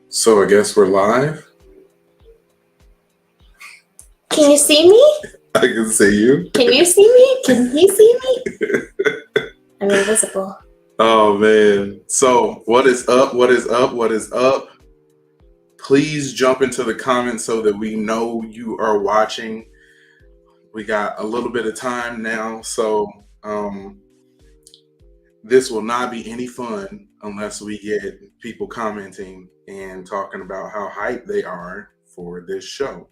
So I guess we're live. Can you see me? I can see you. Can you see me? Can he see me? I'm invisible. Oh man. So what is up? What is up? What is up? Please jump into the comments so that we know you are watching. We got a little bit of time now, so this will not be any fun unless we get people commenting and talking about how hyped they are for this show.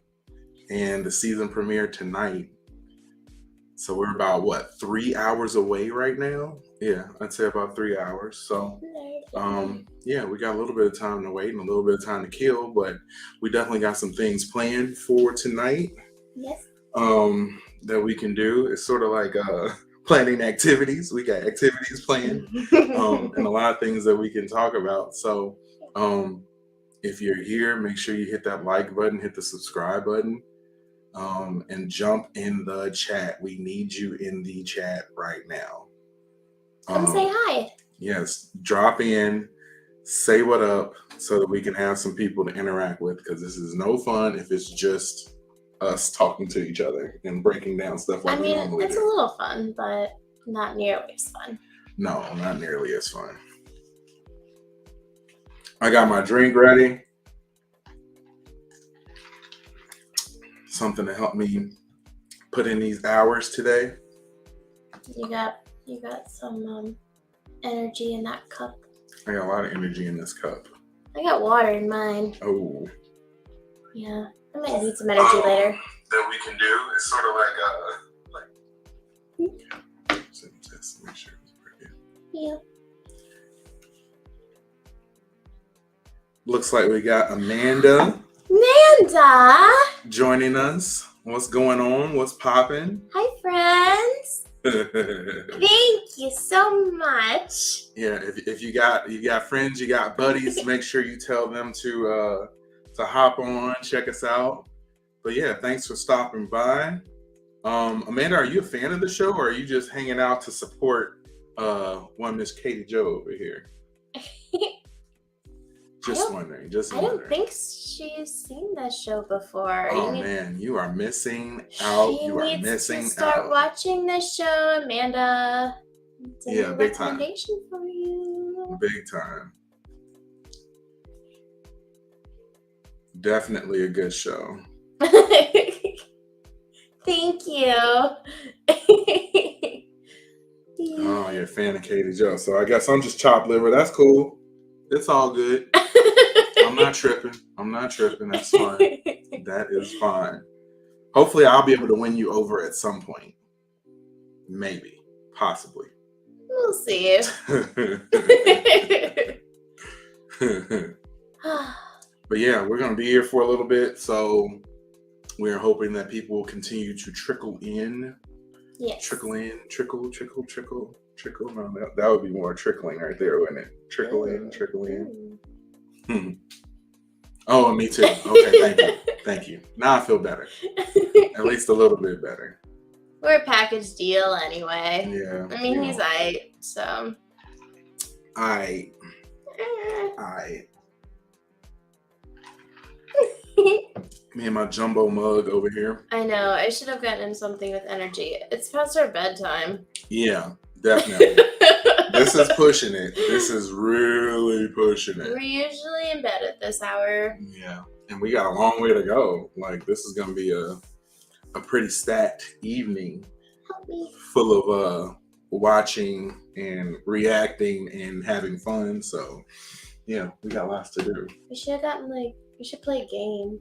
And the season premiere tonight. So we're about 3 hours away right now? Yeah, I'd say about 3 hours. So yeah, we got a little bit of time to wait and a little bit of time to kill, but we definitely got some things planned for tonight. Yes. That we can do. It's sort of like planning activities. We got activities planned, and a lot of things that we can talk about. So if you're here, make sure you hit that like button, hit the subscribe button, and jump in the chat. We need you in the chat right now. Come say hi. Yes, drop in, say what up, so that we can have some people to interact with, because this is no fun if it's just us talking to each other and breaking down stuff like we normally do. It's a little fun, but not nearly as fun. No, not nearly as fun. I got my drink ready. Something to help me put in these hours today. You got some energy in that cup. I got a lot of energy in this cup. I got water in mine. Oh. Yeah, I might need some energy later. That we can do. It's sort of like just make sure it's pretty. Yeah. Looks like we got Amanda joining us. What's going on? What's popping? Hi, friends. Thank you so much. Yeah, if you got friends, you got buddies, make sure you tell them to hop on, check us out. But yeah, thanks for stopping by. Amanda, are you a fan of the show, or are you just hanging out to support one Miss Katie Jo over here? Just wondering. I don't think she's seen this show before. Oh man, you are missing out. You are missing out. To start watching this show, Amanda. Yeah, big time. Recommendation for you. Big time. Definitely a good show. Thank you. Oh, you're a fan of Katie Jo. So I guess I'm just chopped liver. That's cool. It's all good. I'm not tripping. That's fine. That is fine. Hopefully I'll be able to win you over at some point. Maybe. Possibly. We'll see. But yeah, we're going to be here for a little bit. So we're hoping that people will continue to trickle in. Yes. Trickle in. Trickle. No, that would be more trickling right there, wouldn't it? Trickle in. Oh, me too. Okay, thank you. Now I feel better. At least a little bit better. We're a package deal anyway. Yeah. I mean, he's aight, so. Aight. Me and my jumbo mug over here. I know. I should have gotten something with energy. It's past our bedtime. Yeah, definitely. This is pushing it. This is really pushing it. We're usually in bed at this hour. Yeah, and we got a long way to go. Like, this is going to be a pretty stacked evening. Help me. Full of watching and reacting and having fun. So, yeah, we got lots to do. We should have gotten, we should play a game.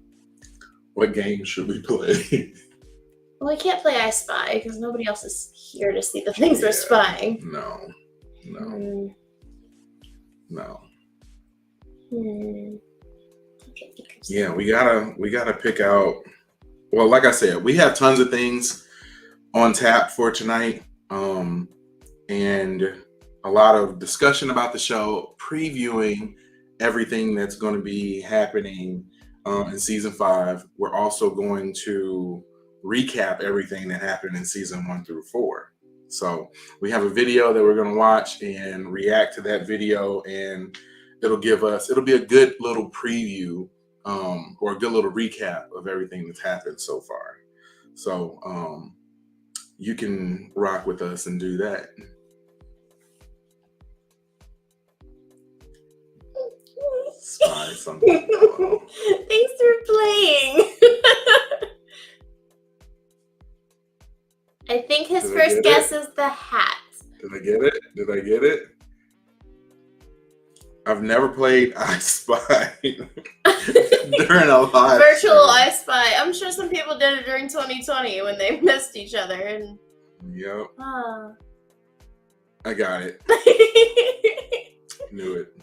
What game should we play? Well, I can't play I Spy because nobody else is here to see the things we're spying. No. Yeah, we gotta pick out. Well, like I said, we have tons of things on tap for tonight, and a lot of discussion about the show, previewing everything that's going to be happening in season 5. We're also going to recap everything that happened in season 1 through 4. So we have a video that we're going to watch and react to that video, and it'll be a good little preview or a good little recap of everything that's happened so far. So you can rock with us and do that. Spy something. Thanks for playing. I think his first guess is the hat. Did I get it? I've never played I Spy during a live virtual I Spy. I'm sure some people did it during 2020 when they missed each other. And yep. I got it. Knew it.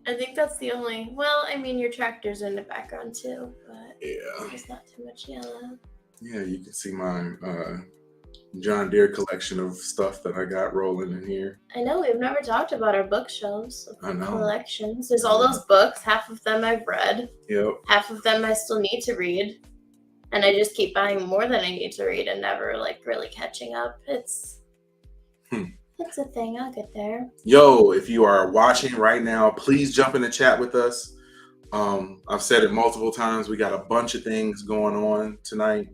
I think that's the only. Well, I mean, your tractor's in the background too, but yeah, there's not too much yellow. Yeah, you can see my John Deere collection of stuff that I got rolling in here. I know we've never talked about our bookshelves of I know. collections. There's all those books. Half of them I've read. Yep. Half of them I still need to read, and I just keep buying more than I need to read and never really catching up. It's a thing. I'll get there. Yo, if you are watching right now, please jump in the chat with us. I've said it multiple times. We got a bunch of things going on tonight.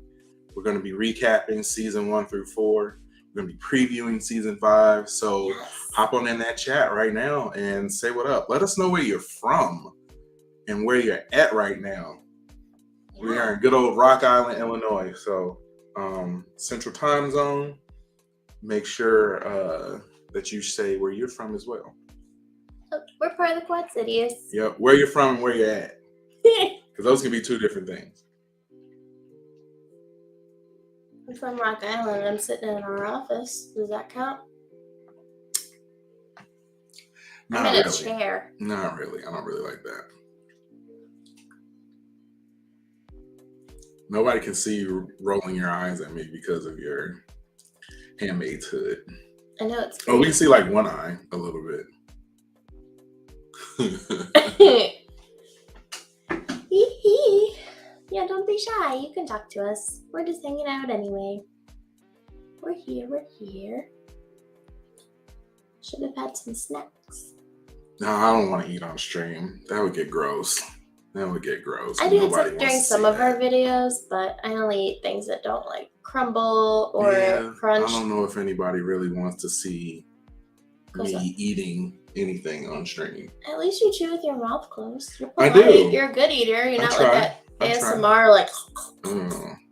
We're going to be recapping season 1 through 4. We're going to be previewing season 5. So hop on in that chat right now and say what up. Let us know where you're from and where you're at right now. Yeah. We are in good old Rock Island, Illinois. So Central Time Zone. Make sure that you say where you're from as well. We're part of the Quad Cities. Yep. Where you're from and where you're at. Because those can be two different things. I'm from Rock Island. I'm sitting in our office. Does that count? I'm in a chair. Not really. I don't really like that. Nobody can see you rolling your eyes at me because of your Handmaid's hood. I know it's. Oh, we can see like one eye a little bit. Yeah, don't be shy. You can talk to us. We're just hanging out anyway. We're here. Should have had some snacks. No, I don't want to eat on stream. That would get gross. I do it during some of our videos, but I only eat things that don't like crumble or crunch. I don't know if anybody really wants to see me eating anything on stream. At least you chew with your mouth closed. I do. You're a good eater. You're not like that ASMR like.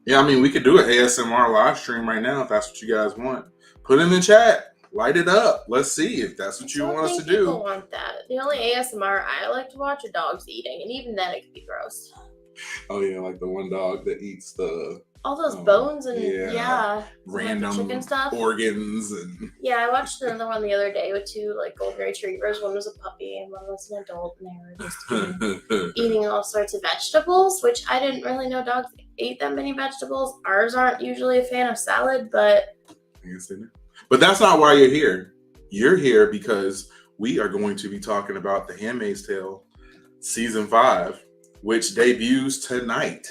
Yeah, I mean, we could do an ASMR live stream right now if that's what you guys want. Put it in the chat. Light it up. Let's see if that's what you want us to do. People want that. The only ASMR I like to watch are dogs eating, and even then it can be gross. Oh yeah, like the one dog that eats all those bones and random chicken stuff, organs and. Yeah, I watched another one the other day with two like golden retrievers. One was a puppy and one was an adult, and they were just eating all sorts of vegetables, which I didn't really know dogs ate that many vegetables. Ours aren't usually a fan of salad, but I guess they do. But that's not why you're here. You're here because we are going to be talking about The Handmaid's Tale Season 5, which debuts tonight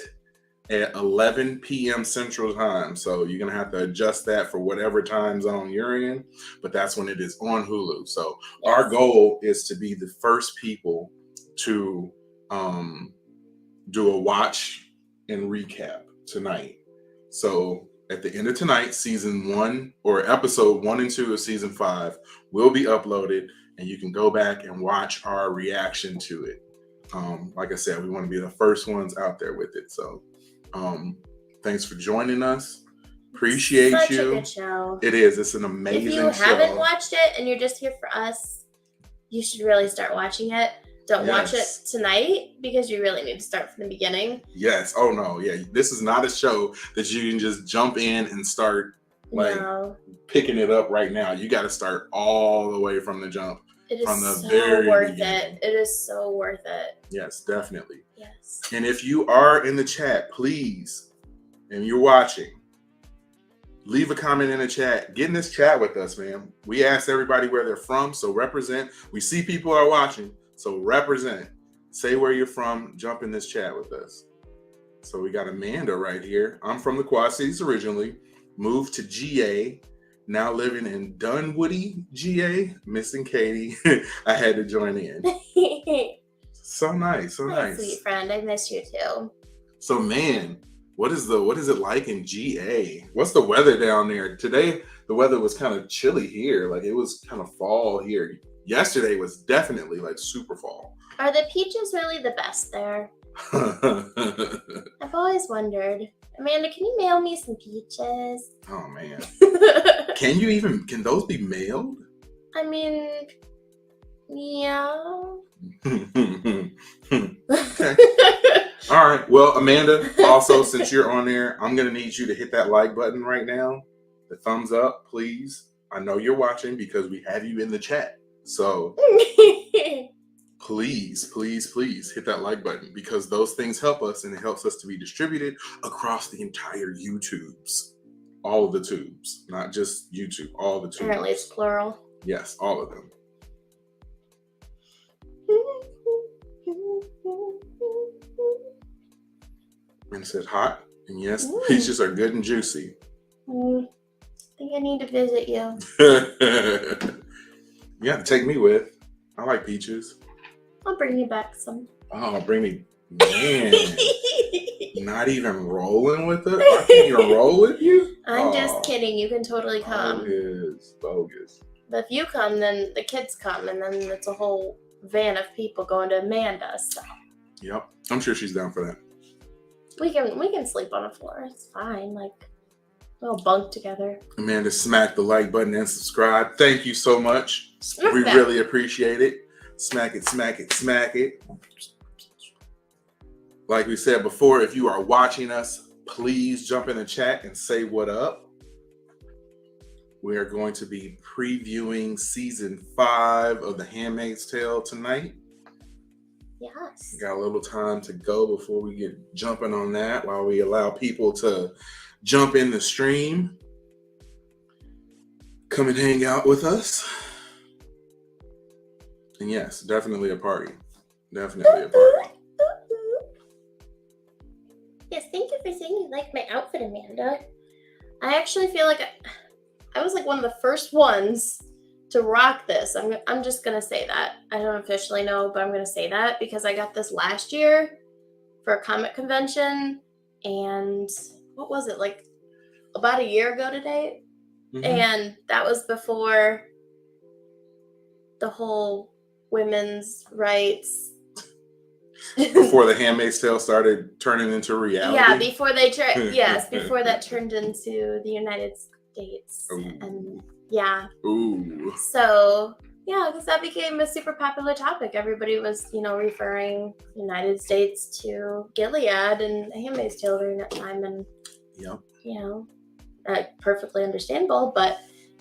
at 11 p.m. Central Time. So you're going to have to adjust that for whatever time zone you're in. But that's when it is on Hulu. So our goal is to be the first people to do a watch and recap tonight. So at the end of tonight, season 1 or episode 1 and 2 of season 5 will be uploaded, and you can go back and watch our reaction to it. Like I said, we want to be the first ones out there with it. So thanks for joining us. Appreciate Such you. A good show. It is. It's an amazing show. If you haven't watched it and you're just here for us, you should really start watching it. don't watch it tonight because you really need to start from the beginning. Yes. Oh no. Yeah. This is not a show that you can just jump in and start picking it up right now. You got to start all the way from the jump. It is from the so very worth beginning. it. It is so worth it. Yes, definitely. Yes. And if you are in the chat, please, and you're watching, leave a comment in the chat. Get in this chat with us, man. We ask everybody where they're from, so represent. We see people are watching, so represent. Say where you're from. Jump in this chat with us. So we got Amanda right here. I'm from the Quad Cities originally. Moved to GA. Now living in Dunwoody, GA. Missing Katie. I had to join in. So nice. So nice. Sweet friend. I miss you too. So man, what is it like in GA? What's the weather down there? Today, the weather was kind of chilly here. Like it was kind of fall here. Yesterday was definitely like super fall. Are the peaches really the best there? I've always wondered. Amanda, can you mail me some peaches? Oh man. Can those be mailed? I mean, yeah. Okay. All right. Well, Amanda, also, since you're on there, I'm going to need you to hit that like button right now. The thumbs up, please. I know you're watching because we have you in the chat. So please hit that like button because those things help us and it helps us to be distributed across the entire YouTubes. All of the tubes, not just YouTube, all the tubes. Apparently it's plural. Yes, all of them. And it said hot, and yes, the peaches are good and juicy. I think I need to visit you. You have to take me with. I like peaches. I'll bring you back some. Oh, bring me, man. Not even rolling with it? I can't even roll with you? I'm just kidding. You can totally come. Bogus. But if you come, then the kids come, and then it's a whole van of people going to Amanda. So. Yep, I'm sure she's down for that. We can sleep on the floor. It's fine. Like we'll bunk together. Amanda, smack the like button and subscribe. Thank you so much. We really appreciate it. Smack it, smack it, smack it. Like we said before, if you are watching us, please jump in the chat and say what up. We are going to be previewing season 5 of The Handmaid's Tale tonight. Yes. Got a little time to go before we get jumping on that while we allow people to jump in the stream. Come and hang out with us. And yes, definitely a party. Definitely a party. Yes, thank you for saying you like my outfit, Amanda. I actually feel like I was like one of the first ones to rock this. I'm just going to say that. I don't officially know, but I'm going to say that because I got this last year for a comic convention. And what was it? Like about a year ago today? Mm-hmm. And that was before the whole women's rights. Before The Handmaid's Tale started turning into reality? Yeah, before before that turned into the United States. Ooh. And yeah. Ooh. So, yeah, because that became a super popular topic. Everybody was, referring United States to Gilead and Handmaid's Tale during that time. And, perfectly understandable. But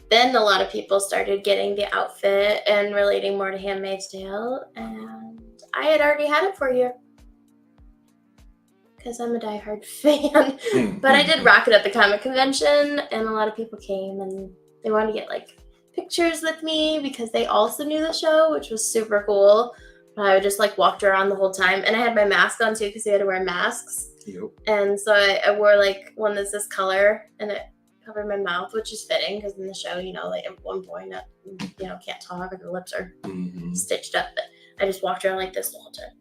then a lot of people started getting the outfit and relating more to Handmaid's Tale. And I had already had it for a year. Because I'm a diehard fan. But I did rock it at the comic convention. And a lot of people came and they wanted to get pictures with me because they also knew the show, which was super cool. I just walked around the whole time, and I had my mask on too because they had to wear masks. Yep. And so I wore one that's this color, and it covered my mouth, which is fitting because in the show, at one point, can't talk, or the lips are stitched up. But I just walked around like this the whole time.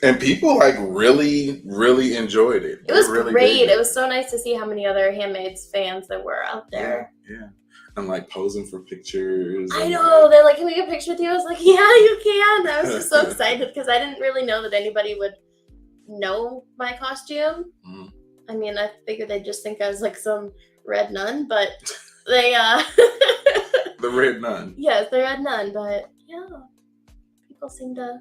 And people really, really enjoyed it. It was really great. It was so nice to see how many other Handmaid's fans there were out there. Yeah. And posing for pictures. I know. They're like, "Can we get a picture with you?" I was like, "Yeah, you can." I was just so excited because I didn't really know that anybody would know my costume. Mm. I mean, I figured they'd just think I was some red nun, but they The red nun. Yes, the red nun, but Yeah. People seem to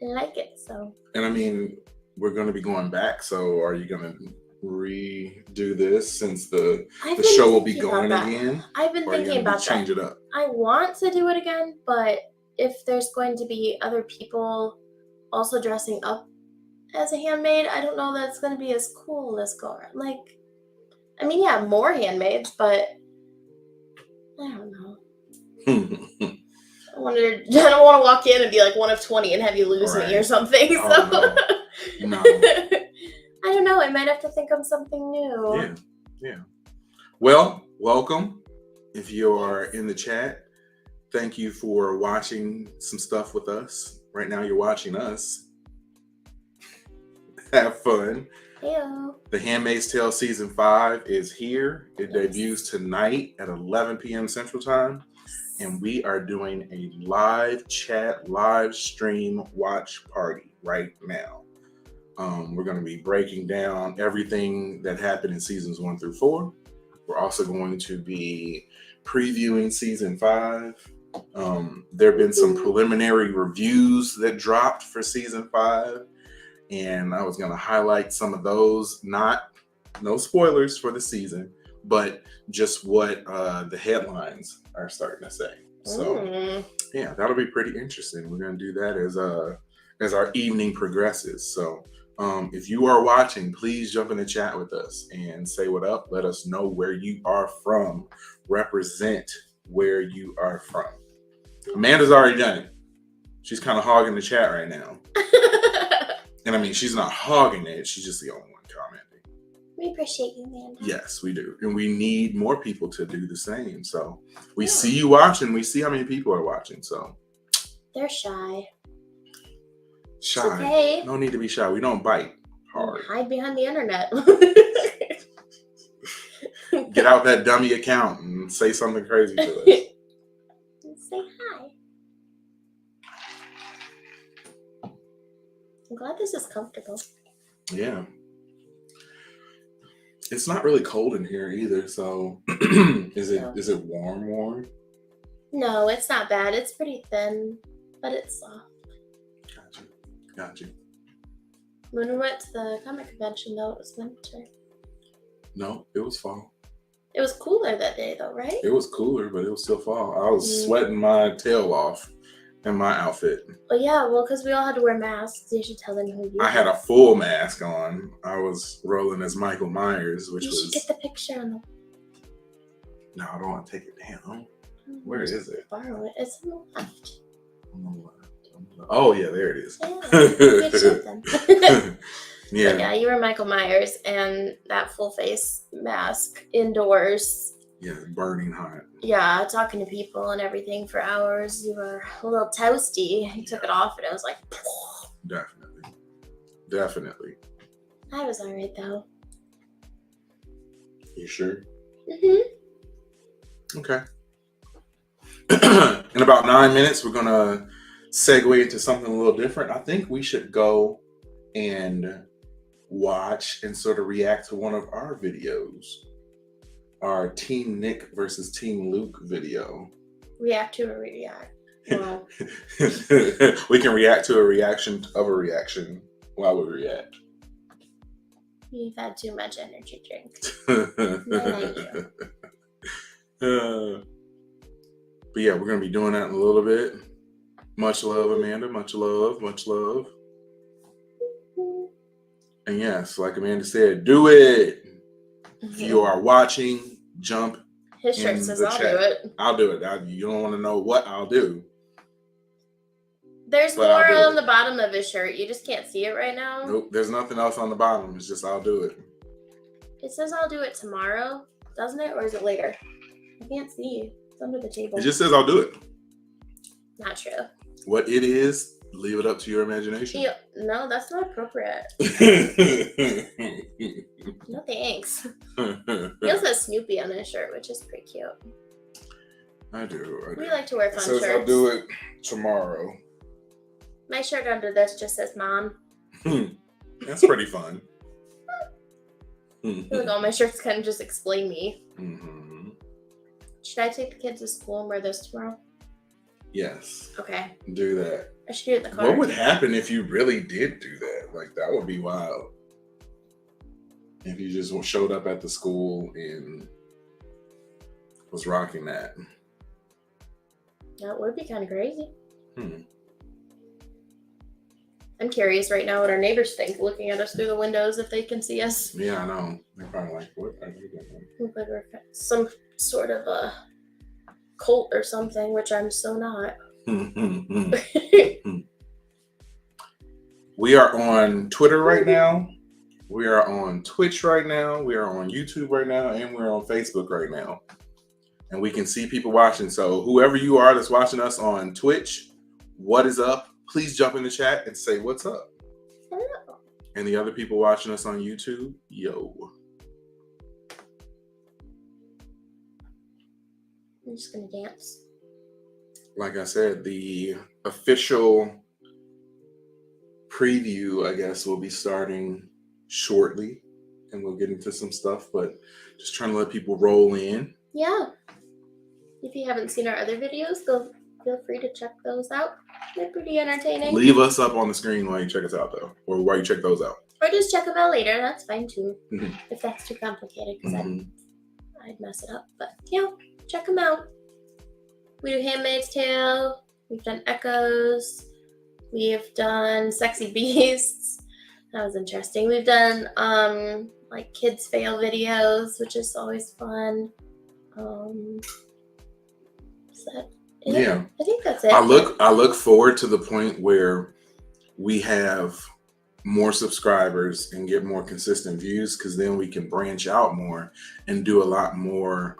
like it, so. And I mean, we're going to be going back, so are you going to redo this since the show will be going again? I've been thinking about that. Change it up. I want to do it again, but if there's going to be other people also dressing up as a handmaid, I don't know that it's going to be as cool as go around. Like, I mean, yeah, more handmaids, but I don't know. I don't want to walk in and be like one of 20 and have you lose me or something. Oh, so no. I don't know. I might have to think of something new. Yeah. Well, welcome. If you are in the chat, thank you for watching some stuff with us. Right now, you're watching us. Have fun. Heyo. The Handmaid's Tale Season 5 is here. It debuts tonight at 11 p.m. Central Time. And we are doing a live chat, live stream watch party right now. We're going to be breaking down everything that happened in seasons 1 through 4. We're also going to be previewing season 5. There have been some preliminary reviews that dropped for season 5. And I was going to highlight some of those, no spoilers for the season, but just what the headlines are starting to say. So yeah, that'll be pretty interesting. We're going to do that as our evening progresses. So if you are watching, please jump in the chat with us and say what up. Let us know where you are from. Represent where you are from. Amanda's already done it. She's kind of hogging the chat right now. And I mean, she's not hogging it. She's just the only one commenting. We appreciate you, Amanda. Yes, we do. And we need more people to do the same. So we see you watching. We see how many people are watching. So they're shy. Shy. It's okay. No need to be shy. We don't bite hard. Hide behind the internet. Get out that dummy account and say something crazy to us. Say hi. I'm glad this is comfortable. Yeah. It's not really cold in here either, so is it warm? No, it's not bad. It's pretty thin, but it's soft. Got you. When we went to the comic convention, though, it was winter. No, it was fall. It was cooler that day, though, right? It was cooler, but it was still fall. I was sweating my tail off in my outfit. Oh, yeah, well, because we all had to wear masks. You should tell them who you I had a full mask on. I was rolling as Michael Myers, which was... You should get the picture on the... No, I don't want to take it down. Where is it? Borrow it. It's on the left. On the left. Oh, yeah, there it is. Yeah. Yeah, you were Michael Myers, and that full face mask indoors. Yeah, burning hot. Yeah, talking to people and everything for hours. You were a little toasty. You took it off, and it was like... Definitely. I was all right, though. You sure? Mm-hmm. Okay. In about 9 minutes, we're going to segue into something a little different. I think we should go and watch and sort of react to one of our videos. Our Team Nick versus Team Luke video. React to a react. Wow. We can react to a reaction of a reaction while we react. You've had too much energy drink. But yeah, we're going to be doing that in a little bit. Much love, Amanda. Much love. Much love. And yes, like Amanda said, do it. If you are watching, jump. His shirt says, I'll do it. I'll do it. You don't want to know what I'll do. There's more on the bottom of his shirt. You just can't see it right now. Nope. There's nothing else on the bottom. It's just I'll do it. It says I'll do it tomorrow, doesn't it? Or is it later? I can't see. It's under the table. It just says I'll do it. Not true. What it is, leave it up to your imagination. Yeah, no, that's not appropriate. No thanks. He also has Snoopy on his shirt, which is pretty cute. I do. We like to wear fun shirts. I'll do it tomorrow. My shirt under this just says Mom. That's pretty fun. I feel like all my shirts kind of just explain me. Mm-hmm. Should I take the kids to school and wear this tomorrow? Yes. Okay. Do that. I should do it in the car. What would happen if you really did do that? Like, that would be wild. If you just showed up at the school and was rocking that. That would be kind of crazy. I'm curious right now what our neighbors think, looking at us through the windows, if they can see us. Yeah, I know. They're probably like, what are they doing? Look like we're some sort of a cult or something, which I'm so not. We are on Twitter right now. We are on Twitch right now. We are on YouTube right now. And we're on Facebook right now. And we can see people watching. So whoever you are that's watching us on Twitch, what is up? Please jump in the chat and say what's up. Hello. And the other people watching us on YouTube, yo. I'm just going to dance. Like I said, the official preview, I guess, will be starting shortly. And we'll get into some stuff, but just trying to let people roll in. Yeah. If you haven't seen our other videos, feel free to check those out. They're pretty entertaining. Leave us up on the screen while you check us out, though. Or while you check those out. Or just check them out later. That's fine, too. Mm-hmm. If that's too complicated, because I'd mess it up. But, yeah, check them out. We do Handmaid's Tale. We've done Echoes. We have done Sexy Beasts. That was interesting. We've done, like, kids fail videos, which is always fun. Is that it? Yeah. I think that's it. I look forward to the point where we have more subscribers and get more consistent views, because then we can branch out more and do a lot more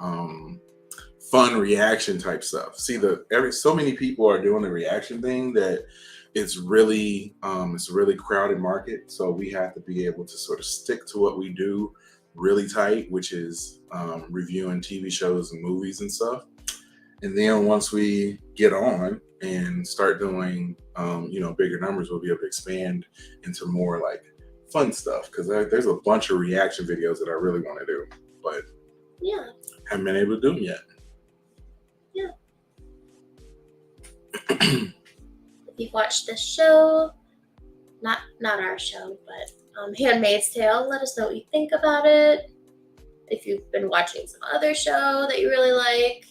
fun reaction type stuff. See, so many people are doing the reaction thing that it's really crowded market. So we have to be able to sort of stick to what we do really tight, which is reviewing TV shows and movies and stuff. And then once we get on and start doing, bigger numbers, we'll be able to expand into more like fun stuff. Because there's a bunch of reaction videos that I really want to do, but haven't been able to do them yet. Yeah. If you've watched this show, not our show, but Handmaid's Tale, let us know what you think about it. If you've been watching some other show that you really like,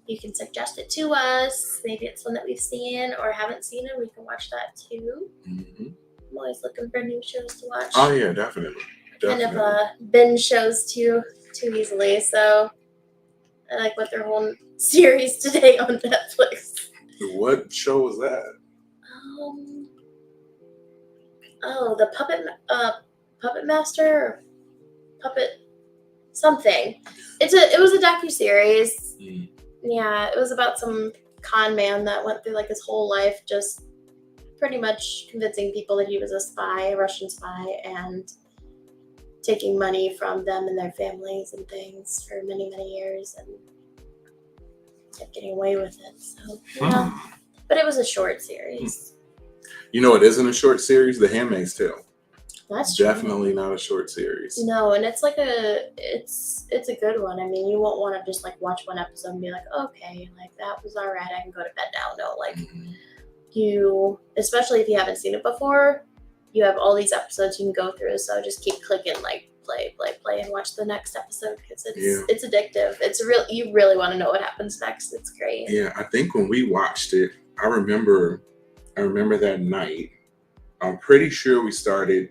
you can suggest it to us. Maybe it's one that we've seen or haven't seen, and we can watch that too. Mm-hmm. I'm always looking for new shows to watch. Oh yeah, definitely. Kind of binge shows too easily. So I like what their whole series today on Netflix. What show was that? The Puppet Master or Puppet something. It was a docuseries. Mm. Yeah, it was about some con man that went through like his whole life just pretty much convincing people that he was a spy, a Russian spy, and taking money from them and their families and things for many, many years, and kept getting away with it. So yeah, but it was a short series. You know, it isn't a short series. The Handmaid's Tale. That's definitely not a short series. No, and it's like it's a good one. I mean, you won't want to just like watch one episode and be like, okay, like that was all right, I can go to bed now. No, like you, especially if you haven't seen it before, you have all these episodes you can go through. So just keep clicking like play, and watch the next episode, because it's addictive. You really want to know what happens next. It's great. Yeah, I think when we watched it, I remember that night. I'm pretty sure we started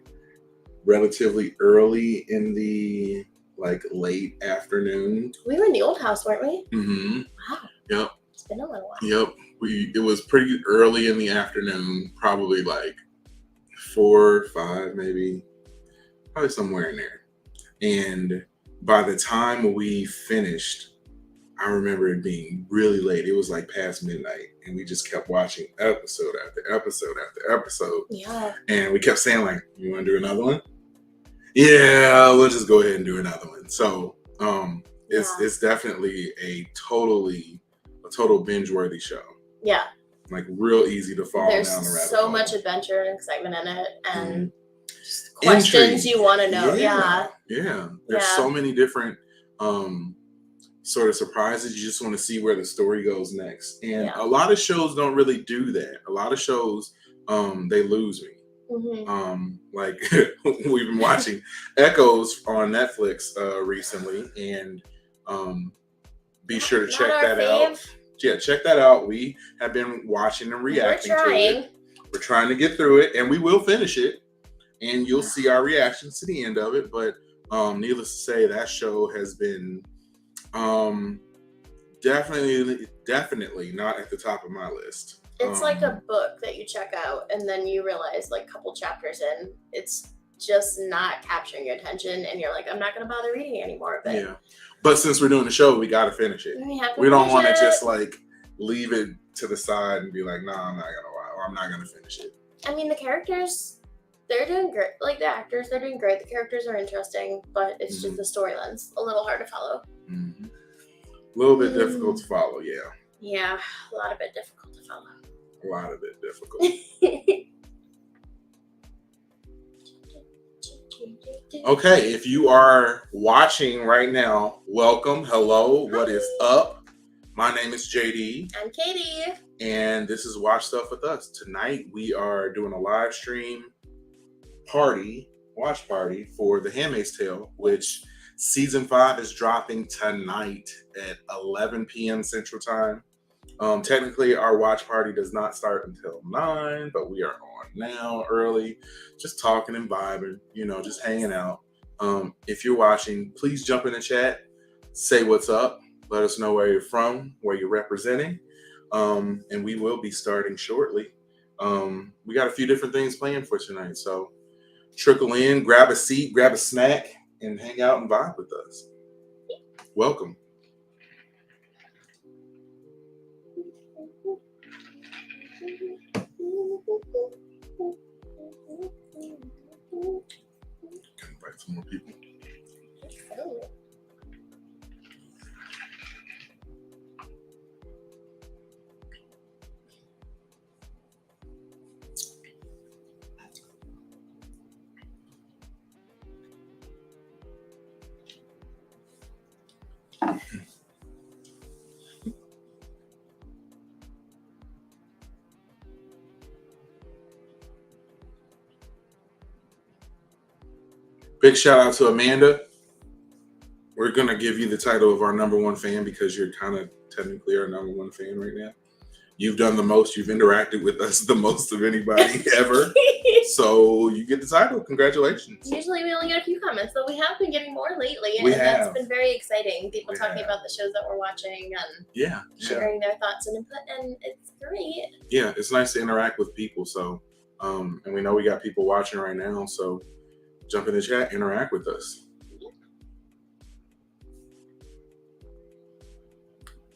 relatively early in the like late afternoon. We were in the old house, weren't we? Mm-hmm. Wow. Yep. It's been a little while. Yep. It was pretty early in the afternoon, probably like 4 or 5, maybe, probably somewhere in there. And by the time we finished, I remember it being really late. It was like past midnight, and we just kept watching episode after episode after episode. Yeah. And we kept saying like, "You want to do another one?" Yeah, we'll just go ahead and do another one. So, it's definitely a total binge-worthy show. Yeah. Like real easy to fall down the rabbit hole. There's so much adventure and excitement in it, and questions you want to know. Yeah. There's so many different sort of surprises. You just want to see where the story goes next. And Yeah. a lot of shows don't really do that. A lot of shows, they lose me. Like we've been watching Echoes on Netflix recently, and be sure to check that out. Yeah, check that out. We have been watching and reacting to it. We're trying to get through it, and we will finish it. And you'll see our reactions to the end of it. But needless to say, that show has been definitely not at the top of my list. It's like a book that you check out, and then you realize, like, a couple chapters in, it's just not capturing your attention, and you're like, I'm not going to bother reading anymore. But yeah. But since we're doing the show, we got to finish it. We don't want to just, like, leave it to the side and be like, nah, I'm not going to, or I'm not going to finish it. I mean, the characters, they're doing great. Like, the actors, they're doing great. The characters are interesting, but it's just the storyline's a little hard to follow. Mm-hmm. A little bit difficult to follow, yeah. Yeah, a lot of it difficult to follow. A lot of it difficult. Okay, if you are watching right now, welcome. Hello, what is up? My name is JD. I'm Katie. And this is Watch Stuff with Us. Tonight we are doing a live stream watch party for The Handmaid's Tale, which season 5 is dropping tonight at 11 p.m. Central Time. Technically, our watch party does not start until 9, but we are on now early, just talking and vibing, just hanging out. If you're watching, please jump in the chat, say what's up, let us know where you're from, where you're representing, and we will be starting shortly. We got a few different things planned for tonight, so trickle in, grab a seat, grab a snack, and hang out and vibe with us. Welcome. Can invite some more people. Big shout out to Amanda. We're going to give you the title of our number one fan because you're kind of technically our number one fan right now. You've done the most. You've interacted with us the most of anybody ever. So you get the title. Congratulations. Usually we only get a few comments, but we have been getting more lately. That's been very exciting. People talking about the shows that we're watching and sharing their thoughts and input, and it's great. Yeah, it's nice to interact with people. So, and we know we got people watching right now. So jump in the chat, interact with us.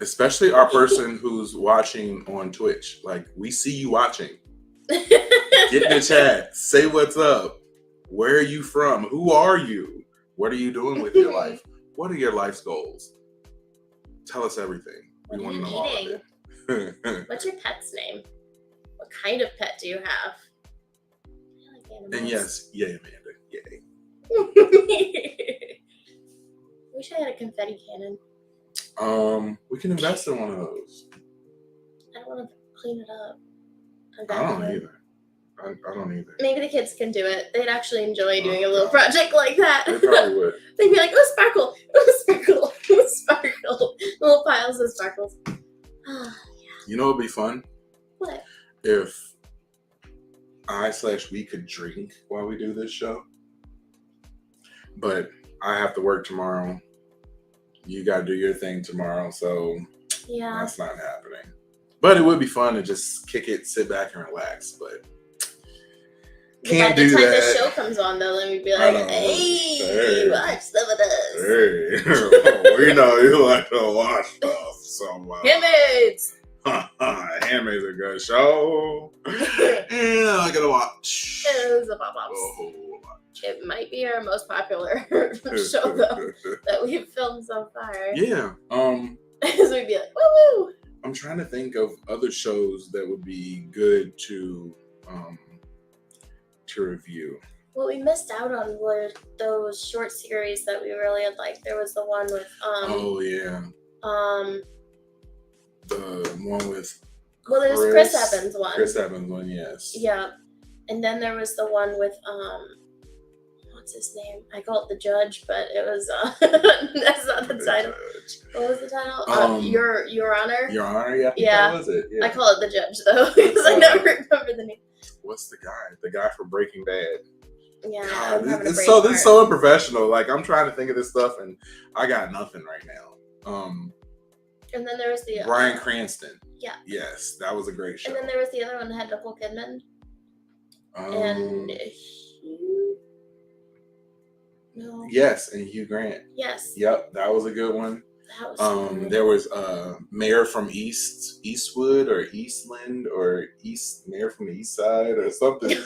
Especially our person who's watching on Twitch. Like, we see you watching. Get in the chat. Say what's up. Where are you from? Who are you? What are you doing with your life? What are your life's goals? Tell us everything. We want to know all of it. What's your pet's name? What kind of pet do you have? I like and yes, yay, Amanda. Yay. Wish I had a confetti cannon. We can invest in one of those. I don't want to clean it up. I don't either. I don't either. Maybe the kids can do it. They'd actually enjoy doing a little project like that. They probably would. They'd be like, oh, sparkle, oh, sparkle, oh, sparkle. Little piles of sparkles. Yeah. You know what would be fun? What? If we could drink while we do this show. But I have to work tomorrow. You got to do your thing tomorrow, so that's not happening. But it would be fun to just kick it, sit back, and relax. But can't do that. By the time the show comes on, though, then we'd be like, hey, watch some of this. Hey, we know you like to watch stuff. So, Handmaids. Handmaid's a good show. Yeah, I gotta watch. It was a pop-up. It might be our most popular show, though, that we've filmed so far. Yeah. So we'd be like, woo-woo. I'm trying to think of other shows that would be good to review. What we missed out on were those short series that we really had liked. There was the one with oh yeah, the one with well, there was Chris Evans one. Chris Evans one, yes. Yeah, and then there was the one with what's his name? I call it The Judge, but it was that's not the title. Judge. What was the title? Your Honor. Your Honor, yeah. Yeah. That was it. Yeah. I call it The Judge though because I never remember the name. What's the guy? The guy from Breaking Bad. Yeah, God, this is so unprofessional. Like I'm trying to think of this stuff and I got nothing right now. And then there was the Bryan Cranston. Yeah. Yes, that was a great show. And then there was the other one that had Nicole Kidman. And Hugh. No. Yes, and Hugh Grant. Yes. Yep, that was a good one. That was so good. There was Mayor from Eastwood or Eastland or Mayor from the East Side or something.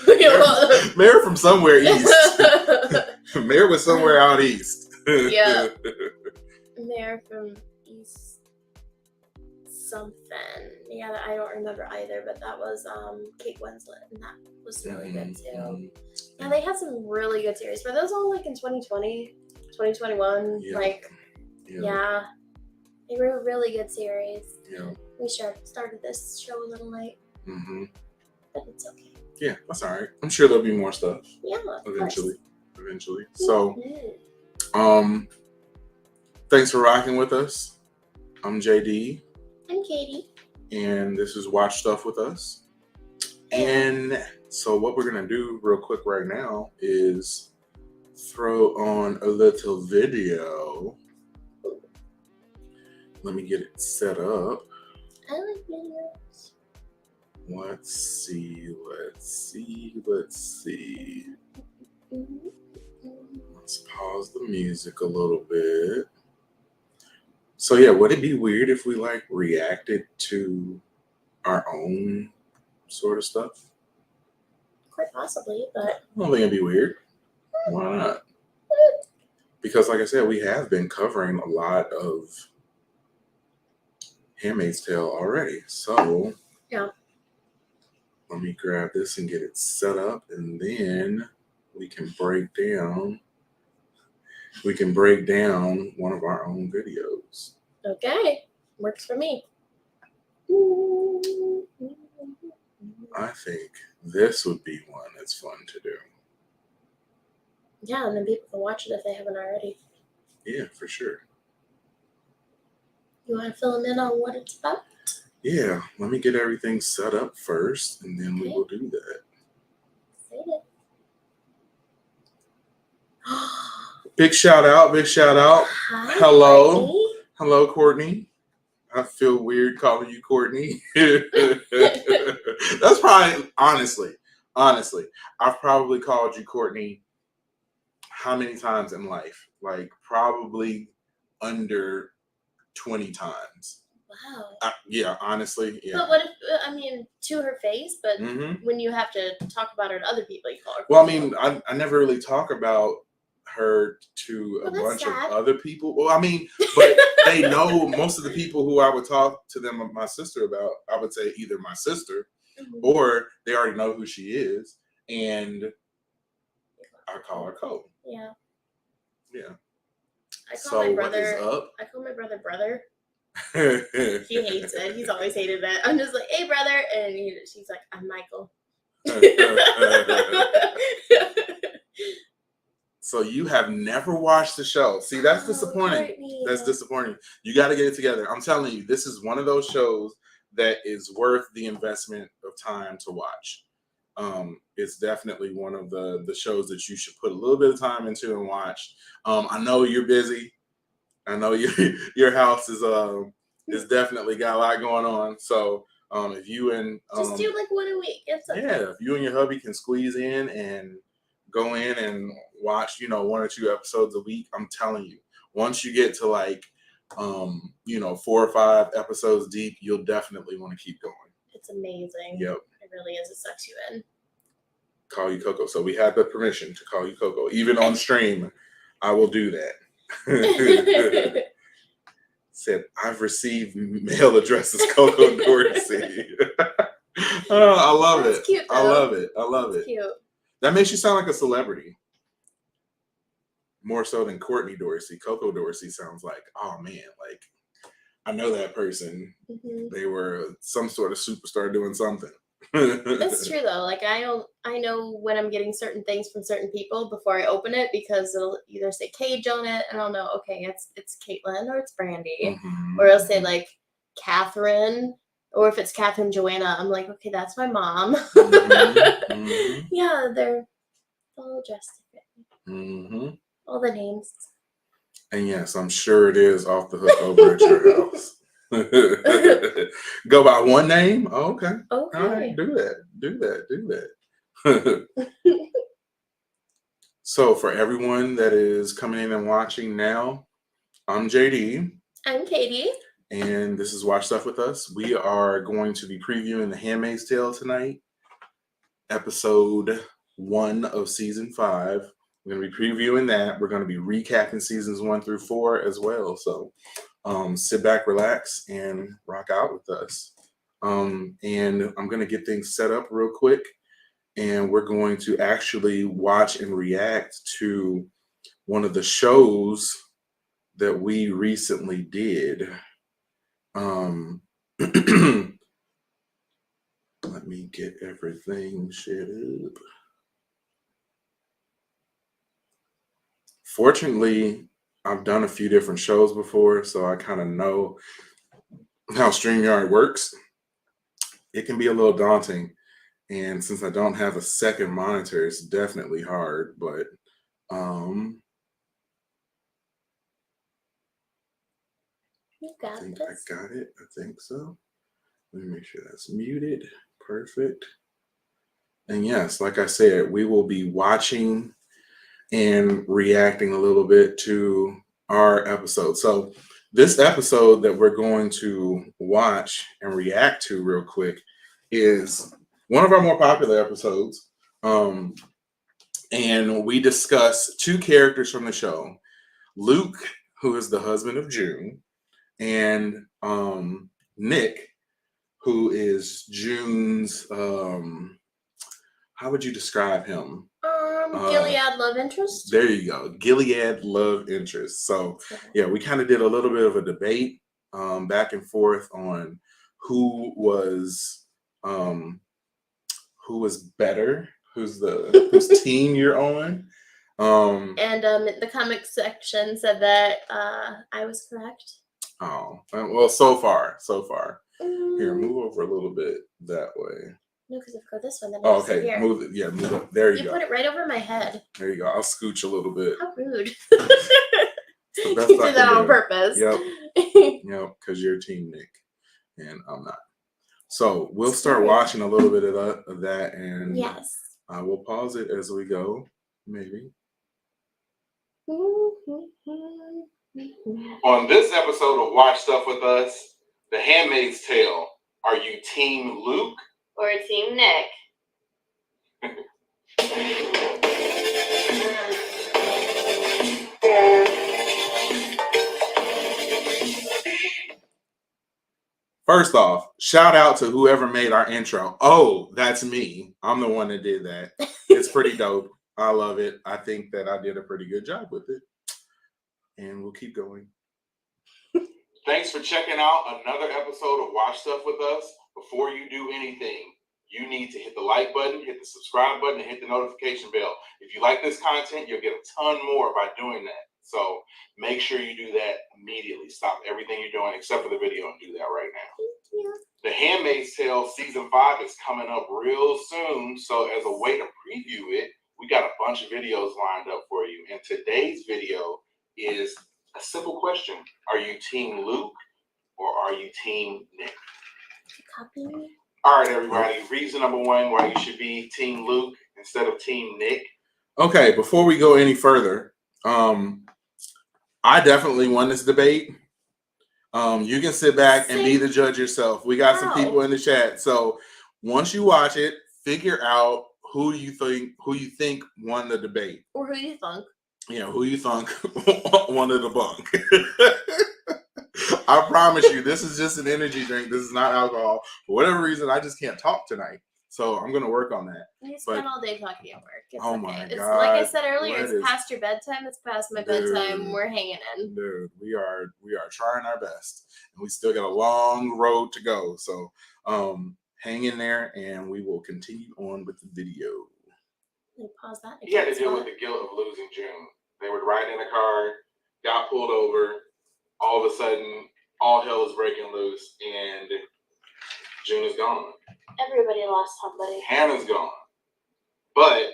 Mayor from somewhere east. Mayor was somewhere out east. Yeah. Mayor from East something. Yeah, I don't remember either, but that was Kate Winslet, and that was really good too. Yeah, they had some really good series. Were those all like in 2020, 2021? Yeah. Like, yeah. They were really good series. Yeah. We started this show a little late. Mm-hmm. But it's okay. Yeah, that's all right. I'm sure there'll be more stuff. Yeah, eventually. So, thanks for rocking with us. I'm JD. I'm Katie. And this is Watch Stuff with Us. And so what we're going to do real quick right now is throw on a little video. Let me get it set up. I like videos. Let's see. Let's pause the music a little bit. So yeah, would it be weird if we like reacted to our own sort of stuff? Quite possibly, but I don't think it'd be weird. Why not? Because like I said, we have been covering a lot of Handmaid's Tale already. So yeah. Let me grab this and get it set up, and then we can break down one of our own videos. Okay. Works for me. I think this would be one that's fun to do. Yeah, and then people can watch it if they haven't already. Yeah, for sure. You want to fill them in on what it's about? Yeah, let me get everything set up first, and then we will do that. Excited. Big shout out. Hi, Hello. Courtney. Hello, Courtney. I feel weird calling you Courtney. That's probably, honestly, I've probably called you Courtney how many times in life? Like probably under 20 times. Wow. Yeah, honestly. Yeah. But what if, to her face, but when you have to talk about her to other people, you call her Courtney. Well, I never really talk about her to a bunch of other people. Well, but they know most of the people who I would talk to them, my sister about, I would say either my sister or they already know who she is. And I call her Cole. Yeah. Yeah. I call my brother brother. He hates it. He's always hated that. I'm just like, hey, brother. And she's like, I'm Michael. So you have never watched the show. See, that's disappointing. Courtney. That's disappointing. You got to get it together. I'm telling you, this is one of those shows that is worth the investment of time to watch. It's definitely one of the shows that you should put a little bit of time into and watch. I know you're busy. I know your house is definitely got a lot going on. So if you and just do like one a week. It's okay. Yeah, if you and your hubby can squeeze in and go in and watch, 1 or 2 episodes a week, I'm telling you, once you get to like 4 or 5 episodes deep, you'll definitely want to keep going. It's amazing. Yep. It really is. It sucks you in. Call you Coco. So we have the permission to call you Coco. Even on stream, I will do that. Said, I've received mail addresses, Coco Dorsey. I love it. Cute, I love it. It's cute. That makes you sound like a celebrity. More so than Courtney Dorsey. Coco Dorsey sounds like, oh man, like I know that person. Mm-hmm. They were some sort of superstar doing something. It's true though. Like I know when I'm getting certain things from certain people before I open it because it'll either say Cage on it, and I'll know okay, it's Caitlin or it's Brandy, or it'll say like Catherine, or if it's Catherine Joanna, I'm like okay, that's my mom. Yeah, they're all dressed differently. All the names. And yes, I'm sure it is off the hook over at your house. Go by one name? Oh, okay. Okay. All right, do that. So for everyone that is coming in and watching now, I'm JD. I'm Katie. And this is Watch Stuff With Us. We are going to be previewing The Handmaid's Tale tonight. Episode 1 of Season 5. We're going to be previewing that. We're going to be recapping Seasons 1 through 4 as well. So sit back, relax, and rock out with us. And I'm going to get things set up real quick. And we're going to actually watch and react to one of the shows that we recently did. Let me get everything set up. Fortunately, I've done a few different shows before, so I kind of know how StreamYard works. It can be a little daunting, and since I don't have a second monitor, it's definitely hard, but you got I think this. I got it. I think so. Let me make sure that's muted. Perfect. And yes, like I said, we will be watching and reacting a little bit to our episode. So this episode that we're going to watch and react to real quick is one of our more popular episodes. And we discuss two characters from the show. Luke, who is the husband of June, and Nick, who is June's, how would you describe him? Gilead love interest. There you go. Gilead love interest. So yeah, we kind of did a little bit of a debate back and forth on who was better, whose team you're on. And the comic section said that I was correct. Oh, well, so far. Here, move over a little bit that way. No, because if I go this one, then oh, okay. Move it. Yeah, move it. There you go. You put it right over my head. There you go. I'll scooch a little bit. How rude. You did that on purpose. Yep. Yep, because you're Team Nick and I'm not. So we'll start watching a little bit of that, and yes, we'll pause it as we go, maybe. On this episode of Watch Stuff With Us, The Handmaid's Tale, are you Team Luke or Team Nick? First off, shout out to whoever made our intro. Oh, that's me. I'm the one that did that. It's pretty dope. I love it. I think that I did a pretty good job with it. And we'll keep going. Thanks for checking out another episode of Watch Stuff With Us. Before you do anything, you need to hit the like button, hit the subscribe button, and hit the notification bell. If you like this content, you'll get a ton more by doing that. So make sure you do that immediately. Stop everything you're doing except for the video and do that right now. Thank you. The Handmaid's Tale Season 5 is coming up real soon. So as a way to preview it, we got a bunch of videos lined up for you. And today's video is a simple question. Are you Team Luke or are you Team Nick? Copy me. All right, everybody. Reason number one why you should be Team Luke instead of Team Nick. Okay, before we go any further, I definitely won this debate. You can sit back and be the judge yourself. We got some people in the chat. So once you watch it, figure out who you think won the debate. Or who you think. Yeah, who you think won the bunk. I promise you, this is just an energy drink. This is not alcohol. For whatever reason, I just can't talk tonight. So I'm gonna work on that. You spend all day talking at work. It's oh okay. my It's God, like I said earlier, what it's is- past your bedtime, it's past my bedtime. We're hanging in. Dude, we are trying our best. And we still got a long road to go. So hang in there and we will continue on with the video. Pause that. He had to deal with the guilt of losing June. They were riding in a car, got pulled over. All of a sudden, all hell is breaking loose, and June is gone. Everybody lost somebody. Hannah's gone. But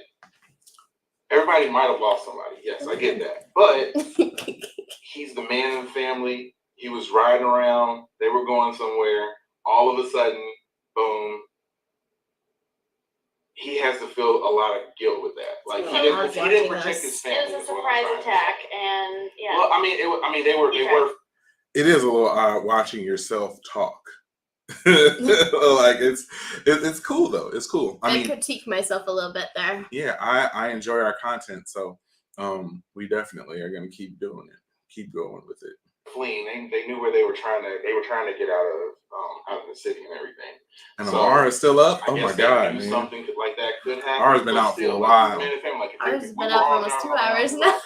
everybody might have lost somebody. Yes, I get that. But he's the man in the family. He was riding around. They were going somewhere. All of a sudden, boom. He has to feel a lot of guilt with that. Like he didn't protect his family. It was a surprise attack, and yeah. Well, they were. It is a little odd watching yourself talk. Like it's cool though. It's cool. I critique myself a little bit there. Yeah, I enjoy our content, so we definitely are gonna keep doing it. Keep going with it. Fleeing, they knew where they were trying to get out of the city and everything. And so, Amara is still up. Oh my God, man! Something like that could happen. Amara's been out for a while. Ours has been out for almost 2 hours now.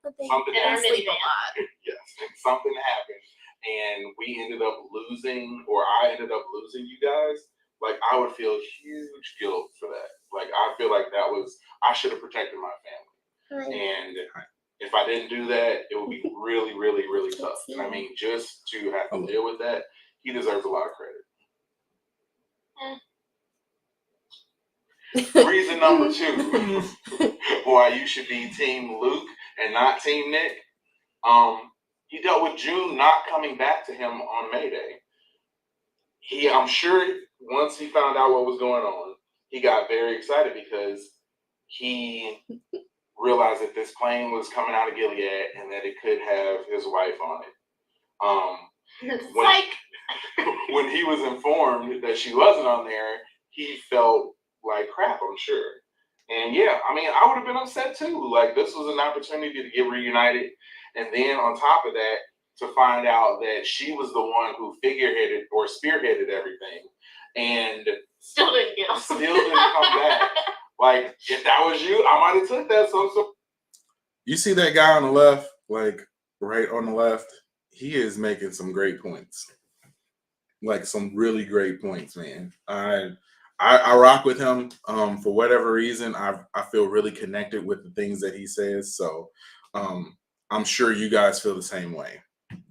But they sleep a lot. Yes, something happened, and we ended up losing, or I ended up losing you guys. Like I would feel huge guilt for that. Like I feel like I should have protected my family, right. And if I didn't do that, it would be really, really, really tough. And I mean, just to have to deal with that, he deserves a lot of credit. Reason number 2 why you should be Team Luke and not Team Nick. He dealt with June not coming back to him on May Day. I'm sure once he found out what was going on, he got very excited because he realized that this plane was coming out of Gilead and that it could have his wife on it. When he was informed that she wasn't on there, he felt like crap, I'm sure. And yeah, I mean, I would have been upset too. Like this was an opportunity to get reunited. And then on top of that, to find out that she was the one who figureheaded or spearheaded everything and still didn't come back. Like, if that was you, I might have took that. So you see that guy on the left, like right on the left, he is making some great points. Like some really great points, man. I rock with him. For whatever reason, I feel really connected with the things that he says. So I'm sure you guys feel the same way.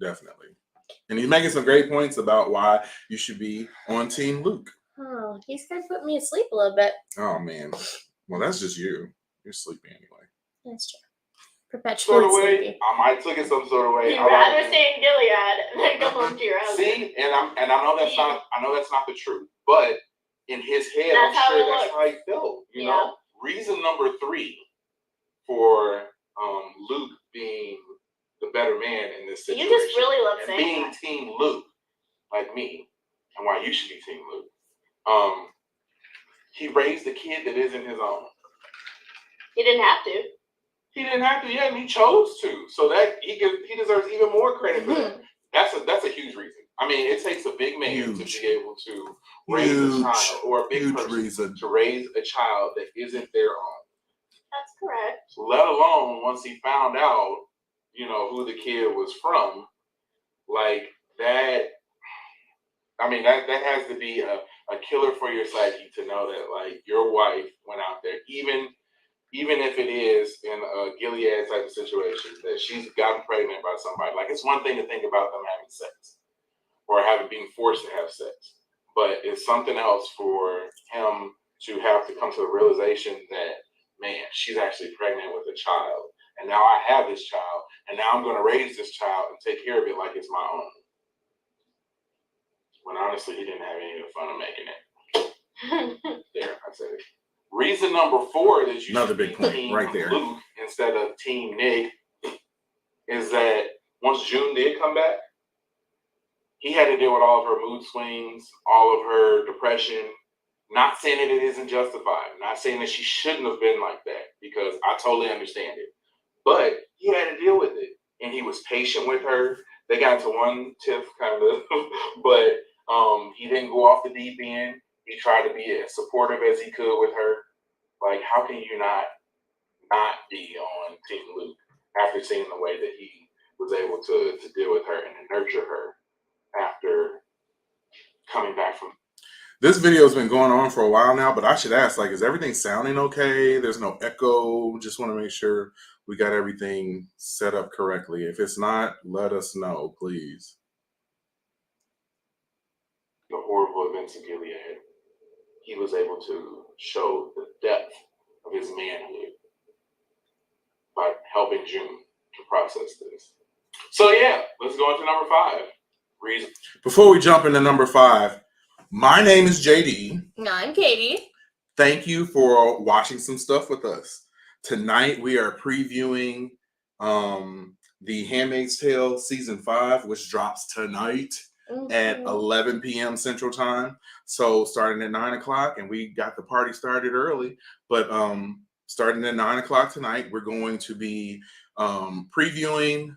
Definitely. And he's making some great points about why you should be on Team Luke. Oh, he's kind of put me asleep a little bit. Oh, man. Well, that's just you. You're sleepy anyway. That's true. Perpetually sleepy. I might took it some sort of way. You'd rather stay in Gilead than go home to your house. See, and I know that's not the truth, but in his head, I'm sure that's how he felt. You know, reason number 3 for Luke being the better man in this situation. You just really love saying being that. Team Luke, like me, and why you should be Team Luke. He raised a kid that isn't his own. He didn't have to. He didn't have to, yeah, and he chose to. So that he deserves even more credit for that. That's a huge reason. I mean, it takes a big man to be able to raise a child, or a big person to raise a child that isn't their own. That's correct. Let alone once he found out, who the kid was from, like that. I mean, that has to be a killer for your psyche to know that, like, your wife went out there, even if it is in a Gilead type of situation, that she's gotten pregnant by somebody. Like, it's one thing to think about them having sex or being forced to have sex, but it's something else for him to have to come to the realization that, man, she's actually pregnant with a child, and now I have this child, and now I'm going to raise this child and take care of it like it's my own. When honestly, he didn't have any of the fun of making it. There, I said it. Reason number 4 that you another big point Team right there, Luke instead of Team Nick, is that once June did come back, he had to deal with all of her mood swings, all of her depression. Not saying that it isn't justified. Not saying that she shouldn't have been like that, because I totally understand it. But he had to deal with it, and he was patient with her. They got into one tiff kind of, but he didn't go off the deep end. He tried to be as supportive as he could with her. Like, how can you not be on Team Luke after seeing the way that he was able to deal with her and nurture her after coming back from. This video has been going on for a while now, but I should ask, like, is everything sounding okay? There's no echo. Just want to make sure we got everything set up correctly. If it's not, let us know, please. The horrible events of Gilead, he was able to show the depth of his manhood by helping June to process this. So yeah, let's go into number 5. Reason. Before we jump into number 5, my name is JD. I'm Katie. Thank you for watching some stuff with us. Tonight we are previewing the Handmaid's Tale season 5, which drops tonight at 11 p.m. Central Time. So starting at 9 o'clock, and we got the party started early, but starting at 9 o'clock tonight, we're going to be previewing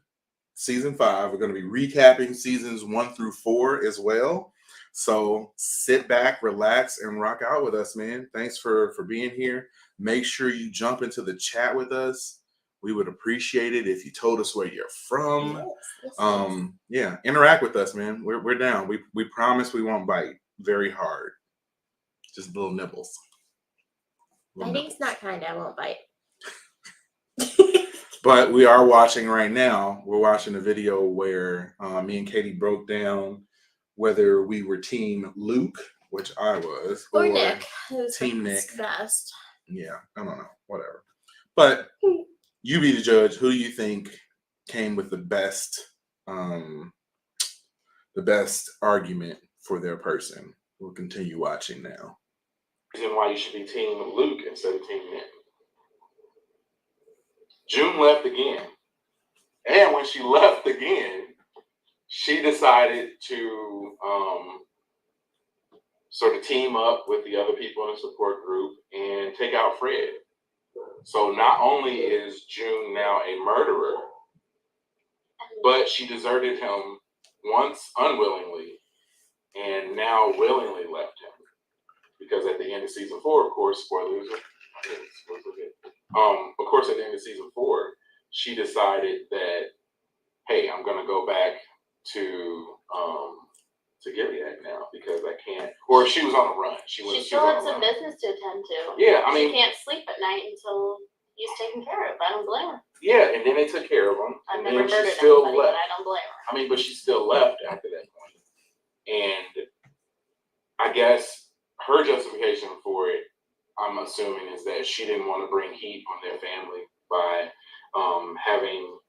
season 5. We're going to be recapping seasons 1 through 4 as well. So sit back, relax, and rock out with us, man. Thanks for being here. Make sure you jump into the chat with us. We would appreciate it if you told us where you're from. Yes. Yeah, interact with us, man. We're down. We promise we won't bite very hard. Just little nibbles. Biting's not kind. I won't bite. But we are watching right now. We're watching a video where me and Katie broke down whether we were Team Luke, which I was, or Nick, Team Nick. Best. Yeah, I don't know, whatever. But you be the judge. Who do you think came with the best argument for their person? We'll continue watching now. Reason why you should be Team Luke instead of Team Nick. June left again. And when she left again, she decided to sort of team up with the other people in the support group and take out Fred. So not only is June now a murderer, but she deserted him once unwillingly and now willingly left him. Because at the end of season 4, of course, spoilers. Of course, at the end of season 4, she decided that, hey, I'm gonna go back to Gilead now because I can't. Or she was on a run. She still had some business to attend to. Yeah, I mean, she can't sleep at night until he's taken care of. I don't blame her. Yeah, and then they took care of him. I've never murdered anybody, but I don't blame her. I mean, but she still left after that point, and I guess her justification for it, I'm assuming, is that she didn't want to bring heat on their family by having,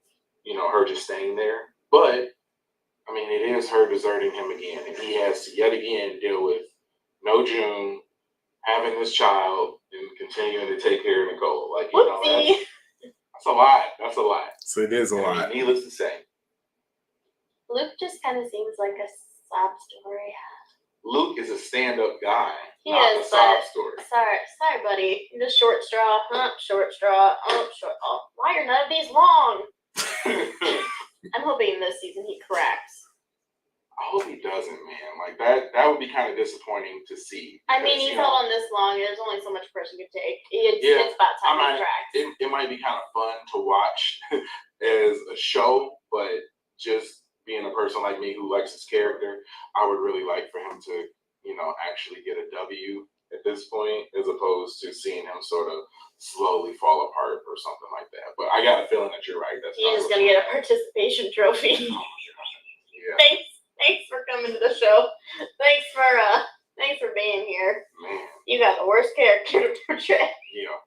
her just staying there. But I mean, it is her deserting him again, and he has to yet again deal with no June, having this child, and continuing to take care of Nicole. Like, that's a lot. That's a lot. So it is a lot. Needless to say, Luke just kind of seems like a sob story. Luke is a stand-up guy, he not is, a sob story. Sorry, buddy. You're just short straw. Short straw. Short. Oh, why are none of these long? I'm hoping this season he cracks. I hope he doesn't, man. Like that would be kind of disappointing to see. Because, I mean, he's held on this long. There's only so much a person can take. It's about time he cracks. It might be kind of fun to watch as a show, but just being a person like me who likes his character, I would really like for him to, actually get a W at this point, as opposed to seeing him sort of slowly fall apart or something like that. But I got a feeling that you're right. He's just gonna get a participation trophy. Yeah. Thanks for coming to the show. Thanks for being here. Man. You got the worst character to portray. Yeah.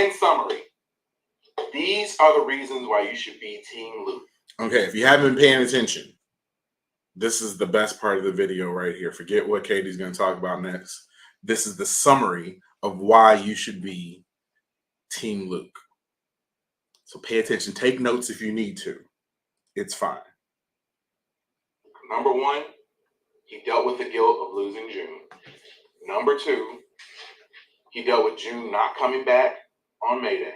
In summary, these are the reasons why you should be Team Luke. Okay, if you haven't been paying attention, this is the best part of the video right here. Forget what Katie's going to talk about next. This is the summary of why you should be Team Luke. So pay attention. Take notes if you need to. It's fine. Number 1, he dealt with the guilt of losing June. Number 2, he dealt with June not coming back on Mayday.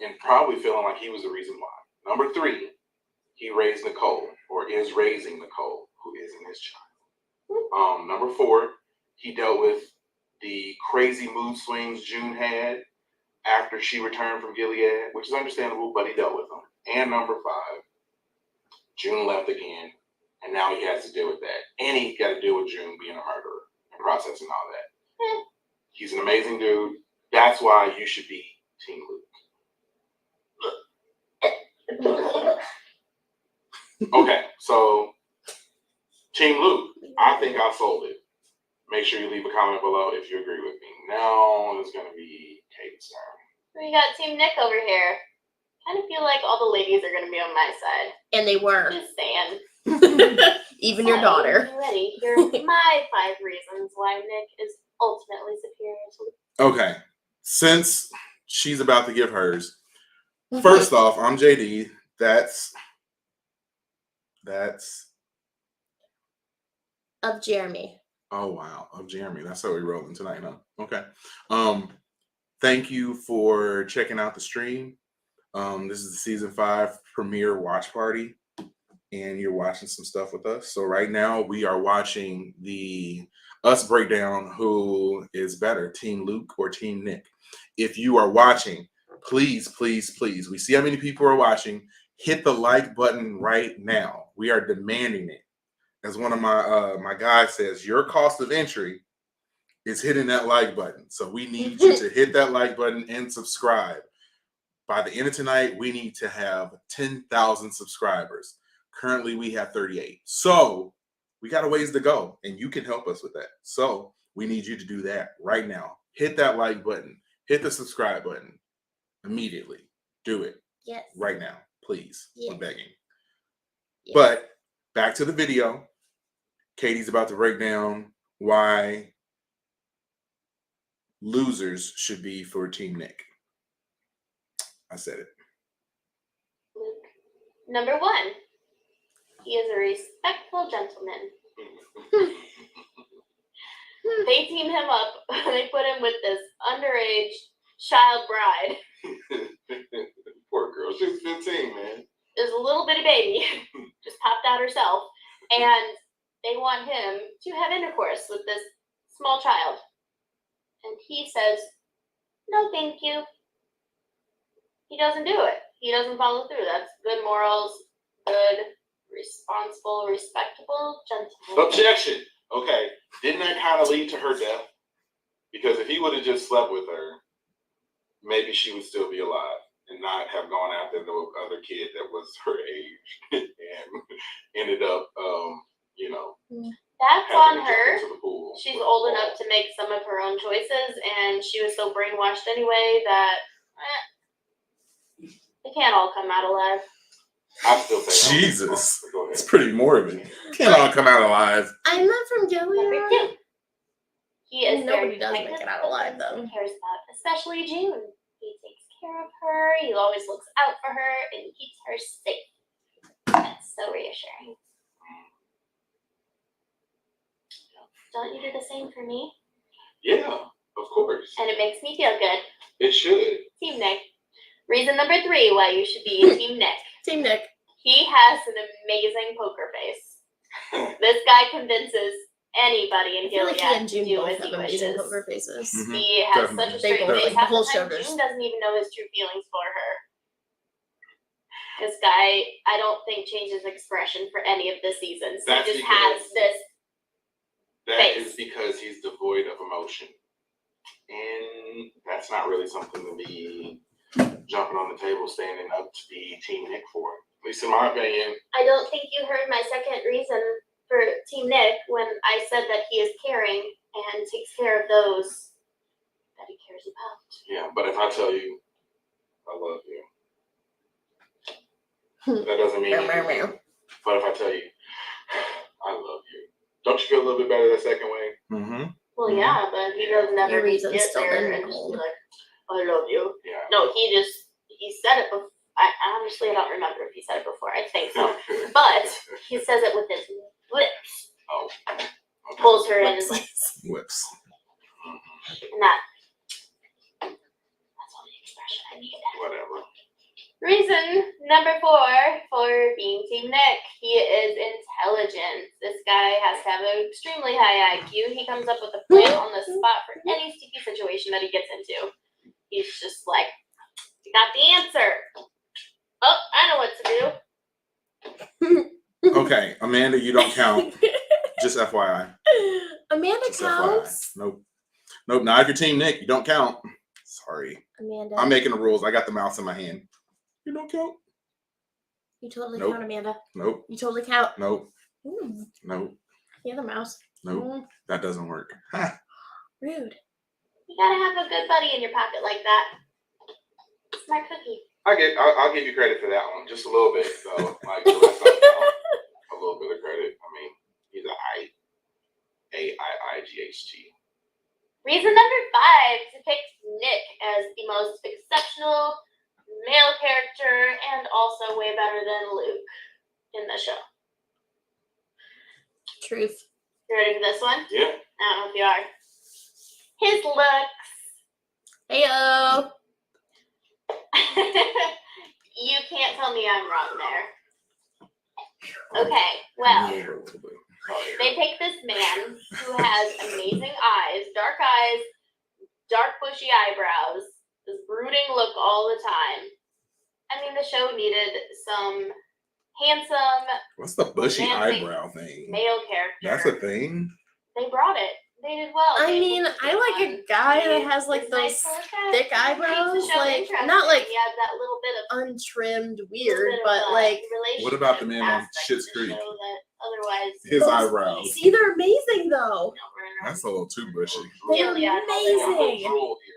And probably feeling like he was the reason why. Number 3, he raised Nicole, or is raising Nicole, who isn't his child. Number 4, he dealt with the crazy mood swings June had after she returned from Gilead, which is understandable, but he dealt with them. And number 5, June left again, and now he has to deal with that. And he got to deal with June being a murderer and processing all that. He's an amazing dude. That's why you should be Team Luke. Okay, so Team Luke, I think I sold it. Make sure you leave a comment below if you agree with me. Now it's going to be Katie's turn. We got Team Nick over here. Kind of feel like all the ladies are going to be on my side. And they were. Just saying. Even your daughter. Ready? Here are my 5 reasons why Nick is ultimately superior to Luke. Okay, since she's about to give hers, first off, I'm JD. That's of Jeremy. Oh wow, of Jeremy. That's how we're rolling tonight, huh? Okay. Thank you for checking out the stream. This is the season 5 premiere watch party, and you're watching some stuff with us. So right now we are watching us break down who is better, Team Luke or Team Nick. If you are watching, please, please, please, we see how many people are watching. Hit the like button right now. We are demanding it. As one of my guys says, your cost of entry is hitting that like button. So we need you to hit that like button and subscribe. By the end of tonight, we need to have 10,000 subscribers. Currently, we have 38. So we got a ways to go, and you can help us with that. So we need you to do that right now. Hit that like button. Hit the subscribe button immediately. Do it. Yes. Right now, please. Yes. I'm begging. Yes. But back to the video. Katie's about to break down why losers should be for Team Nick. I said it. Luke. Number 1. He is a respectful gentleman. They team him up. They put him with this underage child bride. Poor girl. She was 15, man. There's a little bitty baby. Just popped out herself. And they want him to have intercourse with this small child. And he says, no, thank you. He doesn't do it. He doesn't follow through. That's good morals, good, responsible, respectable gentleman. Objection. Okay. Didn't that kind of lead to her death? Because if he would have just slept with her, maybe she would still be alive and not have gone after the other kid that was her age and ended up, That's on her. She's old enough to make some of her own choices, and she was so brainwashed anyway that they can't all come out alive. I still think Jesus, it's pretty morbid. Can't all come out alive. I'm not from Gilead. He is nobody does make it out alive though. He cares about, especially June. He takes care of her. He always looks out for her and keeps her safe. That's so reassuring. Don't you do the same for me? Yeah, of course. And it makes me feel good. It should. Team Nick. Reason number 3 why you should be Team Nick. Team Nick. He has an amazing poker face. This guy convinces anybody in Gilead to do as he wishes. Poker faces. Mm-hmm. He has such a straight face. Half the time, June doesn't even know his true feelings for her. This guy, I don't think, changes expression for any of the seasons. He just has this. That is because he's devoid of emotion. And that's not really something to be jumping on the table, standing up to be Team Nick for. At least in my opinion. I don't think you heard my second reason for Team Nick when I said that he is caring and takes care of those that he cares about. Yeah, but if I tell you, I love you, that doesn't mean anything. But if I tell you, I love you, don't you feel a little bit better that second way? Mm-hmm. Well, yeah, but he doesn't ever get there and just be like, I love you. Yeah. No, he said it before. I don't remember if he said it before. I think so. But he says it with his lips. Oh. Okay. Pulls her in his lips. And that's all the expression I needed. Whatever. Reason number 4 for being Team Nick. He is intelligence. This guy has to have an extremely high IQ. He comes up with a plan on the spot for any sticky situation that he gets into. He's just like, you got the answer. Oh, I know what to do. Okay, Amanda, you don't count. Just FYI. Amanda Just counts. FYI. Nope. Not if you're Team Nick. You don't count. Sorry. Amanda. I'm making the rules. I got the mouse in my hand. You don't count. You totally Nope. count, Amanda. Nope. You totally count. Nope. Ooh. Nope. The other mouse. Nope. That doesn't work. Ha. Rude. You gotta have a good buddy in your pocket like that. Smart cookie. I'll give you credit for that one. Just a little bit. So, like, the rest of them, a little bit of credit. I mean, he's A-I-I-G-H-T. Reason number 5 depicts Nick as the most exceptional male character and also way better than Luke in the show. Truth. You ready for this one? Yeah. I don't know if you are. His looks. Heyo. You can't tell me I'm wrong there. Okay, well, they pick this man who has amazing eyes, dark bushy eyebrows, this brooding look all the time. I mean, the show needed some handsome, what's the bushy romantic eyebrow thing? male character. That's a thing? They brought it. They did well. I mean, I like a guy that has like those thick eyebrows, like not like he has that little bit of untrimmed weird, but like What about the man on Schitt's Creek? Otherwise, His eyebrows. see, they're amazing though. That's a little too bushy. They're Yeah. amazing. Drool here.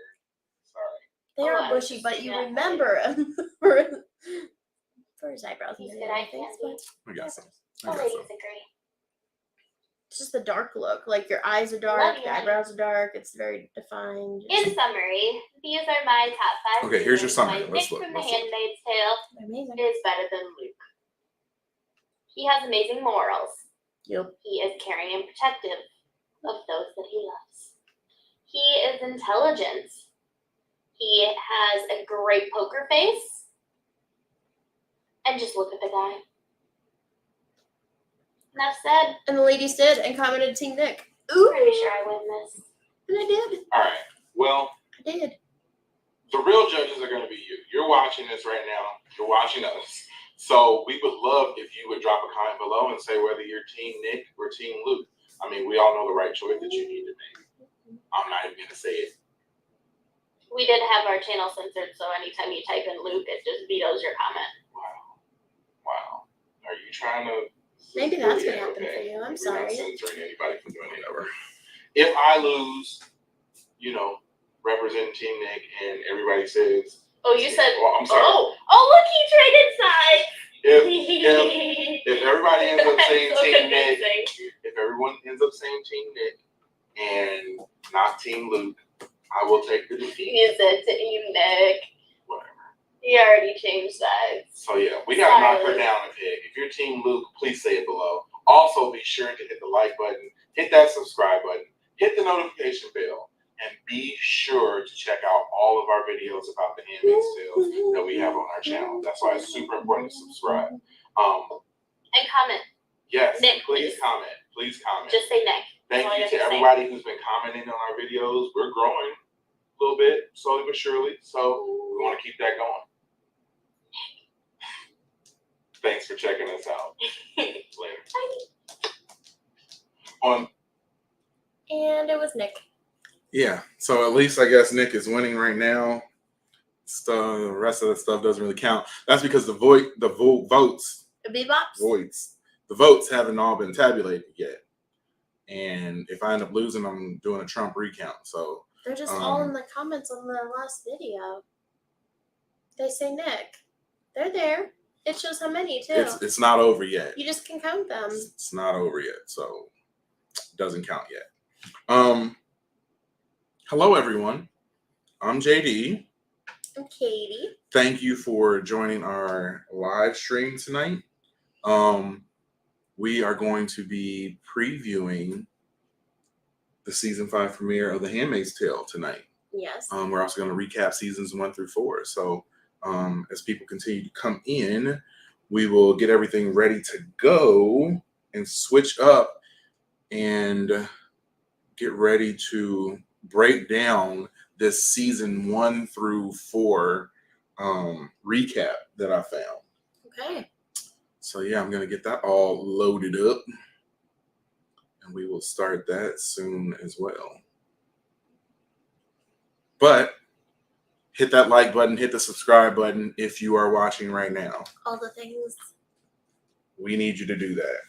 Sorry. They are Oh, bushy, but you yeah. remember for his eyebrows and He's good eye things, candy. but I got some. Oh, ladies agree. it's just the dark look. Like your eyes are dark, Love you, your honey. eyebrows are dark. It's very defined. In summary, these are my top 5. Okay, here's your reasons summary. why Let's Nick look, from let's The look. Handmaid's Tale Amazing. is better than Luke. He has amazing morals. Yep. He is caring and protective of those that he loves. He is intelligent. He has a great poker face. And just look at the guy. Enough said. And the ladies did and commented Team Nick. I'm pretty sure I win this. And I did. All right. Well, I did. the real judges are going to be you. You're watching this right now. You're watching us. So we would love if you would drop a comment below and say whether you're Team Nick or Team Luke. I mean, we all know the right choice that you need to make. I'm not even going to say it. We did have our channel censored, so anytime you type in Luke, it just vetoes your comment. Wow. Are you trying to... Maybe that's what Yeah, happened okay. for you. I'm We're sorry. not censoring anybody from doing whatever. If I lose, represent Team Nick, and everybody says... Oh, you said... Well, I'm sorry. Oh, look, he traded sides! If everybody ends up saying So Team Nick, convincing. if everyone ends up saying Team Nick and not Team Luke, I will take the defeat. You said Team Nick. Whatever. You already changed sides. So yeah, we gotta knock her Sorry. down a peg. If you're Team Luke, please say it below. Also, be sure to hit the like button, hit that subscribe button, hit the notification bell, and be sure to check out all of our videos about the Handmaid's Tale that we have on our channel. That's why it's super important to subscribe. And comment. Yes, Nick, please please. comment. Please comment. Just say Nick. Thank all you you have to to say. everybody who's been commenting on our videos. We're growing a little bit, slowly but surely. So we want to keep that going. Thanks for checking us out. Later. And it was Nick. Yeah. So at least I guess Nick is winning right now. The rest of the stuff doesn't really count. That's because the votes haven't all been tabulated yet. And if I end up losing, I'm doing a Trump recount. So They're just all in the comments on the last video. They say Nick. They're there. It shows how many too. it's not over yet. You just can count them. It's not over yet, so it doesn't count yet. Hello everyone. I'm JD. I'm Katie. Thank you for joining our live stream tonight. We are going to be previewing the season 5 premiere of The Handmaid's Tale tonight. Yes. We're also going to recap seasons 1 through 4. So as people continue to come in, we will get everything ready to go and switch up and get ready to break down this season 1 through 4 recap that I found. Okay. So yeah, I'm gonna get that all loaded up, and we will start that soon as well. But hit that like button, hit the subscribe button if you are watching right now. All the things. We need you to do that.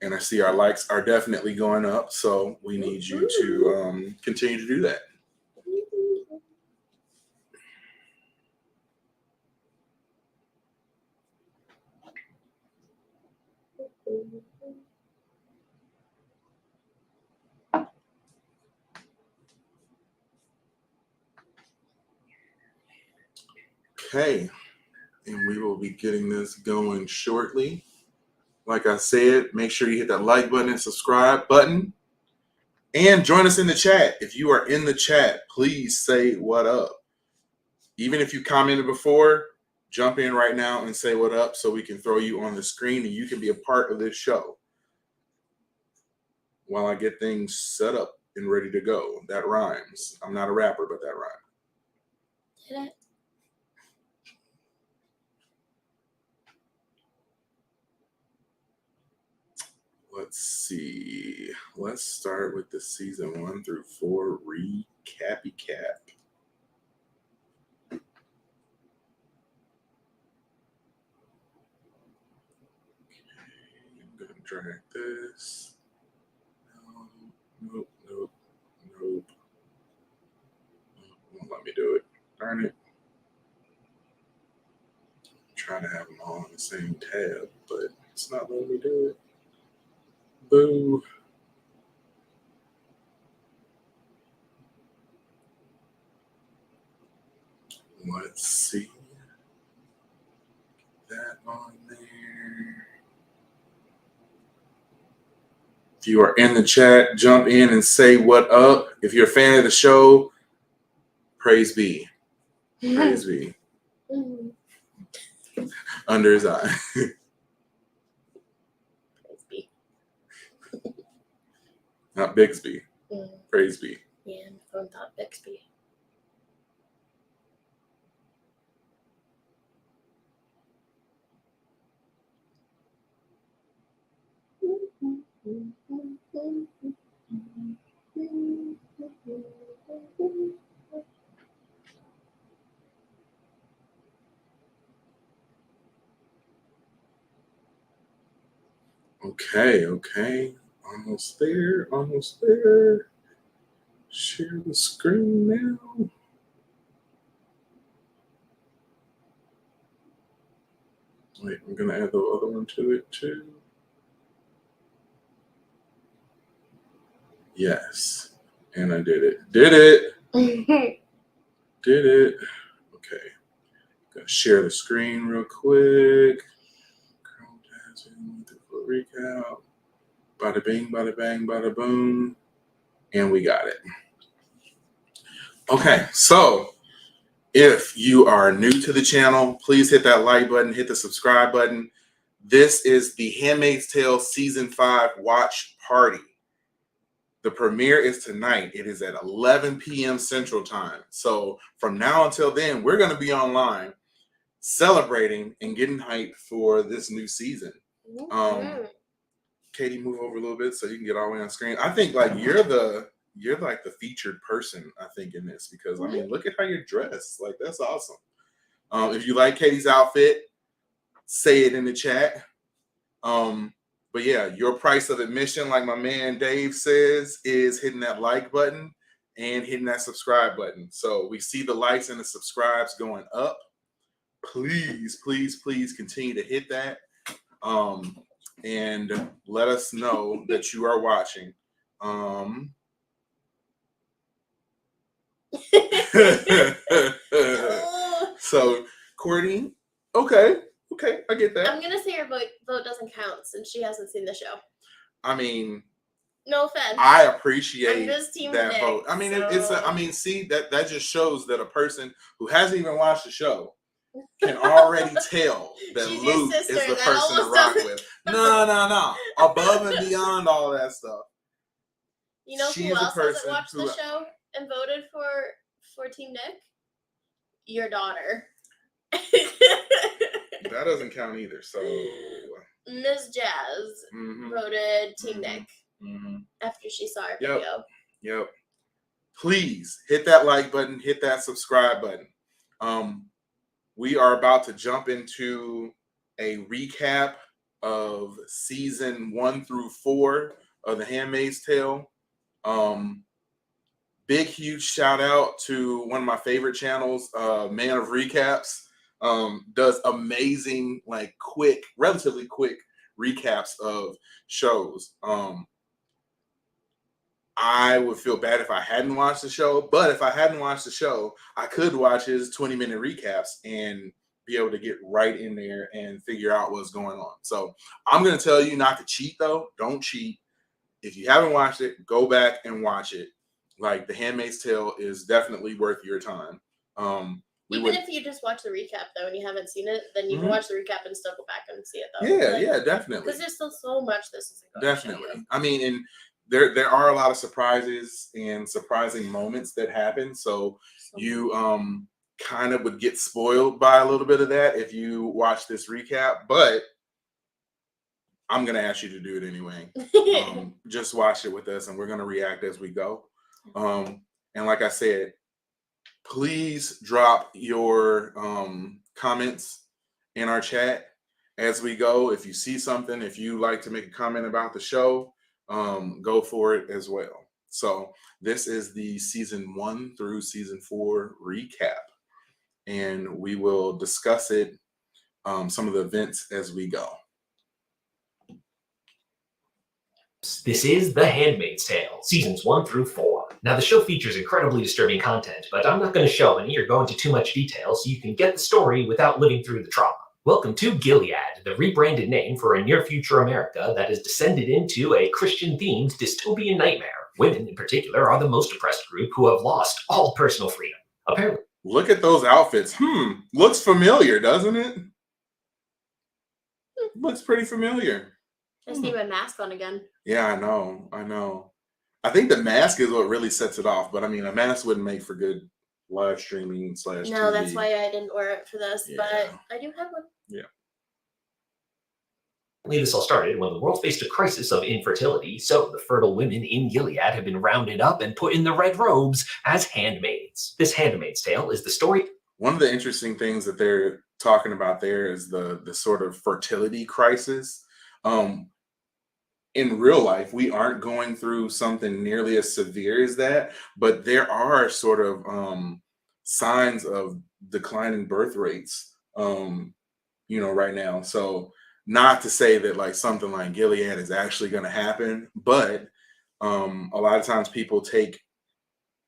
And I see our likes are definitely going up, so we need you to continue to do that. Okay, and we will be getting this going shortly. Like I said, make sure you hit that like button and subscribe button. And join us in the chat. If you are in the chat, please say what up. Even if you commented before, jump in right now and say what up so we can throw you on the screen and you can be a part of this show while I get things set up and ready to go. That rhymes. I'm not a rapper, but that rhymes. Did it? Let's see. Let's start with the season 1 through 4 recappy cap. I'm gonna drag this. Nope. Won't let me do it. Darn it. I'm trying to have them all on the same tab, but it's not letting me do it. Boo. Let's see. That on there. If you are in the chat, jump in and say what up. If you're a fan of the show, praise be. Praise be. Under his eye. Praise be. Not Bixby. Praise be. Yeah, my phone thought Bixby. Okay. Almost there. Share the screen now. Wait, I'm gonna add the other one to it too. Yes. And I did it. Did it. Okay. Gonna share the screen real quick. Recap. Bada bing, bada bang, bada boom. And we got it. Okay, so if you are new to the channel, please hit that like button, hit the subscribe button. This is the Handmaid's Tale Season 5 watch party. The premiere is tonight. It is at 11 p.m. Central Time. So from now until then, we're going to be online celebrating and getting hyped for this new season. Katie, move over a little bit so you can get all the way on screen. I think like you're like the featured person, I think, in this because I mean, look at how you're dressed. Like that's awesome. If you like Katie's outfit, say it in the chat. But yeah, your price of admission, like my man Dave says, is hitting that like button and hitting that subscribe button. So we see the likes and the subscribes going up. Please continue to hit that. And let us know that you are watching. So, Courtney, okay, I get that. I'm gonna say her vote doesn't count since she hasn't seen the show. I mean, no offense. I appreciate that vote. I mean, so... see that just shows that a person who hasn't even watched the show can already tell that She's your Luke sister, is the that person to almost rock doesn't- with. No. Above and beyond all that stuff. You know She who is a else hasn't person watched who- the show and voted for Team Nick? Your daughter. That doesn't count either. So Ms. Jazz voted Team Nick after she saw our video. Yep. Please hit that like button, hit that subscribe button. We are about to jump into a recap of season 1 through 4 of The Handmaid's Tale. Big, huge shout out to one of my favorite channels, Man of Recaps. Does amazing, like relatively quick recaps of shows. I would feel bad if I hadn't watched the show, but if I hadn't watched the show, I could watch his 20-minute recaps and be able to get right in there and figure out what's going on. So I'm going to tell you not to cheat, though. Don't cheat. If you haven't watched it, go back and watch it. Like, The Handmaid's Tale is definitely worth your time. If you just watch the recap, though, and you haven't seen it, then you can watch the recap and still go back and see it, though. Yeah, definitely. Because there's still so much this is going to show you. I mean, and there are a lot of surprises and surprising moments that happen. So you kind of would get spoiled by a little bit of that if you watch this recap. But I'm going to ask you to do it anyway. Just watch it with us, and we're going to react as we go. And like I said, please drop your comments in our chat as we go. If you see something, if you like to make a comment about the show, go for it as well. So this is the season 1 through season 4 recap, and we will discuss it, some of the events as we go. This is The Handmaid's Tale, seasons 1 through 4. Now, the show features incredibly disturbing content, but I'm not going to show any or go into too much detail so you can get the story without living through the trauma. Welcome to Gilead, the rebranded name for a near-future America that has descended into a Christian-themed dystopian nightmare. Women, in particular, are the most oppressed group who have lost all personal freedom. Apparently. Look at those outfits. Looks familiar, doesn't it? Looks pretty familiar. I just need my mask on again. Yeah, I know. I think the mask is what really sets it off, but I mean, a mask wouldn't make for good live streaming / TV. No, that's why I didn't wear it for this, but I do have one. Yeah. This all started when the world faced a crisis of infertility, so the fertile women in Gilead have been rounded up and put in the red robes as handmaids. This Handmaid's Tale is the story. One of the interesting things that they're talking about there is the sort of fertility crisis. In real life, we aren't going through something nearly as severe as that, but there are sort of signs of declining birth rates, right now. So not to say that like something like Gilead is actually going to happen, but a lot of times people take,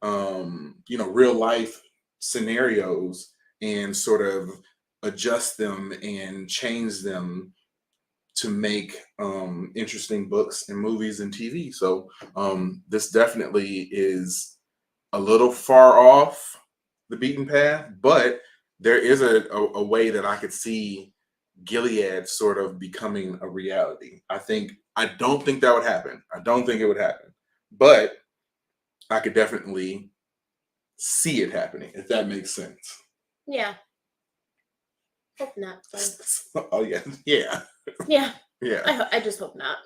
real life scenarios and sort of adjust them and change them to make interesting books and movies and TV. So this definitely is a little far off the beaten path, but there is a way that I could see Gilead sort of becoming a reality. I don't think that would happen. I don't think it would happen, but I could definitely see it happening, if that makes sense. Yeah. Hope not. Though. Oh yeah. Yeah. Yeah. I just hope not.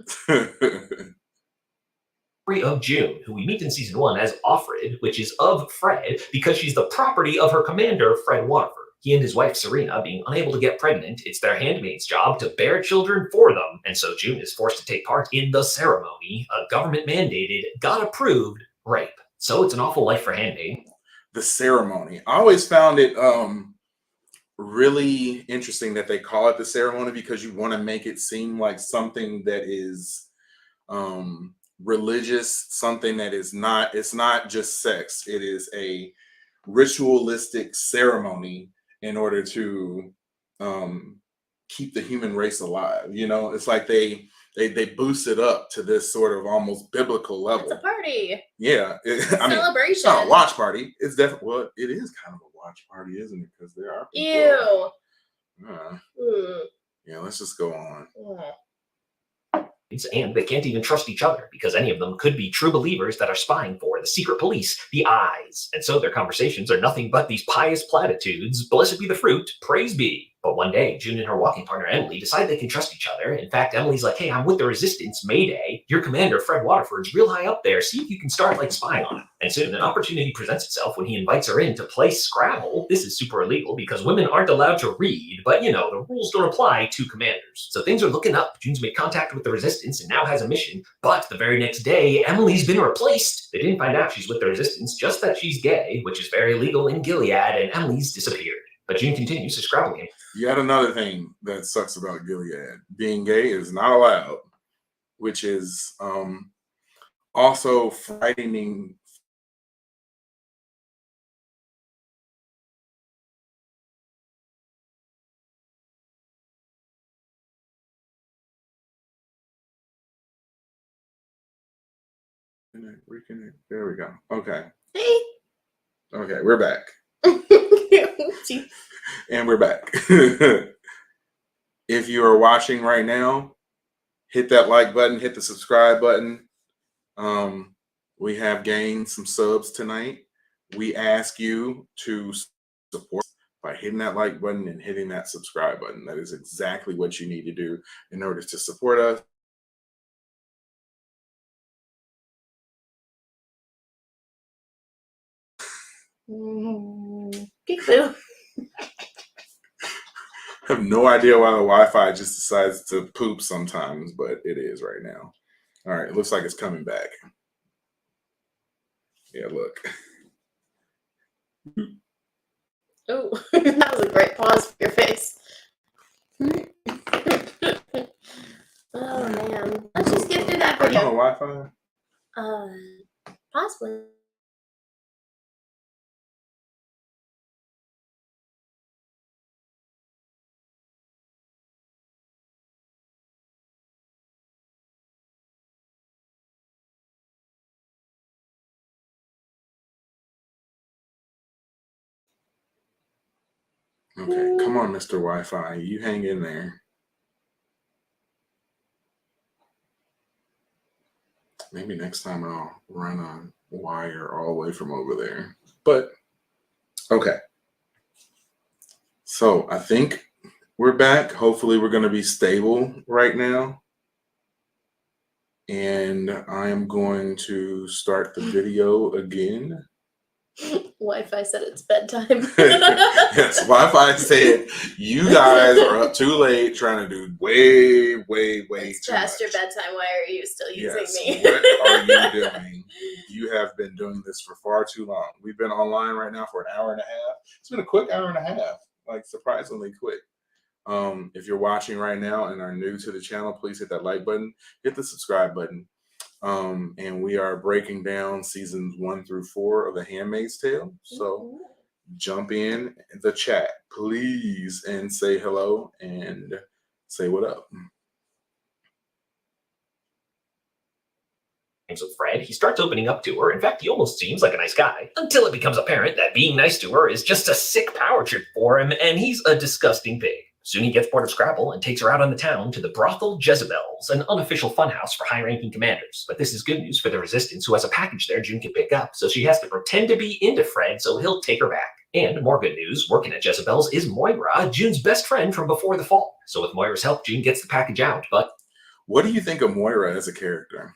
Of June, who we meet in season 1 as Offred, which is of Fred, because she's the property of her commander, Fred Waterford. He and his wife, Serena, being unable to get pregnant, it's their handmaid's job to bear children for them, and so June is forced to take part in the ceremony, a government-mandated, God-approved rape. So it's an awful life for Handmaid. The ceremony. I always found it really interesting that they call it the ceremony, because you want to make it seem like something that is religious, something that is not, it's not just sex. It is a ritualistic ceremony in order to keep the human race alive. It's like they boost it up to this sort of almost biblical level. It's a party. Yeah. Celebration. It's not a watch party. It's definitely, well, it is kind of a watch party, isn't it? Because there are people. Ew. Yeah, let's just go on. And they can't even trust each other because any of them could be true believers that are spying for the secret police, the eyes. And so their conversations are nothing but these pious platitudes. Blessed be the fruit, praise be. But one day, June and her walking partner Emily decide they can trust each other. In fact, Emily's like, hey, I'm with the resistance, Mayday. Your commander, Fred Waterford's real high up there. See if you can start spying on him. And soon an opportunity presents itself when he invites her in to play Scrabble. This is super illegal because women aren't allowed to read, but the rules don't apply to commanders. So things are looking up. June's made contact with the resistance and now has a mission. But the very next day, Emily's been replaced. They didn't find out she's with the resistance, just that she's gay, which is very illegal in Gilead, and Emily's disappeared. But June continues to Scrabble game. Yet another thing that sucks about Gilead. Being gay is not allowed, which is also frightening. Reconnect. There we go. Okay. Hey. Okay, we're back. And we're back. If you are watching right now, hit that like button, hit the subscribe button. We have gained some subs tonight. We ask you to support by hitting that like button and hitting that subscribe button. That is exactly what you need to do in order to support us. Peekaboo. I have no idea why the Wi-Fi just decides to poop sometimes, but it is right now. All right, it looks like it's coming back. Yeah, look. Oh, that was a great pause for your face. Oh man, let's just get through that Are you on video. Wi-Fi? Possibly. Okay, come on, Mr. Wi-Fi. You hang in there. Maybe next time I'll run a wire all the way from over there. But, okay. So, I think we're back. Hopefully, we're going to be stable right now. And I am going to start the video again. Wi-Fi said it's bedtime. Yes, Wi-Fi said you guys are up too late trying to do way It's too past much. your bedtime. Why are you still using me? What are you doing? You have been doing this for far too long. We've been online right now for an hour and a half. It's been a quick hour and a half, surprisingly quick. If you're watching right now and are new to the channel, please hit that like button, hit the subscribe button. And we are breaking down seasons 1 through 4 of The Handmaid's Tale. So jump in the chat, please, and say hello and say what up. With Fred, he starts opening up to her. In fact, he almost seems like a nice guy, until it becomes apparent that being nice to her is just a sick power trip for him, and he's a disgusting pig. Soon he gets bored of Scrabble and takes her out on the town to the brothel Jezebel's, an unofficial funhouse for high-ranking commanders. But this is good news for the resistance, who has a package there June can pick up, so she has to pretend to be into Fred so he'll take her back. And more good news, working at Jezebel's is Moira, June's best friend from before the fall. So with Moira's help, June gets the package out, but... What do you think of Moira as a character?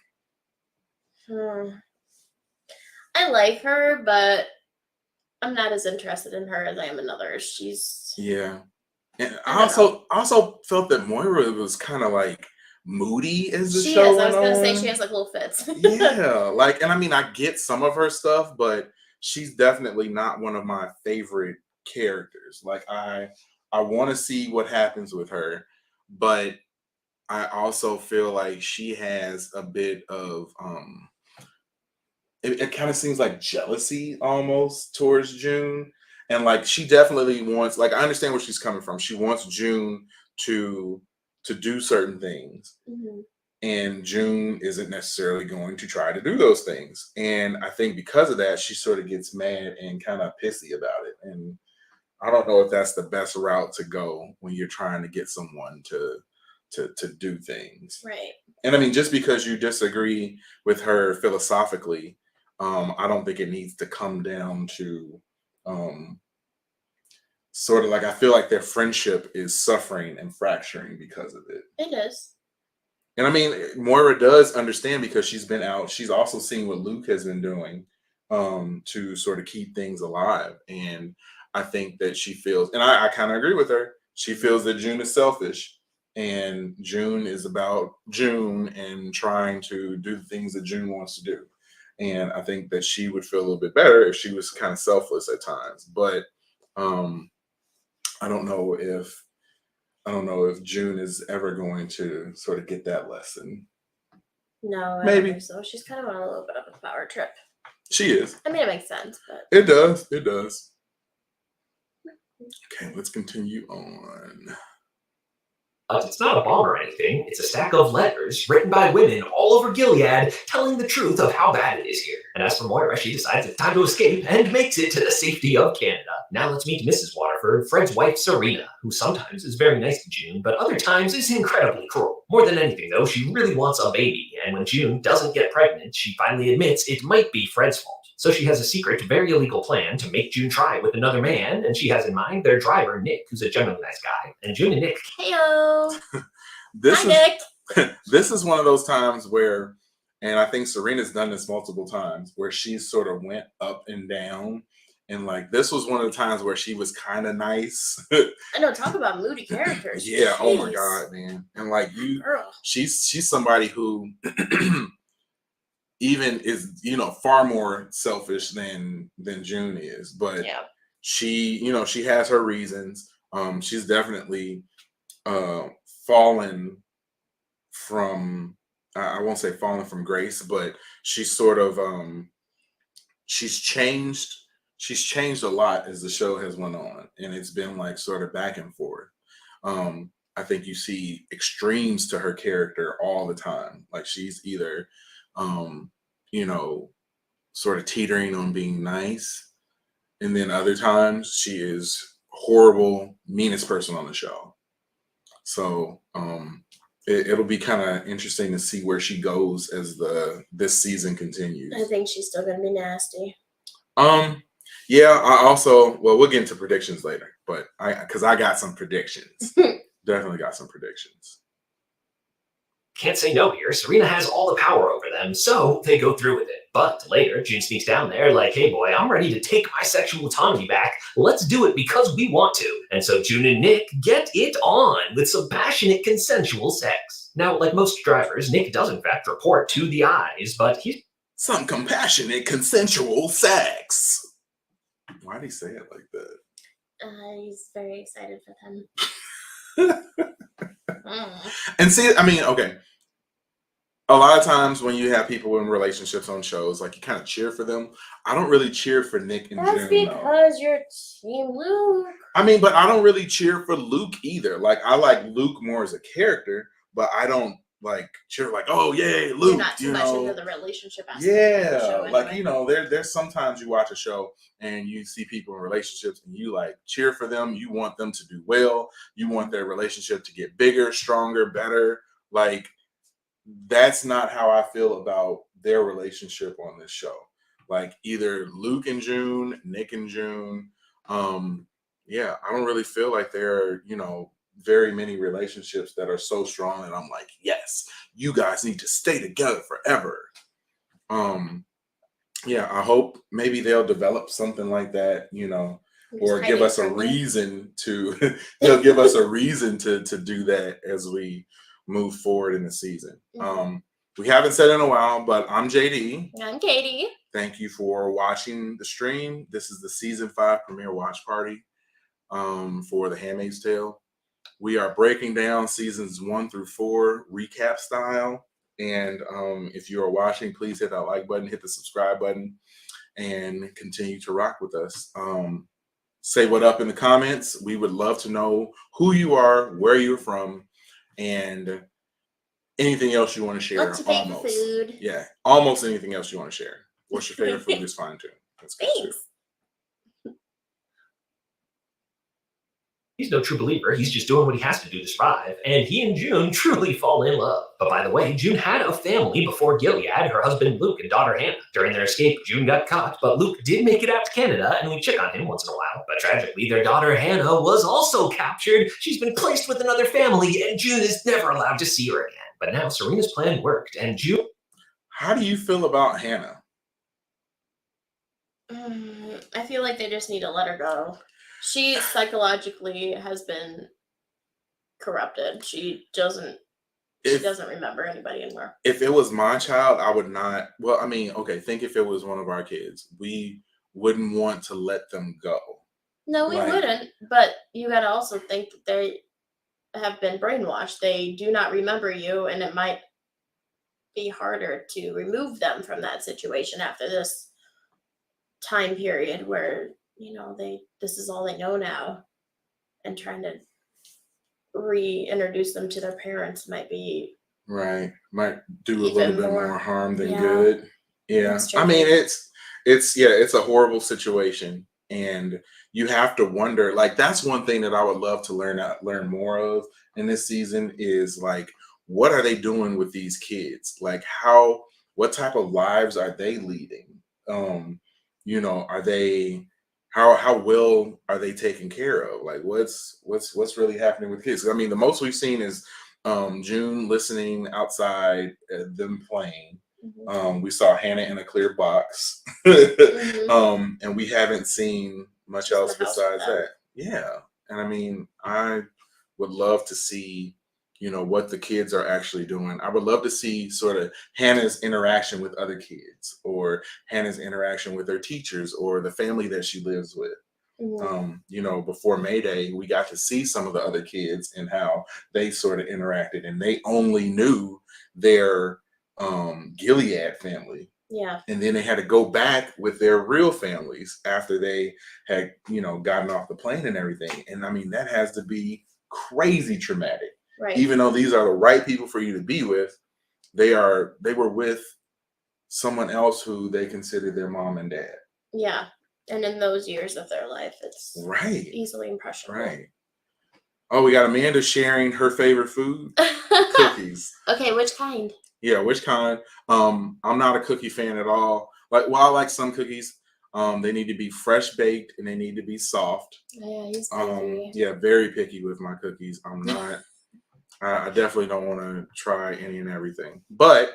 I like her, but I'm not as interested in her as I am in others. She's... Yeah. And I also felt that Moira was kind of moody as the show went on. I was gonna say she has little fits. Yeah, and I mean, I get some of her stuff, but she's definitely not one of my favorite characters. I want to see what happens with her, but I also feel like she has a bit of it kind of seems like jealousy almost towards June. And she definitely wants, I understand where she's coming from. She wants June to do certain things. Mm-hmm. And June isn't necessarily going to try to do those things. And I think because of that, she sort of gets mad and kind of pissy about it. And I don't know if that's the best route to go when you're trying to get someone to do things. Right. And I mean, just because you disagree with her philosophically, I don't think it needs to come down to sort of like, I feel like their friendship is suffering and fracturing because of it. It is. And I mean, Moira does understand because she's been out. She's also seen what Luke has been doing to sort of keep things alive. And I think that she feels, and I kind of agree with her, she feels that June is selfish and June is about June and trying to do the things that June wants to do. And I think that she would feel a little bit better if she was kind of selfless at times. But I don't know if June is ever going to sort of get that lesson. No, I Maybe. don't think so. She's kind of on a little bit of a power trip. She is. I mean, it makes sense, but It does. It does. Okay, let's continue on. It's not a bomb or anything. It's a stack of letters written by women all over Gilead telling the truth of how bad it is here. And as for Moira, she decides it's time to escape and makes it to the safety of Canada. Now let's meet Mrs. Waterford, Fred's wife Serena, who sometimes is very nice to June, but other times is incredibly cruel. More than anything, though, she really wants a baby. And when June doesn't get pregnant, she finally admits it might be Fred's fault. So she has a secret, very illegal plan to make June try with another man, and she has in mind their driver, Nick, who's a generally nice guy. And June and Nick... heyo. This Hi, is Nick. this is one of those times where, and I think Serena's done this multiple times, where she sort of went up and down. And like this was one of the times where she was kind of nice. I know, talk about moody characters. Yeah, oh my Jeez. God, man. And like Girl. she's somebody who even is, far more selfish than June is, but Yeah. she has her reasons. She's definitely fallen from, I won't say fallen from grace, but she's sort of she's changed a lot as the show has went on, and it's been like sort of back and forth. I think you see extremes to her character all the time. Like she's either sort of teetering on being nice, and then other times she is horrible, meanest person on the show. So it'll be kind of interesting to see where she goes as this season continues. I think she's still gonna be nasty. Yeah, I also, well, we'll get into predictions later, but because I got some predictions. Definitely got some predictions. Can't say no here. Serena has all the power over them, so they go through with it. But later, June sneaks down there like, hey boy, I'm ready to take my sexual autonomy back. Let's do it because we want to. And so June and Nick get it on with some passionate, consensual sex. Now, like most drivers, Nick does in fact report to the eyes, but he's... Some compassionate, consensual sex. Why did he say it like that? He's very excited for them. And see, I mean, okay. A lot of times when you have people in relationships on shows, like you kind of cheer for them. I don't really cheer for Nick and That's June. because you're Team Luke. I mean, but I don't really cheer for Luke either. Like I like Luke more as a character, but I don't like cheer like, oh yay, Luke. You're not too much into the relationship aspect of the Yeah, show like anyway. there's sometimes you watch a show and you see people in relationships and you like cheer for them. You want them to do well. You want their relationship to get bigger, stronger, better. Like that's not how I feel about their relationship on this show. Like either Luke and June, Nick and June. Yeah, I don't really feel like there are, very many relationships that are so strong and I'm like, yes, you guys need to stay together forever. Yeah, I hope maybe they'll develop something like that, or give us a reason to they'll give us a reason to do that as we move forward in the season. We haven't said in a while, but I'm JD. I'm Katie. Thank you for watching the stream. This is the season 5 premiere watch party for The Handmaid's Tale. We are breaking down seasons 1 through 4 recap style. And if you are watching, please hit that like button, hit the subscribe button, and continue to rock with us. Say what up in the comments. We would love to know who you are, where you're from, and anything else you want to share? What's your favorite Almost. food? Yeah, almost anything else you want to share. What's your favorite food is fine too. That's good too. Thanks. He's no true believer. He's just doing what he has to do to survive. And he and June truly fall in love. But by the way, June had a family before Gilead, her husband Luke and daughter Hannah. During their escape, June got caught, but Luke did make it out to Canada, and we check on him once in a while. But tragically, their daughter Hannah was also captured. She's been placed with another family, and June is never allowed to see her again. But now Serena's plan worked, and June... How do you feel about Hannah? I feel like they just need to let her go. She psychologically has been corrupted. She doesn't remember anybody anymore. If it was my child, I would not. Well, I mean, okay, think if it was one of our kids, we wouldn't want to let them go. No, we wouldn't. But you got to also think that they have been brainwashed. They do not remember you, and it might be harder to remove them from that situation after this time period where, you know, this is all they know now, and trying to reintroduce them to their parents might be might do a little bit more harm than good. Yeah, I mean, it's a horrible situation, and you have to wonder. Like, that's one thing that I would love to learn more of in this season is like, what are they doing with these kids? Like, what type of lives are they leading? You know, are they how well are they taken care of? Like, what's really happening with kids? I mean, the most we've seen is June listening outside, them playing. Mm-hmm. We saw Hannah in a clear box, and we haven't seen much else besides that. Yeah, and I mean, I would love to see, you know, what the kids are actually doing. I would love to see sort of Hannah's interaction with other kids, or Hannah's interaction with her teachers, or the family that she lives with. Mm-hmm. You know, before Mayday, we got to see some of the other kids and how they sort of interacted, and they only knew their Gilead family. Yeah. And then they had to go back with their real families after they had, you know, gotten off the plane and everything. And I mean, that has to be crazy traumatic. Right. Even though these are the right people for you to be with, they were with someone else who they consider their mom and dad. Yeah. And in those years of their life, it's right. easily impressionable. Right. Oh, we got Amanda sharing her favorite food, cookies. Okay, which kind? Yeah, which kind? I'm not a cookie fan at all. Like, well, I like some cookies. They need to be fresh baked and they need to be soft. Yeah, he's picky. Yeah, very picky with my cookies. I'm not. I definitely don't want to try any and everything. But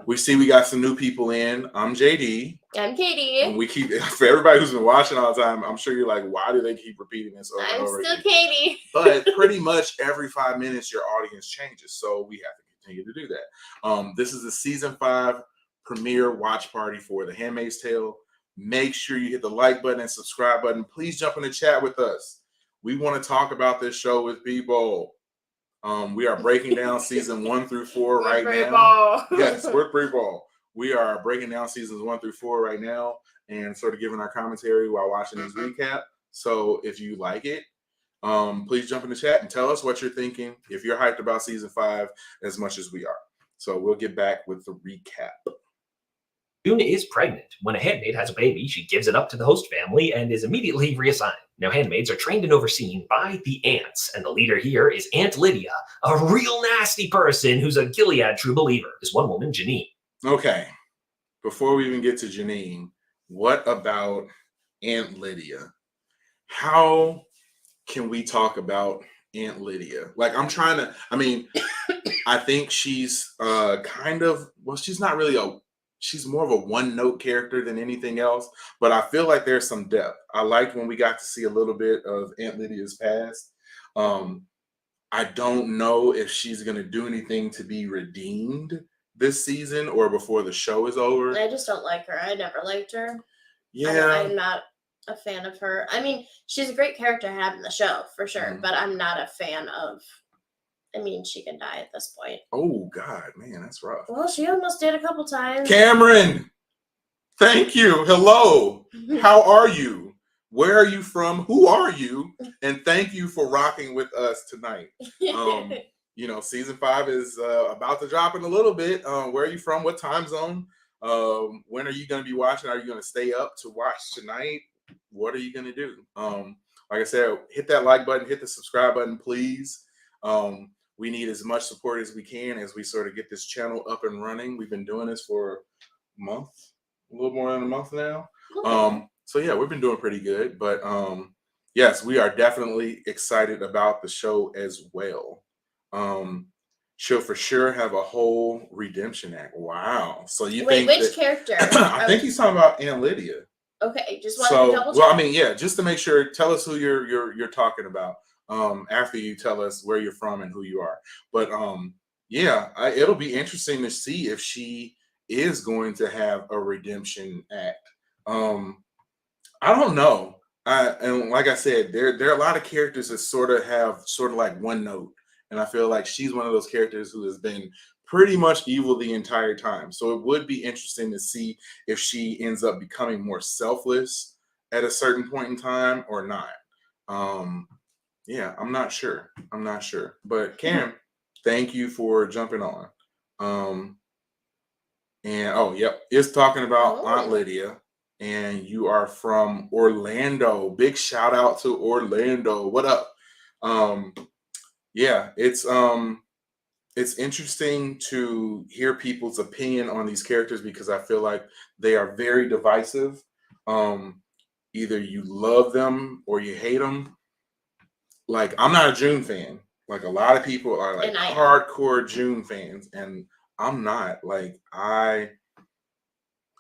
we got some new people in. I'm JD. I'm Katie. And we keep, for everybody who's been watching all the time, I'm sure you're like, why do they keep repeating this over and over again? I'm still Katie. But pretty much every 5 minutes, your audience changes. So we have to continue to do that. This is the season 5 premiere watch party for The Handmaid's Tale. Make sure you hit the like button and subscribe button. Please jump in the chat with us. We want to talk about this show with people. We are breaking down season 1 through 4 right now. Yes, we're pre-ball. We are breaking down seasons 1 through 4 right now and sort of giving our commentary while watching this recap. So if you like it, please jump in the chat and tell us what you're thinking, if you're hyped about season 5 as much as we are. So we'll get back with the recap. June is pregnant. When a handmaid has a baby, she gives it up to the host family and is immediately reassigned. Now, handmaids are trained and overseen by the aunts, and the leader here is Aunt Lydia, a real nasty person who's a Gilead true believer. This one woman, Janine. Okay, before we even get to Janine, what about Aunt Lydia? How can we talk about Aunt Lydia? Like, I think she's she's not really she's more of a one-note character than anything else, but I feel like there's some depth. I liked when we got to see a little bit of Aunt Lydia's past. I don't know if she's going to do anything to be redeemed this season or before the show is over. I just don't like her. I never liked her. Yeah. I'm not a fan of her. I mean, she's a great character to have in the show, for sure, but I'm not a fan of... I mean, she can die at this point. Oh, God, man, that's rough. Well, she almost did a couple times. Cameron, thank you. Hello. How are you? Where are you from? Who are you? And thank you for rocking with us tonight. season 5 is about to drop in a little bit. Where are you from? What time zone? When are you going to be watching? Are you going to stay up to watch tonight? What are you going to do? Like I said, hit that like button, hit the subscribe button, please. We need as much support as we can as we sort of get this channel up and running. We've been doing this for a month, a little more than a month now. So yeah, we've been doing pretty good. But yes, we are definitely excited about the show as well. She'll for sure have a whole redemption act. Wow. So you Wait, think which character? I think he's talking about Aunt Lydia. Okay, just wanted to double check. Well, I mean, yeah, just to make sure, tell us who you're talking about. After you tell us where you're from and who you are. But yeah, it'll be interesting to see if she is going to have a redemption act. I don't know. And like I said, there are a lot of characters that sort of like one note. And I feel like she's one of those characters who has been pretty much evil the entire time. So it would be interesting to see if she ends up becoming more selfless at a certain point in time or not. Yeah, I'm not sure. But Cam, thank you for jumping on. And yep, it's talking about Aunt Lydia. And you are from Orlando. Big shout out to Orlando. What up? Yeah, it's interesting to hear people's opinion on these characters because I feel like they are very divisive. Either you love them or you hate them. Like, I'm not a June fan. Like, a lot of people are like hardcore June fans, and I'm not. Like, I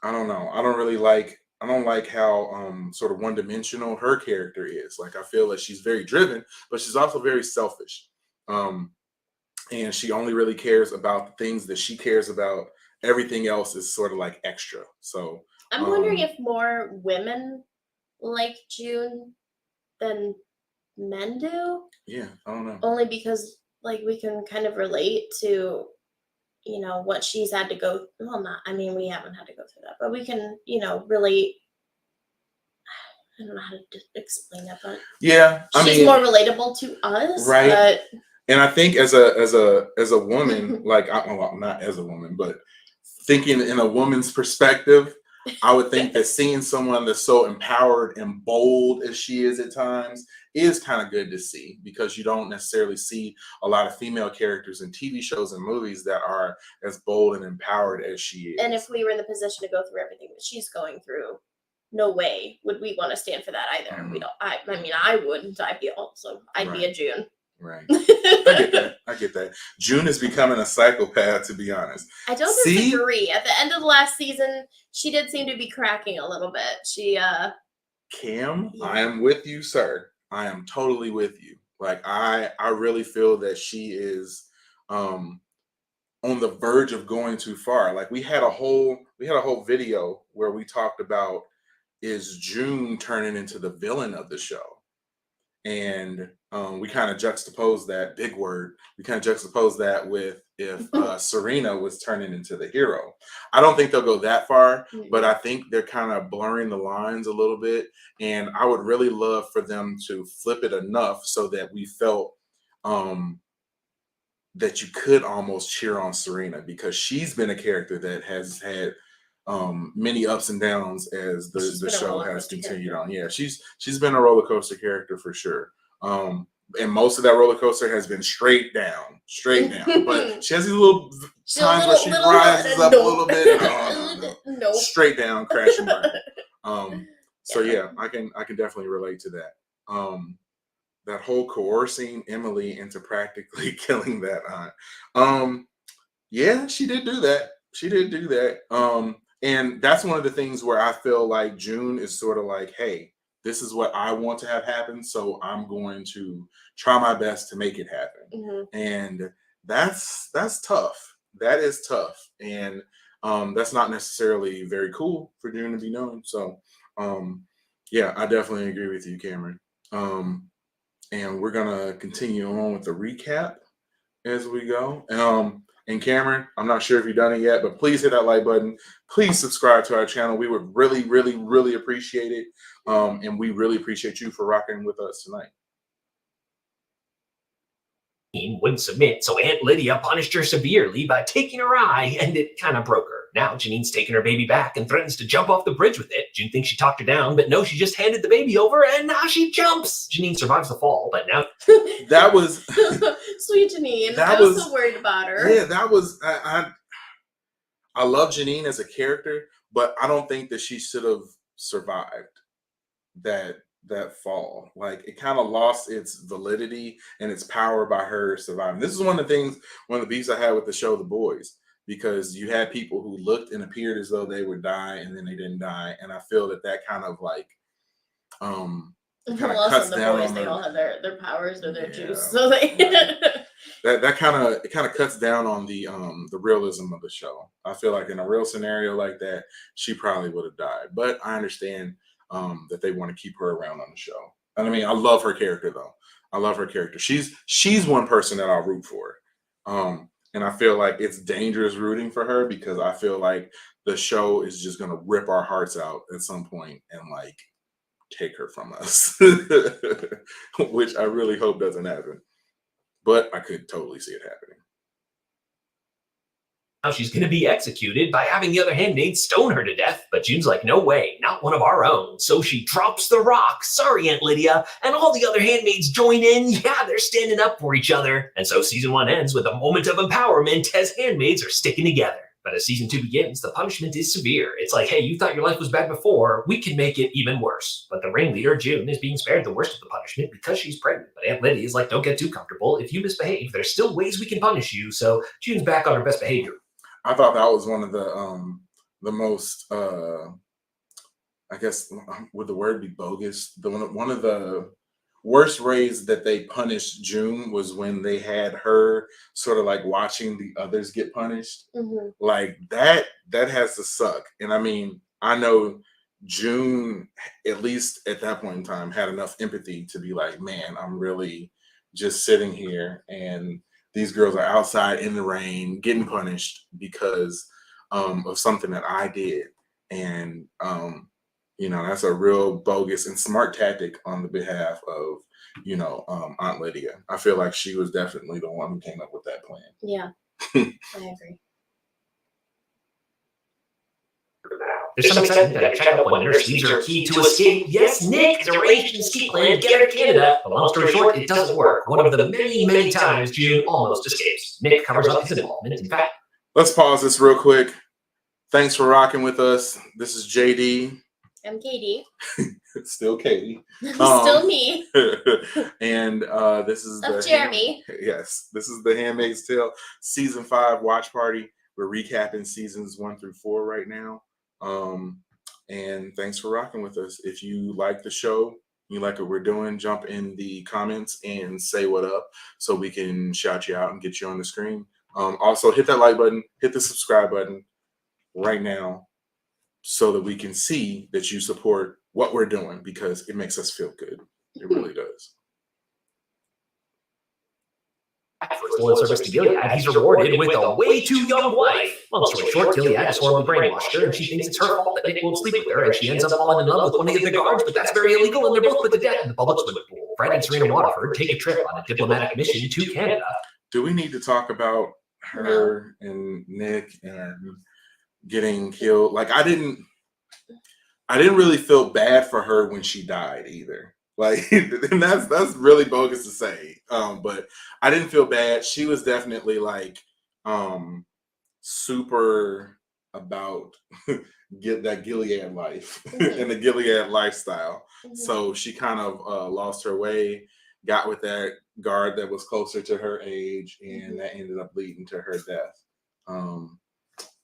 don't know. I don't like how sort of one-dimensional her character is. Like, I feel like she's very driven, but she's also very selfish. And she only really cares about the things that she cares about. Everything else is sort of like extra. So I'm wondering if more women like June than men do. Yeah, I don't know. Only because like we can kind of relate to, what she's had to go. Well, we haven't had to go through that, but we can, relate. I don't know how to explain it, but yeah, she's more relatable to us, right? But and I think as a woman, like not as a woman, but thinking in a woman's perspective, I would think that seeing someone that's so empowered and bold as she is at times is kind of good to see, because you don't necessarily see a lot of female characters in TV shows and movies that are as bold and empowered as she is. And if we were in the position to go through everything that she's going through, no way would we want to stand for that either. We don't. I wouldn't. I'd be a June. Right. I get that. June is becoming a psychopath, to be honest. I don't disagree. At the end of the last season, she did seem to be cracking a little bit. Cam, yeah. I am with you, sir. I am totally with you. Like, I really feel that she is on the verge of going too far. Like, we had a whole video where we talked about, is June turning into the villain of the show? And we kind of juxtapose that, big word, we kind of juxtapose that with if Serena was turning into the hero. I don't think they'll go that far, but I think they're kind of blurring the lines a little bit. And I would really love for them to flip it enough so that we felt that you could almost cheer on Serena, because she's been a character that has had many ups and downs as the show has continued on. Yeah, she's been a roller coaster character for sure. And most of that roller coaster has been straight down. But she has these little times where she rises up a little bit. No. Straight down, crash and burn. So yeah, I can definitely relate to that. That whole coercing Emily into practically killing that aunt. Yeah, she did do that. And that's one of the things where I feel like June is sort of like, hey, this is what I want to have happen, so I'm going to try my best to make it happen. And that's tough. That is tough. And that's not necessarily very cool for June to be known. So yeah, I definitely agree with you, Cameron. And we're gonna continue on with the recap as we go. And Cameron, I'm not sure if you've done it yet, but please hit that like button. Please subscribe to our channel. We would really, really, really appreciate it. And we really appreciate you for rocking with us tonight. wouldn't submit, so Aunt Lydia punished her severely by taking her eye, and it kind of broke her. Now Janine's taking her baby back and threatens to jump off the bridge with it. June thinks she talked her down, but no, she just handed the baby over, and now she jumps. Janine survives the fall, but now That was Sweet Janine. That I was was- so worried about her. yeah, that was I love Janine as a character, but I don't think that she should have survived that fall. Like, it kind of lost its validity and its power by her surviving. This is one of the beefs I had with the show The Boys, because you had people who looked and appeared as though they would die and then they didn't die, and I feel that kind of like kind of Well, cuts also the down boys, on they her. all have their powers or their Yeah, juice, so they. Right. That kind of cuts down on the realism of the show. I feel like in a real scenario like that, she probably would have died. But I understand that they want to keep her around on the show. And I mean, I love her character though. I love her character. She's one person that I'll root for. And I feel like it's dangerous rooting for her, because I feel like the show is just gonna rip our hearts out at some point and like take her from us, which I really hope doesn't happen. But I could totally see it happening. Now she's going to be executed by having the other handmaids stone her to death, but June's like, no way, not one of our own. So she drops the rock. Sorry, Aunt Lydia. And all the other handmaids join in. Yeah, they're standing up for each other. And so season 1 ends with a moment of empowerment as handmaids are sticking together. But as season 2 begins, the punishment is severe. It's like, hey, you thought your life was bad before. We can make it even worse. But the ringleader, June, is being spared the worst of the punishment because she's pregnant. But Aunt Lydia is like, don't get too comfortable. If you misbehave, there's still ways we can punish you. So June's back on her best behavior. I thought that was one of the most I guess would the word be bogus? One of the worst ways that they punished June was when they had her sort of like watching the others get punished. Mm-hmm. Like that has to suck. And I mean, I know June, at least at that point in time, had enough empathy to be like, man, I'm really just sitting here and these girls are outside in the rain getting punished because of something that I did. And that's a real bogus and smart tactic on the behalf of Aunt Lydia. I feel like she was definitely the one who came up with that plan. Yeah, I agree. There's some excitement that I checked up when nurse leaves are key to escape. Yes, Nick has arranged an escape plan to get her to Canada. But long story short, it doesn't work. One of the many, many times June almost escapes. Nick covers up his involvement. In fact, let's pause this real quick. Thanks for rocking with us. This is JD. I'm Katie. It's still Katie. Still me. And this is Jeremy. Yes, this is The Handmaid's Tale season 5 watch party. We're recapping seasons 1 through 4 right now. And thanks for rocking with us. If you like the show, you like what we're doing, jump in the comments and say what up so we can shout you out and get you on the screen. Also, hit that like button, hit the subscribe button right now so that we can see that you support what we're doing, because it makes us feel good. It really does. for his loyal service to Gilead, he's rewarded with a way too young wife. Long story short, Gilead has horribly brainwashed her, and she thinks it's her fault that Nick won't sleep with her, and she ends up falling in love with one of the guards, but that's very illegal, and they're both put to death in the public swimming pool. Fred and Serena Waterford take a trip on a diplomatic mission to Canada. Do we need to talk about her and Nick and getting killed? Like, I didn't really feel bad for her when she died either. Like, and that's really bogus to say. But I didn't feel bad. She was definitely like super about get that Gilead life and the Gilead lifestyle. Mm-hmm. So she kind of lost her way, got with that guard that was closer to her age, and that ended up leading to her death.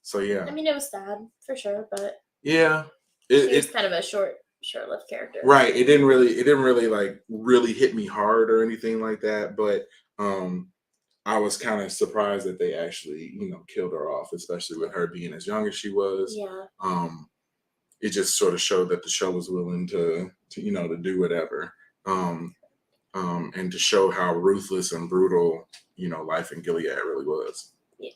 So yeah. I mean, it was sad for sure, but yeah, she was kind of a short-lived character. Right. It didn't really like really hit me hard or anything like that. But I was kind of surprised that they actually, killed her off, especially with her being as young as she was. Yeah. It just sort of showed that the show was willing to do whatever. And to show how ruthless and brutal, life in Gilead really was. Yes.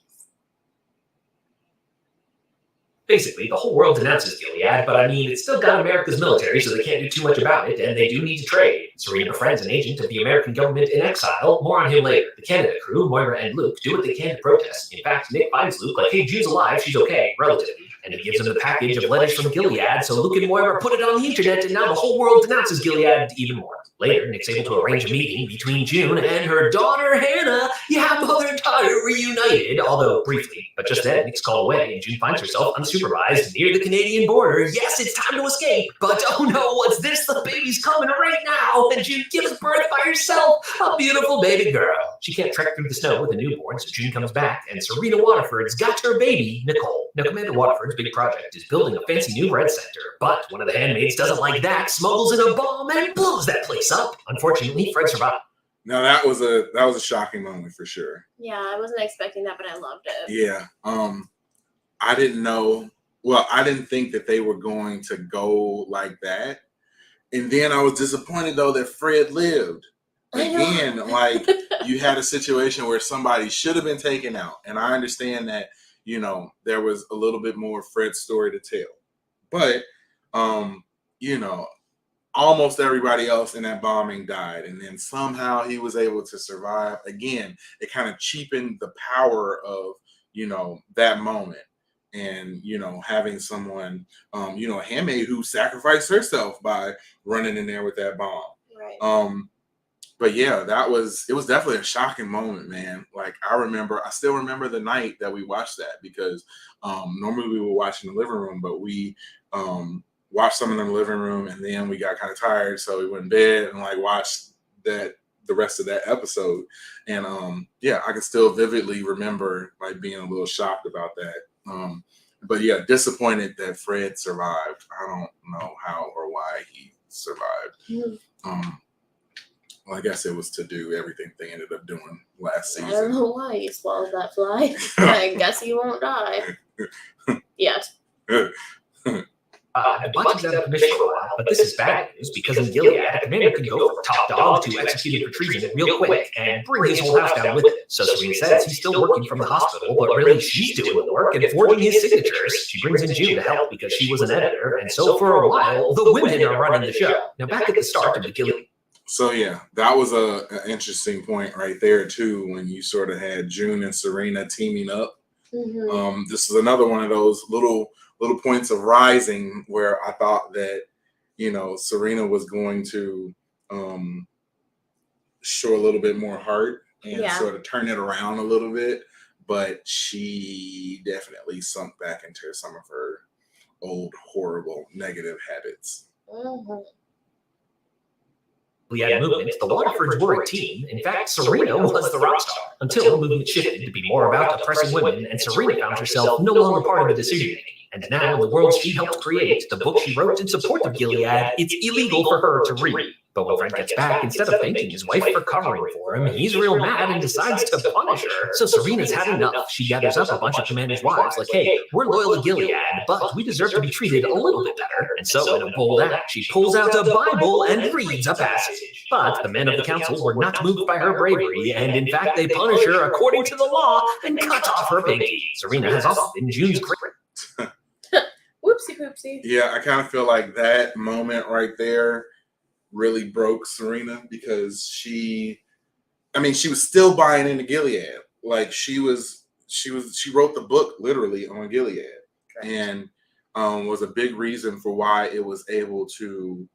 Basically, the whole world denounces Gilead, but I mean, it's still got America's military, so they can't do too much about it, and they do need to trade. Serena befriends an agent of the American government in exile. More on him later. The Canada crew, Moira and Luke, do what they can to protest. In fact, Nick finds Luke like, hey, June's alive, she's okay, relatively. And he gives him the package of letters from Gilead, so Luke and Moira put it on the internet, and now the whole world denounces Gilead even more. Later, Nick's able to arrange a meeting between June and her daughter, Hannah. Yeah, mother and daughter reunited, although briefly. But just then, Nick's called away, and June finds herself unsupervised near the Canadian border. Yes, it's time to escape, but oh no, what's this? The baby's coming right now, and June gives birth by herself, a beautiful baby girl. She can't trek through the snow with a newborn, so June comes back, and Serena Waterford's got her baby, Nicole. Now, Commander Waterford's big project is building a fancy new red center, but one of the handmaids doesn't like that, smuggles in a bomb, and blows that place up. Unfortunately, Fred survived. Now that was a shocking moment for sure. Yeah, I wasn't expecting that, but I loved it. Yeah. I didn't know. Well, I didn't think that they were going to go like that. And then I was disappointed though that Fred lived. Again, like you had a situation where somebody should have been taken out. And I understand that, you know, there was a little bit more Fred's story to tell. But you know, almost everybody else in that bombing died. And then somehow he was able to survive. Again, it kind of cheapened the power of, you know, that moment. And, you know, having someone, you know, a handmaid who sacrificed herself by running in there with that bomb. Right. But yeah, it was definitely a shocking moment, man. Like I still remember the night that we watched that because normally we would watch in the living room, but we watched some in the living room and then we got kind of tired. So we went in bed and like watched the rest of that episode. And yeah, I can still vividly remember like being a little shocked about that. But yeah, disappointed that Fred survived. I don't know how or why he survived. Mm-hmm. Well, I guess it was to do everything they ended up doing last season. I don't know why he swallowed that fly. I guess he won't die. Yet. Bunty's out of commission for a while, but this is bad news because in Gilead, a commander can go from top dog to executed for treason real quick and bring his whole house down with him. So Serena says he's still working from the hospital, but really she's doing the work and forging his signatures. She brings in June to help because she was an editor, and so for a while, the women are running the show. Now back at the start of the Gilead. So yeah, that was an interesting point right there too, when you sort of had June and Serena teaming up. Mm-hmm. This is another one of those little points of rising where I thought that, you know, Serena was going to show a little bit more heart and sort of turn it around a little bit, but she definitely sunk back into some of her old, horrible, negative habits. Mm-hmm. Gilead movement, the Waterfords were a team. In fact, Serena was the rock star until the movement shifted to be more about oppressing women, and Serena found herself no longer part of the decision making. And now, the world she helped create, the book she wrote in support of Gilead, it's illegal for her to read. But when Fred gets back, instead of thanking his wife for covering for him, he's real mad and decides to punish her. So Serena's had enough. She gathers up a bunch of commanders' wives, like, hey, we're loyal to Gilead, but we deserve to be treated a little bit better. And so, in a bold act, she pulls out a Bible and reads a passage. But the men of the council were not moved by her bravery, and in fact, they punish her according to the law and cut off her pinky. Serena has also been June's great. Whoopsie poopsie. Yeah, I kind of feel like that moment right there really broke Serena because she was still buying into Gilead. Like she wrote the book literally on Gilead. Correct. And was a big reason for why it was able to,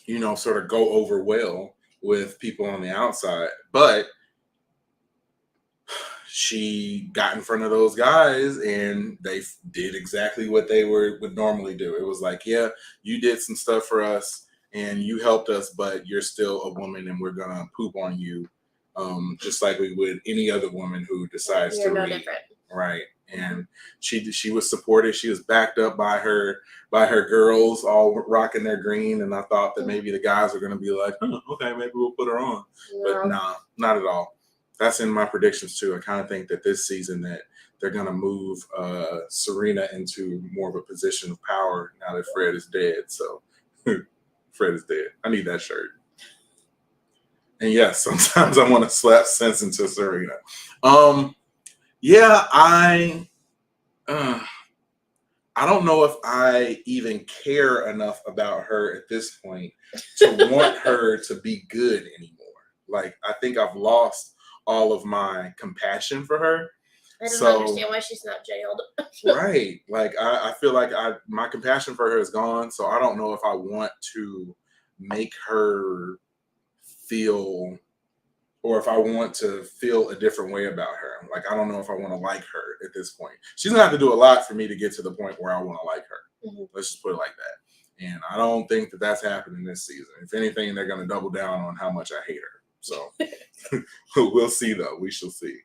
you know, sort of go over well with people on the outside. But she got in front of those guys and they did exactly what they would normally do. It was like, yeah, you did some stuff for us and you helped us, but you're still a woman and we're going to poop on you. Just like we would any other woman who decides to read. Different. Right. And she was supported. She was backed up by her girls all rocking their green. And I thought that maybe the guys are going to be like, oh, okay, maybe we'll put her on. No. But nah, not at all. That's in my predictions too. I kind of think that this season that they're going to move Serena into more of a position of power now that Fred is dead. So Fred is dead. I need that shirt. And yes, sometimes I want to slap sense into Serena. Yeah, I don't know if I even care enough about her at this point to want her to be good anymore. Like, I think I've lost all of my compassion for her. I don't understand why she's not jailed. Right. Like, I feel like my compassion for her is gone. So I don't know if I want to make her feel, or if I want to feel a different way about her. Like, I don't know if I want to like her at this point. She's gonna have to do a lot for me to get to the point where I want to like her. Mm-hmm. Let's just put it like that. And I don't think that that's happening this season. If anything, they're going to double down on how much I hate her. So we'll see, though. We shall see.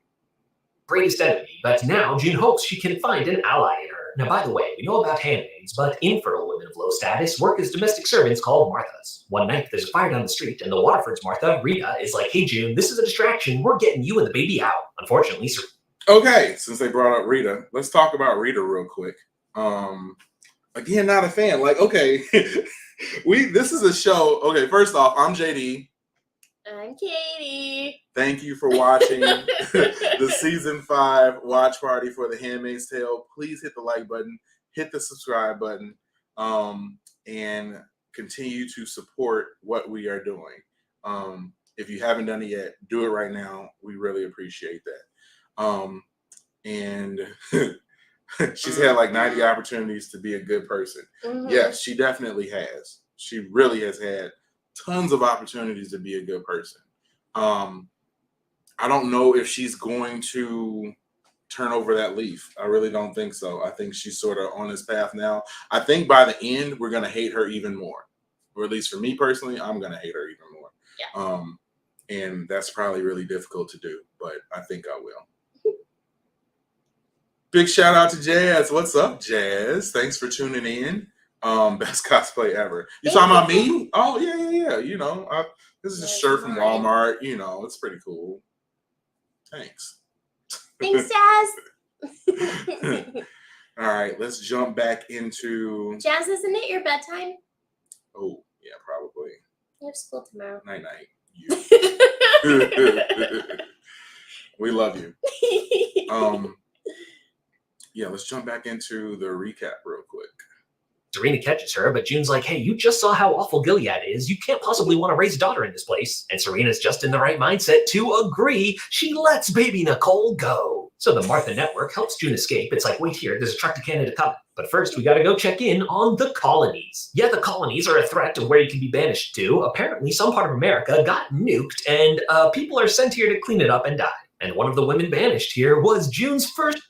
Greatest enemy, but now June hopes she can find an ally in her. Now, by the way, we know about handmaids, but infertile women of low status work as domestic servants called Marthas. One night, there's a fire down the street, and the Waterford's Martha, Rita, is like, hey, June, this is a distraction. We're getting you and the baby out. Unfortunately, sir. Okay, since they brought up Rita, let's talk about Rita real quick. Again, not a fan. Like, okay, this is a show. Okay, first off, I'm JD. I'm Katie. Thank you for watching the season 5 watch party for The Handmaid's Tale. Please hit the like button, hit the subscribe button, and continue to support what we are doing. If you haven't done it yet, do it right now. We really appreciate that. And she's had like 90 opportunities to be a good person. Mm-hmm. Yes, she definitely has. She really has had tons of opportunities to be a good person. I don't know if she's going to turn over that leaf. I really don't think so. I think she's sort of on this path now. I think by the end, we're going to hate her even more. Or at least for me personally, I'm going to hate her even more. Yeah. And that's probably really difficult to do, but I think I will. Big shout out to Jazz. What's up, Jazz? Thanks for tuning in. Best cosplay ever. You talking about me? Oh, yeah. You know, this is a shirt from Walmart. You know, it's pretty cool. Thanks. Thanks, Jazz. All right, let's jump back into... Jazz, isn't it your bedtime? Oh, yeah, probably. You have school tomorrow. Night-night. We love you. Yeah, let's jump back into the recap real quick. Serena catches her, but June's like, hey, you just saw how awful Gilead is. You can't possibly want to raise a daughter in this place. And Serena's just in the right mindset to agree. She lets baby Nicole go. So the Martha Network helps June escape. It's like, wait here, there's a truck to Canada coming. But first, we got to go check in on the Colonies. Yeah, the Colonies are a threat to where you can be banished to. Apparently, some part of America got nuked, and people are sent here to clean it up and die. And one of the women banished here was June's first...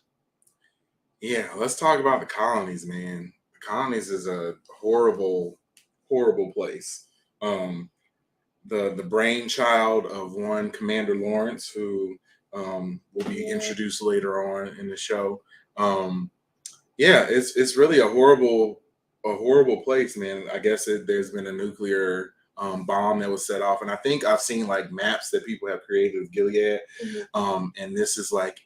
Yeah, let's talk about the Colonies, man. The Colonies is a horrible, horrible place. The brainchild of one Commander Lawrence, who will be introduced later on in the show. Yeah, it's really a horrible place, man. I guess there's been a nuclear bomb that was set off, and I think I've seen like maps that people have created of Gilead, and this is like,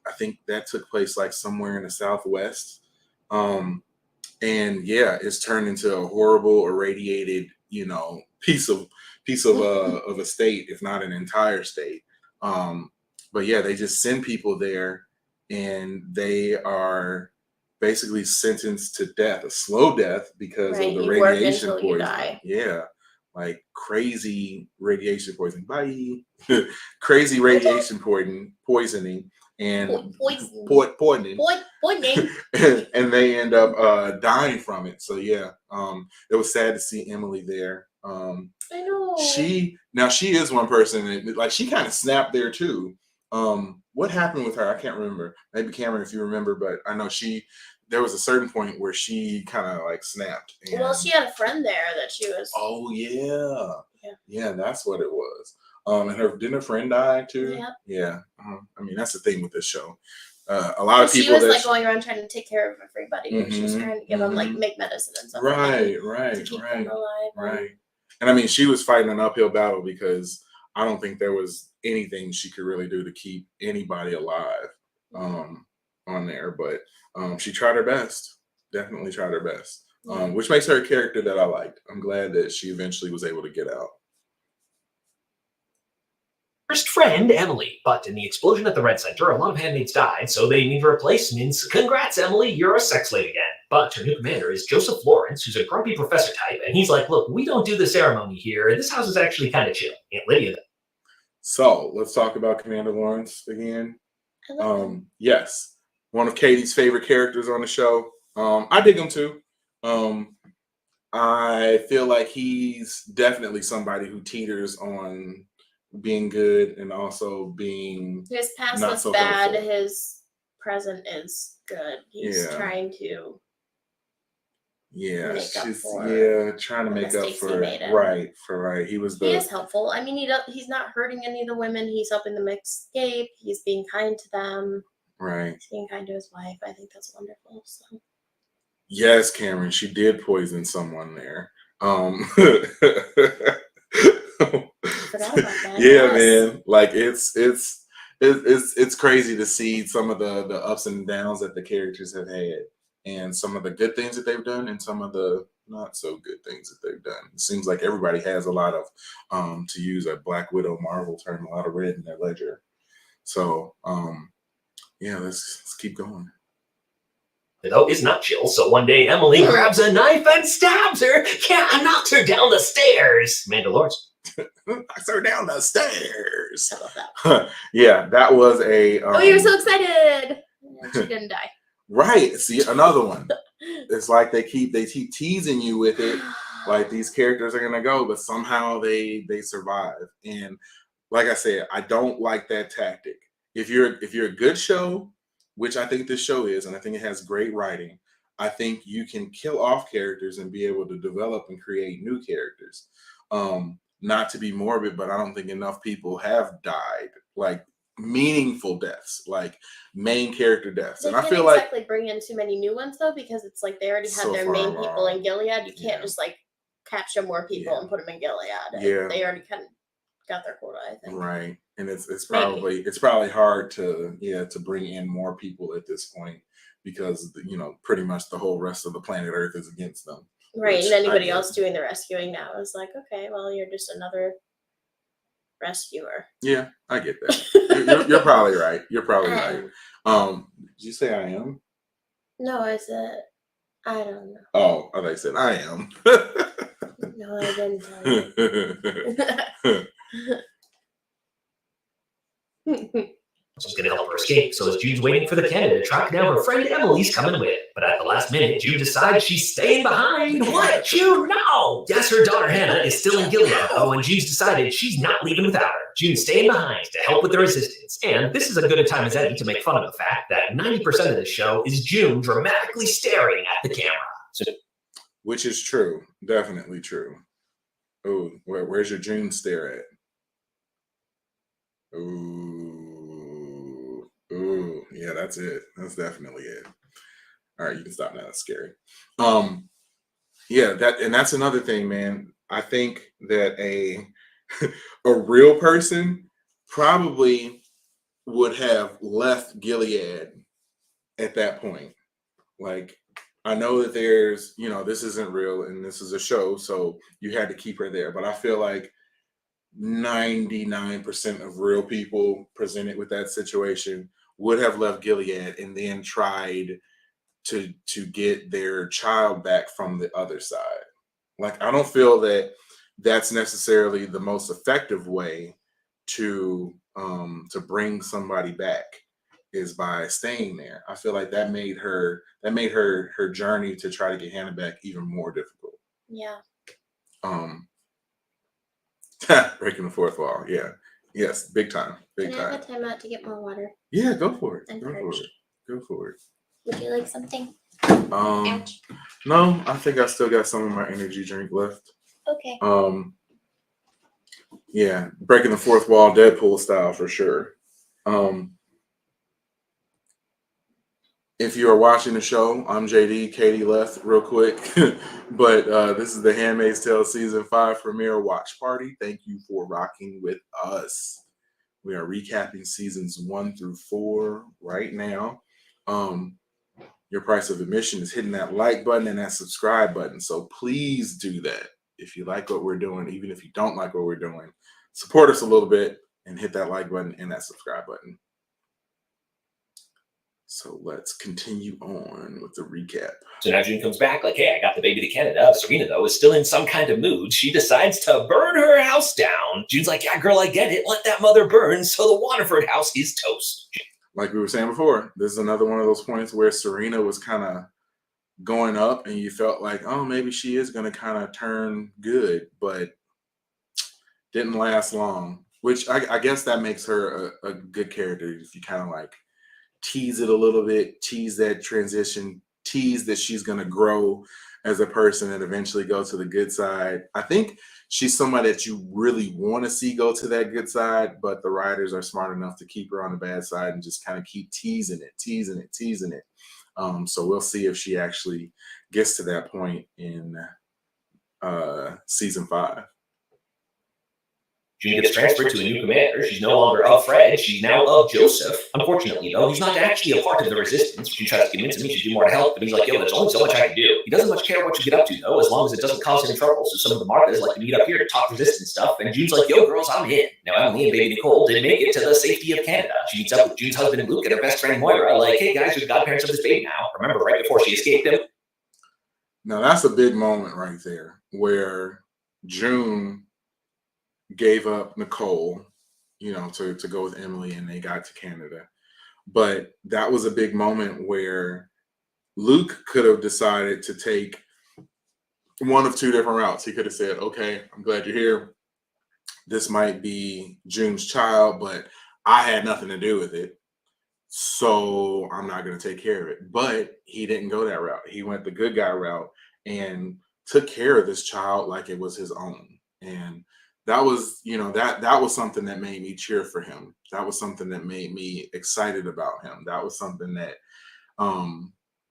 I think that took place like somewhere in the Southwest. And yeah, it's turned into a horrible, irradiated, you know, piece of a state, if not an entire state. But yeah, they just send people there, and they are basically sentenced to death, a slow death, because of the radiation poisoning. Yeah, like crazy radiation poisoning. Bye. Crazy radiation poisoning. And poisoning. And they end up dying from it. So yeah, it was sad to see Emily there. I know. She is one person that, like, she kind of snapped there too. What happened with her? I can't remember. Maybe Cameron, if you remember, but I know there was a certain point where she kind of like snapped. And, well, she had a friend there that she was. Oh yeah, that's what it was. And didn't her friend die too? Yep. Yeah. I mean, that's the thing with this show. A lot of people. She was like going around trying to take care of everybody. She was trying to give them like make medicine and stuff. Right. To keep them alive. Right. And I mean, she was fighting an uphill battle because I don't think there was anything she could really do to keep anybody alive on there. But she tried her best. Definitely tried her best. Which makes her a character that I liked. I'm glad that she eventually was able to get out. first friend, Emily. But in the explosion at the Red Center, a lot of handmaids died, so they need replacements. Congrats, Emily, you're a sex slave again. But her new commander is Joseph Lawrence, who's a grumpy professor type, and he's like, look, we don't do the ceremony here. This house is actually kind of chill. Aunt Lydia. So let's talk about Commander Lawrence again. I love him. Yes, one of Katie's favorite characters on the show. I dig him too. I feel like he's definitely somebody who teeters on being good and also being His past not was so bad. hurtful. His present is good. He's Yeah. trying to. Yeah, make up she's for trying to the make up mistakes he for made. right. He was He the is helpful. I mean, he's not hurting any of the women. He's helping them escape. He's being kind to them. right. He's being kind to his wife. I think that's wonderful. So Yes, Cameron, she did poison someone there. forgot about that. Yeah, Yes. man. Like it's crazy to see some of the ups and downs that the characters have had, and some of the good things that they've done, and some of the not so good things that they've done. It seems like everybody has a lot of, to use a Black Widow Marvel term, a lot of red in their ledger. So, yeah, let's keep going. Though is not chill, so one day Emily grabs a knife and stabs her. Yeah, and knocks her down the stairs. Mandalorian. Knocks her down the stairs. I love that. Yeah, that was a. Oh, you were so excited. And she didn't die. Right. See, another one. It's like they keep teasing you with it, like these characters are gonna go, but somehow they survive. And like I said, I don't like that tactic. If you're a good show, which I think this show is, and I think it has great writing, I think you can kill off characters and be able to develop and create new characters. Not to be morbid, but I don't think enough people have died like meaningful deaths, like main character deaths. They And I can't feel exactly bring in too many new ones though, because it's like they already had So their far main people along. in Gilead. You can't Yeah. just like capture more people Yeah. and put them in Gilead. Yeah. They already kind of got their quota, I think. right, and it's Maybe. probably hard to bring in more people at this point because pretty much the whole rest of the planet Earth is against them. Right, Which and I anybody get. else doing the rescuing now is like, okay, well, you're just another rescuer. Yeah, I get that. You're probably right. You're probably right. Did you say I am? No, I said, I don't know. Oh, I thought you said I am. No, I didn't tell you. She's going to help her escape, so as Jude's waiting for the cannon to track down her friend Emily's coming with. But at the last minute, Jude decides she's staying behind. What? Jude, no! Yes, her daughter Hannah is still in Gilead, though, and Jude's decided she's not leaving without her. Jude's staying behind to help with the resistance. And this is as good a time as any to make fun of the fact that 90% of the show is June dramatically staring at the camera. So, Which is true. Definitely true. Oh, where's your June stare at? Ooh, yeah, that's it. That's definitely it. All right, you can stop now. That's scary. Yeah, that's another thing, man. I think that a real person probably would have left Gilead at that point. Like, I know that there's, this isn't real and this is a show, so you had to keep her there. But I feel like 99% of real people presented with that situation would have left Gilead and then tried to get their child back from the other side. Like, I don't feel that that's necessarily the most effective way to bring somebody back is by staying there. I feel like that made her journey to try to get Hannah back even more difficult. Yeah. Breaking the fourth wall. Yeah. Yes. Big time. Big Can I time. have a time out to get more water? Yeah. Go for it. I'm Go for parched. it. Go for it. Would you like something? Ouch. No, I think I still got some of my energy drink left. Okay. Yeah. Breaking the fourth wall, Deadpool style for sure. If you are watching the show, I'm JD. Katie left real quick, but this is the Handmaid's Tale Season 5 premiere watch party. Thank you for rocking with us. We are recapping seasons 1 through 4 right now. Your price of admission is hitting that like button and that subscribe button. So please do that. If you like what we're doing, even if you don't like what we're doing, support us a little bit. and hit that like button and that subscribe button. So let's continue on with the recap. So now June comes back like, hey, I got the baby to Canada. Serena, though, is still in some kind of mood. She decides to burn her house down. June's like, yeah, girl, I get it. Let that mother burn. So the Waterford house is toast. Like we were saying before, this is another one of those points where Serena was kind of going up and you felt like, oh, maybe she is going to kind of turn good, but didn't last long, which I guess that makes her a good character if you kind of like tease it a little bit, tease that transition, tease that she's going to grow as a person and eventually go to the good side. I think she's somebody that you really want to see go to that good side, but the writers are smart enough to keep her on the bad side and just kind of keep teasing it. So we'll see if she actually gets to that point in season 5. June gets transferred to a new commander. She's no longer of Fred. She's now of Joseph. Unfortunately, though, he's not actually a part of the resistance. She tries to convince him he should do more to help, but he's like, yo, there's only so much I can do. He doesn't much care what you get up to, though, as long as it doesn't cause any trouble. So some of the Marthas like to meet up here to talk resistance stuff, and June's like, yo, girls, I'm in. Now, Emily and baby Nicole did make it to the safety of Canada. She meets up with June's husband and Luke and her best friend Moira, like, hey, guys, you're the godparents of this baby now. Remember, right before she escaped him? Now, that's a big moment right there, where June gave up Nicole, to go with Emily, and they got to Canada. But that was a big moment where Luke could have decided to take one of two different routes. He could have said, okay, I'm glad you're here. This might be June's child, but I had nothing to do with it, so I'm not going to take care of it. But he didn't go that route. He went the good guy route and took care of this child like it was his own. And that was, that was something that made me cheer for him. That was something that made me excited about him. That was something that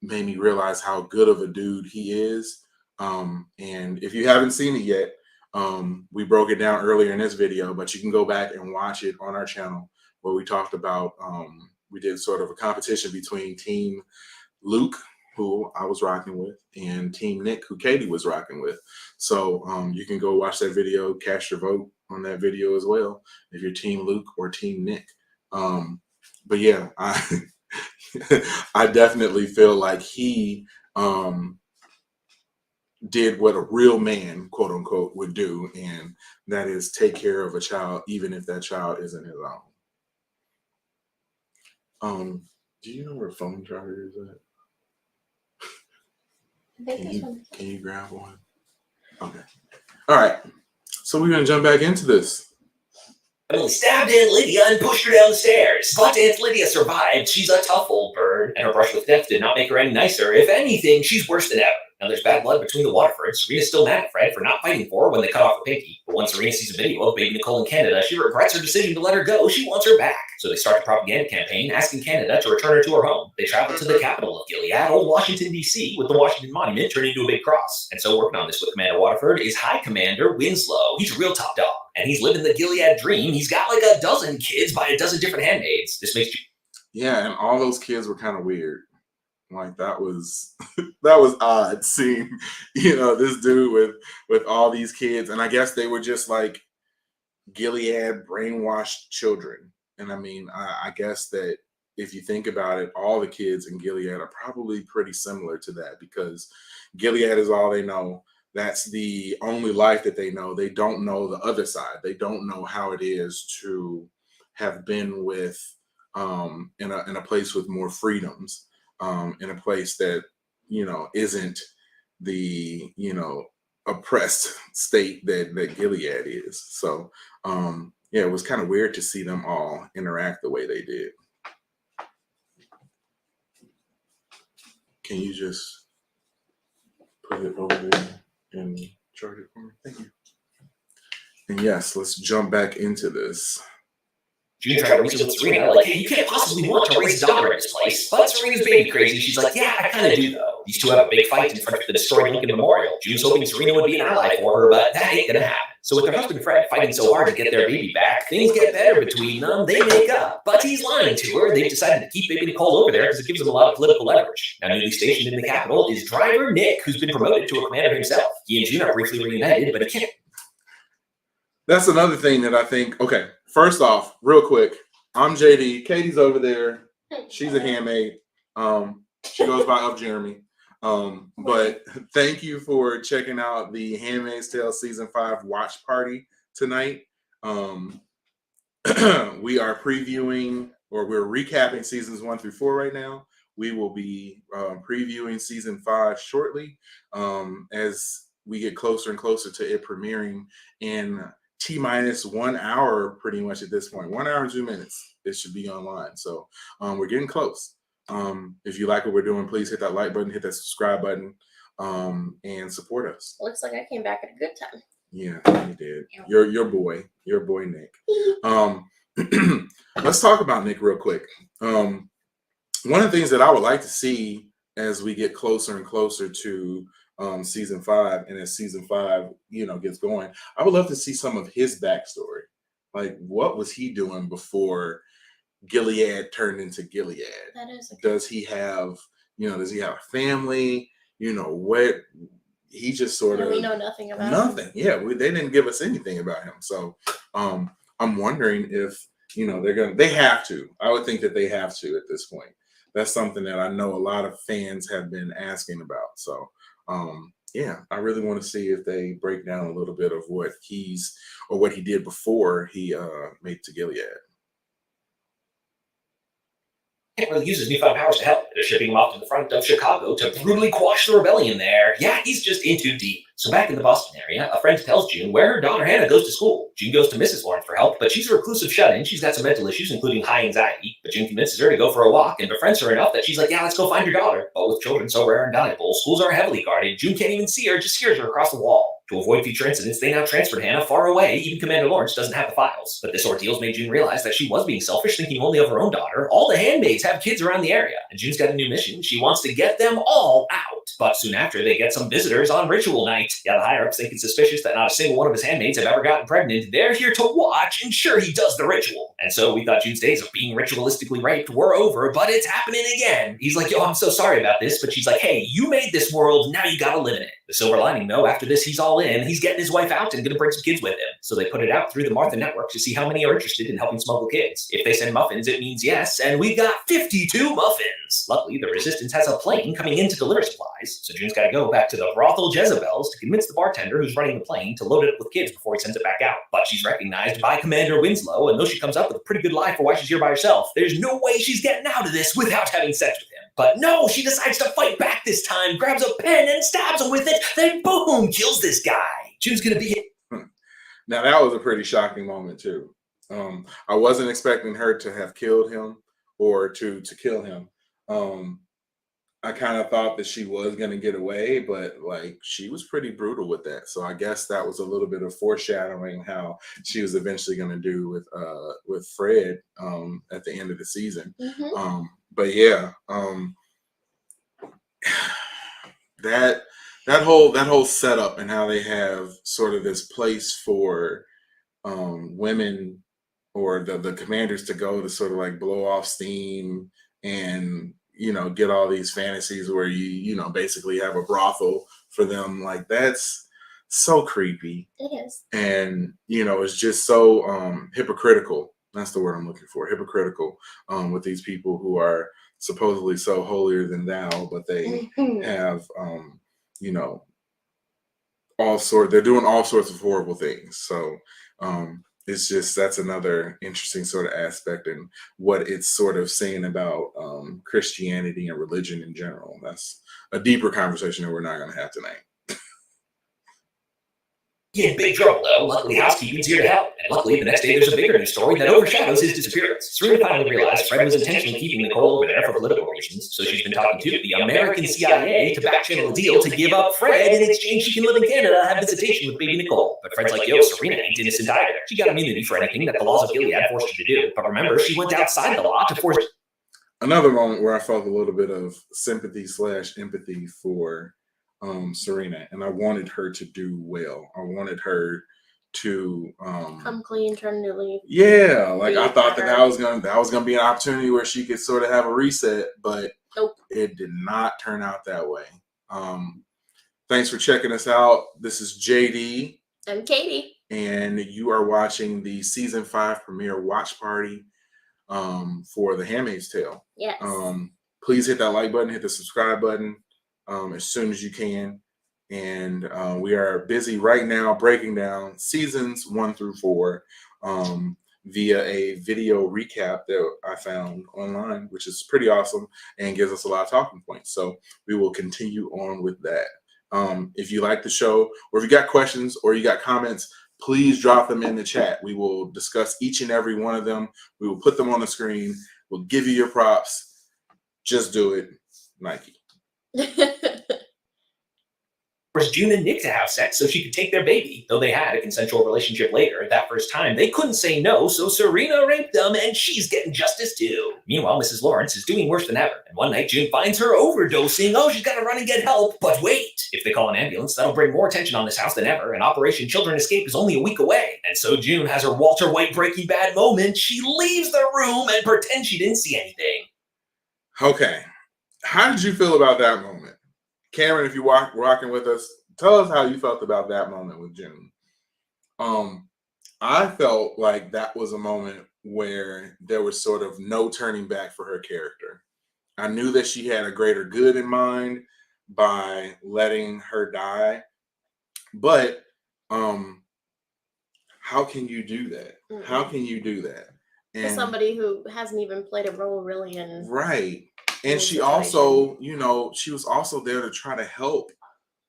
made me realize how good of a dude he is. And if you haven't seen it yet, we broke it down earlier in this video, but you can go back and watch it on our channel where we talked about, we did sort of a competition between Team Luke, who I was rocking with, and Team Nick, who Katie was rocking with. So you can go watch that video, cast your vote on that video as well, if you're Team Luke or Team Nick. But yeah, I definitely feel like he did what a real man, quote unquote, would do, and that is take care of a child, even if that child isn't his own. Do you know where a phone charger is at? Can you grab one? Okay. All right. So we're going to jump back into this. Emily stabbed Aunt Lydia and pushed her down the stairs. But Aunt Lydia survived. She's a tough old bird, and her brush with death did not make her any nicer. If anything, she's worse than ever. Now, there's bad blood between the Waterfords. Serena's still mad at Fred for not fighting for her when they cut off her pinky. But when Serena sees a video of baby Nicole in Canada, she regrets her decision to let her go. She wants her back. So they start a propaganda campaign asking Canada to return her to her home. They travel to the capital of Gilead, old Washington, D.C., with the Washington Monument turned into a big cross. And so working on this with Commander Waterford is High Commander Winslow. He's a real top dog, and he's living the Gilead dream. He's got like a dozen kids by a dozen different handmaids. This makes you... Yeah, and all those kids were kind of weird. Like that was that was odd seeing, this dude with all these kids. And I guess they were just like Gilead brainwashed children. And I mean, I guess that if you think about it, all the kids in Gilead are probably pretty similar to that, because Gilead is all they know. That's the only life that they know. They don't know the other side. They don't know how it is to have been with in a place with more freedoms. In a place that, isn't the, oppressed state that Gilead is. So, yeah, it was kind of weird to see them all interact the way they did. Can you just put it over there and charge it for me? Thank you. And yes, let's jump back into this. June tried to reason with Serena, like, hey, you can't possibly want to raise a daughter in this place. But Serena's baby crazy. She's like, yeah, I kind of do, though. These two have a big fight in front of the destroyed Lincoln Memorial. June's hoping Serena would be an ally for her, but that ain't gonna happen. So with their husband Fred fighting so hard to get their baby back, things get better between them. They make up. But he's lying to her. They've decided to keep baby Nicole over there because it gives them a lot of political leverage. Now, newly stationed in the capital is driver Nick, who's been promoted to a commander himself. He and June are briefly reunited, but he can't. That's another thing that I think, okay, first off, real quick, I'm JD. Katie's over there. She's a handmaid. She goes by Up Jeremy. But thank you for checking out the Handmaid's Tale season 5 watch party tonight. We are previewing, or we're recapping seasons 1 through 4 right now. We will be previewing season 5 shortly as we get closer and closer to it premiering in T-minus 1 hour, pretty much at this point. 1 hour and 2 minutes, it should be online. So we're getting close. If you like what we're doing, please hit that like button, hit that subscribe button, and support us. Looks like I came back at a good time. Yeah, you did. Your boy Nick. Let's talk about Nick real quick. One of the things that I would like to see as we get closer and closer to season 5, and as season 5, gets going, I would love to see some of his backstory. Like, what was he doing before Gilead turned into Gilead? That is. Does he have a family? What he just sort of. We know nothing about nothing. Yeah, they didn't give us anything about him. So I'm wondering if they have to. I would think that they have to at this point. That's something that I know a lot of fans have been asking about. So yeah, I really want to see if they break down a little bit of what he did before he made it to Gilead. Can't really use his newfound powers to help. They're shipping him off to the front of Chicago to brutally quash the rebellion there. Yeah, he's just in too deep. So back in the Boston area, a friend tells June where her daughter Hannah goes to school. June goes to Mrs. Lawrence for help, but she's a reclusive shut-in. She's got some mental issues, including high anxiety. But June convinces her to go for a walk and befriends her enough that she's like, yeah, let's go find your daughter. But with children so rare and valuable, schools are heavily guarded. June can't even see her, just hears her across the wall. To avoid future incidents, they now transferred Hannah far away. Even Commander Lawrence doesn't have the files. But this ordeal's made June realize that she was being selfish, thinking only of her own daughter. All the handmaids have kids around the area, and June's got a new mission. She wants to get them all out. But soon after, they get some visitors on ritual night. Yeah, the higher-ups think it's suspicious that not a single one of his handmaids have ever gotten pregnant. They're here to watch, ensure he does the ritual. And so we thought June's days of being ritualistically raped were over, but it's happening again. He's like, yo, I'm so sorry about this. But she's like, hey, you made this world, now you gotta live in it. The silver lining, though, after this, he's all in. He's getting his wife out and gonna bring some kids with him. So they put it out through the Martha Network to see how many are interested in helping smuggle kids. If they send muffins, it means yes, and we got 52 muffins. Luckily, the Resistance has a plane coming in to deliver supplies, so June's gotta go back to the brothel Jezebels to convince the bartender who's running the plane to load it up with kids before he sends it back out. But she's recognized by Commander Winslow, and though she comes up with a pretty good lie for why she's here by herself, there's no way she's getting out of this without having sex with him. But no, she decides to fight back this time, grabs a pen and stabs him with it, then boom, kills this guy. June's gonna be hit. Now that was a pretty shocking moment too. I wasn't expecting her to have killed him or to kill him. I kind of thought that she was going to get away, but like she was pretty brutal with that. So I guess that was a little bit of foreshadowing how she was eventually going to do with Fred at the end of the season. Mm-hmm. But yeah, that whole setup and how they have sort of this place for women or the commanders to go to sort of like blow off steam and get all these fantasies where you basically have a brothel for them. Like, that's so creepy. It is. And it's just so hypocritical. That's the word I'm looking for. Hypocritical with these people who are supposedly so holier than thou, but they have they're doing all sorts of horrible things. So it's just, that's another interesting sort of aspect in what it's sort of saying about Christianity and religion in general. That's a deeper conversation that we're not going to have tonight. He in big trouble, though. Luckily, housekeeping's here to help. And luckily, the next day, there's a bigger news story that overshadows his disappearance. Serena finally realized Fred was intentionally keeping Nicole over there for political reasons, so she's been talking to the American CIA to back-channel a deal to give up Fred in exchange she can live in Canada and have visitation with baby Nicole. But Fred's like, yo, Serena ain't innocent either. She got immunity for anything that the laws of Gilead forced her to do. But remember, she went outside the law to force... Another moment where I felt a little bit of sympathy/empathy for Serena, and I wanted her to do well. I wanted her to come clean, turn a new leaf. Yeah, like I thought that was gonna be an opportunity where she could sort of have a reset, but nope, it did not turn out that way. Thanks for checking us out. This is JD. I'm Katie. and you are watching the season 5 premiere watch party for The Handmaid's Tale. Yes. Please hit that like button, hit the subscribe button as soon as you can. And we are busy right now breaking down seasons 1 through 4 via a video recap that I found online, which is pretty awesome and gives us a lot of talking points. So we will continue on with that. If you like the show, or if you got questions or you got comments, please drop them in the chat. We will discuss each and every one of them. We will put them on the screen. We'll give you your props. Just do it, Nike. Forced June and Nick to have sex so she could take their baby. Though they had a consensual relationship later, that first time they couldn't say no, so Serena raped them and she's getting justice too. Meanwhile, Mrs. Lawrence is doing worse than ever. And one night June finds her overdosing. Oh, she's gotta run and get help. But wait, if they call an ambulance, that'll bring more attention on this house than ever, and Operation Children Escape is only a week away. And so June has her Walter White Breaking Bad moment. She leaves the room and pretends she didn't see anything. Okay. How did you feel about that moment? Cameron, if you're rocking with us, tell us how you felt about that moment with June. I felt like that was a moment where there was sort of no turning back for her character. I knew that she had a greater good in mind by letting her die, but how can you do that? Mm-mm. How can you do that? For somebody who hasn't even played a role really in and she also, she was also there to try to help,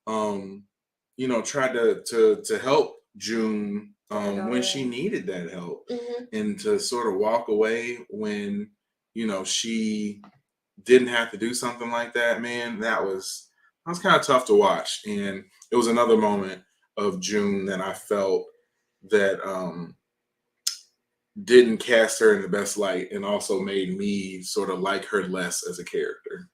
try to help June when she needed that help, and to sort of walk away when, she didn't have to do something like that, man, that was kind of tough to watch. And it was another moment of June that I felt that didn't cast her in the best light, and also made me sort of like her less as a character.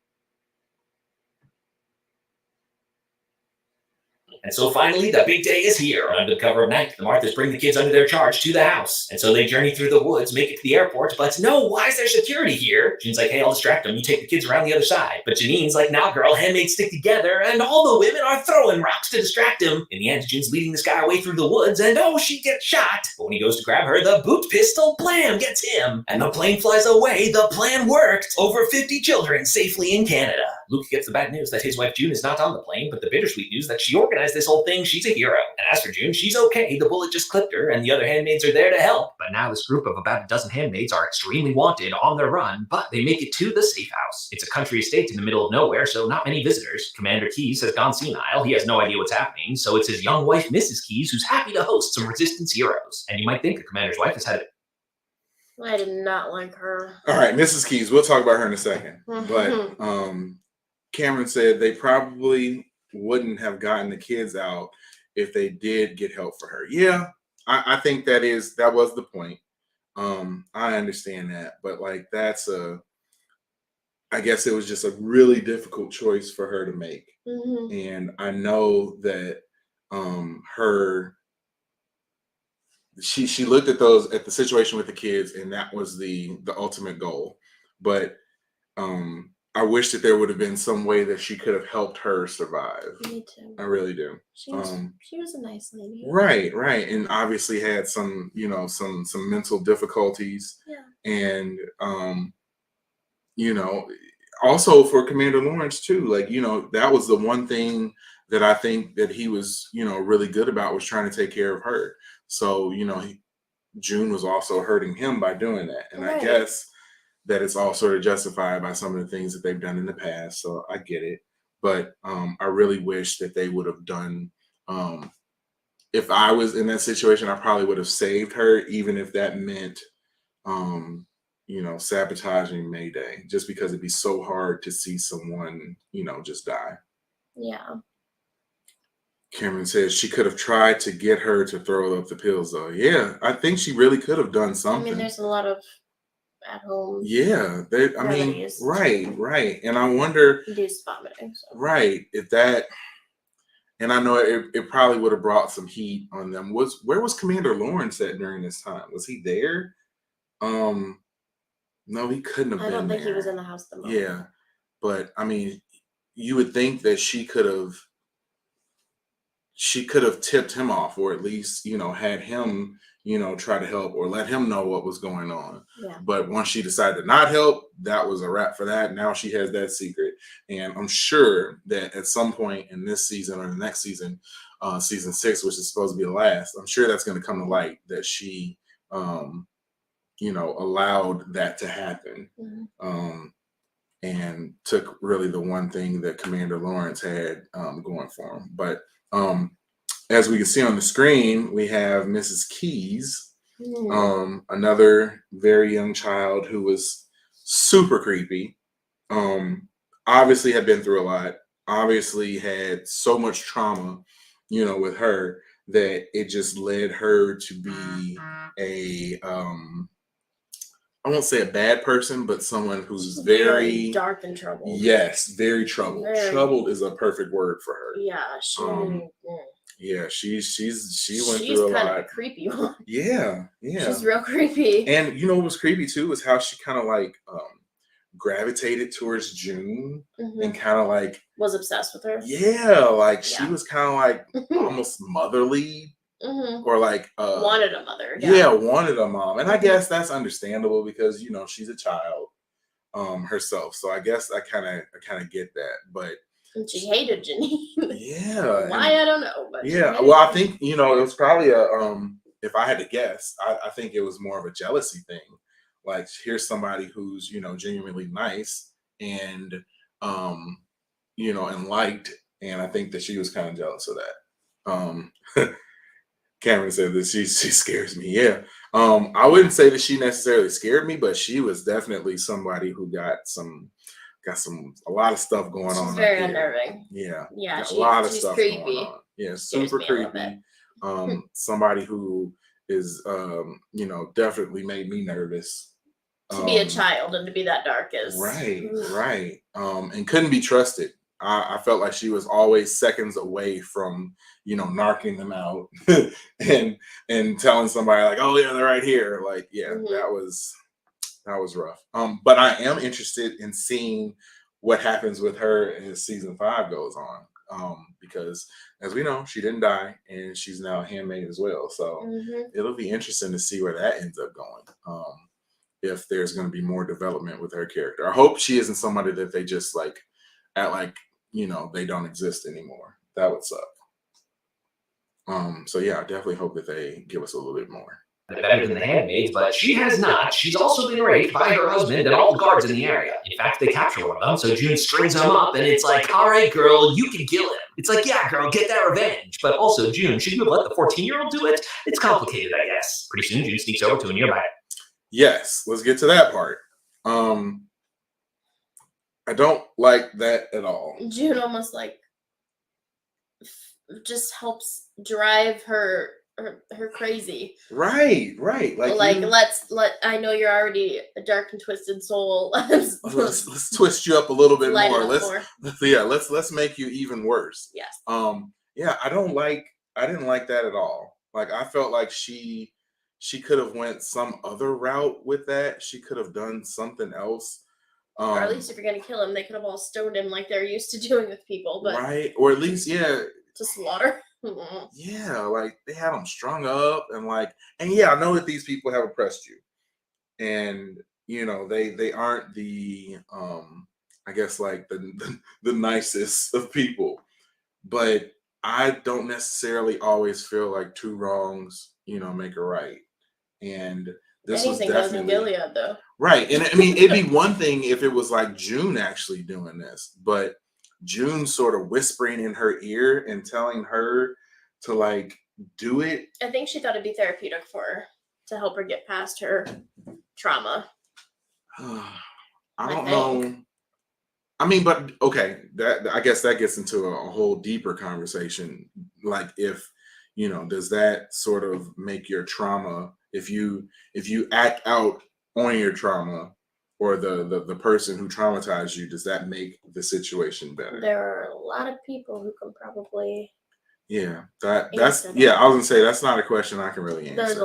And so finally, the big day is here. Under the cover of night, the Marthas bring the kids under their charge to the house. And so they journey through the woods, make it to the airport. But no, why is there security here? June's like, hey, I'll distract them. You take the kids around the other side. But Janine's like, nah, girl, handmaids stick together. And all the women are throwing rocks to distract him. In the end, June's leading this guy away through the woods. And oh, she gets shot. But when he goes to grab her, the boot pistol, blam, gets him. And the plane flies away. The plan worked. Over 50 children safely in Canada. Luke gets the bad news that his wife June is not on the plane, but the bittersweet news that she organized this whole thing. She's a hero. And as for June, she's okay. The bullet just clipped her, and the other handmaids are there to help. But now this group of about a dozen handmaids are extremely wanted, on their run, but they make it to the safe house. It's a country estate in the middle of nowhere, so not many visitors. Commander Keyes has gone senile. He has no idea what's happening, so it's his young wife, Mrs. Keyes, who's happy to host some resistance heroes. And you might think the commander's wife has had it. I did not like her. All right, Mrs. Keyes, we'll talk about her in a second. But Cameron said they probably wouldn't have gotten the kids out if they did get help for her. Yeah, I think that was the point. I understand that, but like I guess it was just a really difficult choice for her to make. And I know that she looked at the situation with the kids, and that was the ultimate goal. But I wish that there would have been some way that she could have helped her survive. Me too. I really do. She was a nice lady. Right. And obviously had some, some mental difficulties. Yeah. And also for Commander Lawrence too, like, that was the one thing that I think that he was, really good about, was trying to take care of her. So, June was also hurting him by doing that. And I guess that it's all sort of justified by some of the things that they've done in the past. So I get it. But I really wish that they would have done, if I was in that situation, I probably would have saved her, even if that meant, sabotaging Mayday, just because it'd be so hard to see someone, just die. Yeah. Cameron says she could have tried to get her to throw up the pills, though. Yeah, I think she really could have done something. I mean, there's a lot of at home. Yeah, remedies. Right. And I wonder, induced vomiting. So. Right, if that, and I know it probably would have brought some heat on them. Where was Commander Lawrence at during this time? Was he there? No, he couldn't have been there. I don't think he was in the house the moment. Yeah, but I mean, you would think that she could have she could have tipped him off, or at least, had him, try to help or let him know what was going on. Yeah. But once she decided to not help, that was a wrap for that. Now she has that secret. And I'm sure that at some point in this season or the next season, season 6, which is supposed to be the last, I'm sure that's going to come to light that she, allowed that to happen. And took really the one thing that Commander Lawrence had going for him. But as we can see on the screen, we have Mrs. Keys, another very young child who was super creepy. Obviously had been through a lot. Obviously had so much trauma, with her that it just led her to be a I won't say a bad person, but someone who's very dark and troubled. Yes, very troubled. Very. Troubled is a perfect word for her. Yeah, Yeah, she went she's through a lot. kind of a creepy one. Yeah. She's real creepy. And what was creepy too is how she kind of like gravitated towards June and kind of like was obsessed with her. Yeah, like she was kind of like almost motherly. Or like wanted a mother. Yeah, wanted a mom. And I guess that's understandable because she's a child herself. So I guess I kind of get that. But and she hated Janine. Yeah. Why I don't know. But yeah. Well, I think it was probably a if I had to guess, I think it was more of a jealousy thing. Like here's somebody who's genuinely nice and and liked, and I think that she was kind of jealous of that. Cameron said that she scares me. Yeah. I wouldn't say that she necessarily scared me, but she was definitely somebody who got a lot of stuff going on. She's very unnerving. Yeah. Yeah. A lot of she's stuff creepy. going on. Yeah. Super creepy. Somebody who is definitely made me nervous. To be a child and to be that dark is right. And couldn't be trusted. I felt like she was always seconds away from, narking them out and telling somebody like, oh yeah, they're right here. Like, yeah, that was rough. But I am interested in seeing what happens with her as season 5 goes on. Because as we know, she didn't die and she's now a handmaid as well. So it'll be interesting to see where that ends up going. If there's going to be more development with her character. I hope she isn't somebody that they just like act like they don't exist anymore. That would suck. So yeah, I definitely hope that they give us a little bit more. Better than the handmaids, but she has not. She's also been raped by her husband and all the guards in the area. In fact, they capture one of them, so June strings him up, and it's like, all right, girl, you can kill him. It's like, yeah, girl, get that revenge. But also, June, should you have let the 14-year-old do it? It's complicated, I guess. Pretty soon, June sneaks over to a nearby. Yes, let's get to that part. I don't like that at all. June almost like just helps drive her crazy. Right. Like I know you're already a dark and twisted soul. let's twist you up a little bit more. Let's make you even worse. Yes. Yeah, I didn't like that at all. Like I felt like she could have went some other route with that. She could have done something else. Or at least if you're gonna kill him, they could have all stoned him like they're used to doing with people. But right, or at least to slaughter. Yeah, like they had them strung up and yeah, I know that these people have oppressed you, and they aren't the I guess like the nicest of people, but I don't necessarily always feel like two wrongs make a right, and this anything was definitely goes in Gilead though. Right, and I mean it'd be one thing if it was like June actually doing this, but June sort of whispering in her ear and telling her to like do it. I think she thought it'd be therapeutic for her to help her get past her trauma. I don't know. I mean, but okay, that I guess that gets into a whole deeper conversation. Like if does that sort of make your trauma if you act out on your trauma or the person who traumatized you, does that make the situation better? There are a lot of people who can probably that's I was gonna say that's not a question I can really answer. There's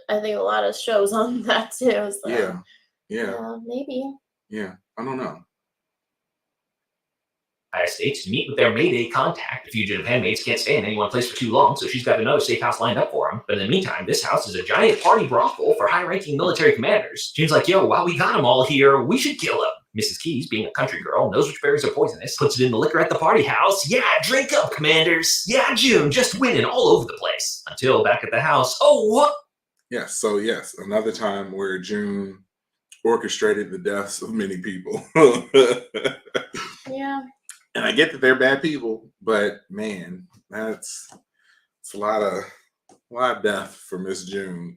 I think a lot of shows on that too. So yeah, maybe. Yeah, I don't know. States to meet with their Mayday contact. The fugitive handmaids can't stay in any one place for too long, so she's got another safe house lined up for them. But in the meantime, this house is a giant party brothel for high-ranking military commanders. June's like, yo, while we got them all here, we should kill them. Mrs. Keys, being a country girl, knows which berries are poisonous, puts it in the liquor at the party house. Yeah, drink up, commanders. Yeah, June, just winning all over the place. Until back at the house, oh, what? Yes, so yes, another time where June orchestrated the deaths of many people. Yeah. And I get that they're bad people, but man, it's a lot of death for Miss June.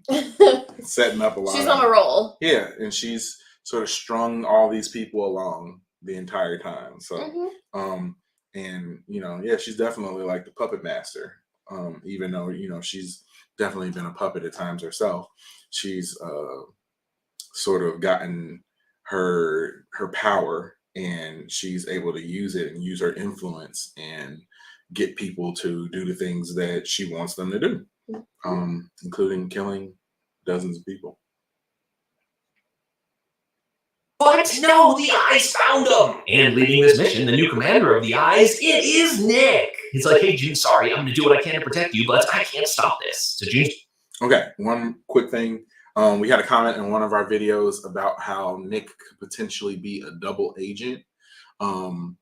Setting up a lot. She's on a roll. Yeah, and she's sort of strung all these people along the entire time. So, and yeah, she's definitely like the puppet master. Even though she's definitely been a puppet at times herself, she's sort of gotten her power, and she's able to use it and use her influence and get people to do the things that she wants them to do, including killing dozens of people. But no, the Eyes found them! And leading this mission, the new commander of the Eyes, it is Nick! He's like, hey, June, sorry, I'm gonna do what I can to protect you, but I can't stop this. So June... Okay, one quick thing. We had a comment in one of our videos about how Nick could potentially be a double agent. And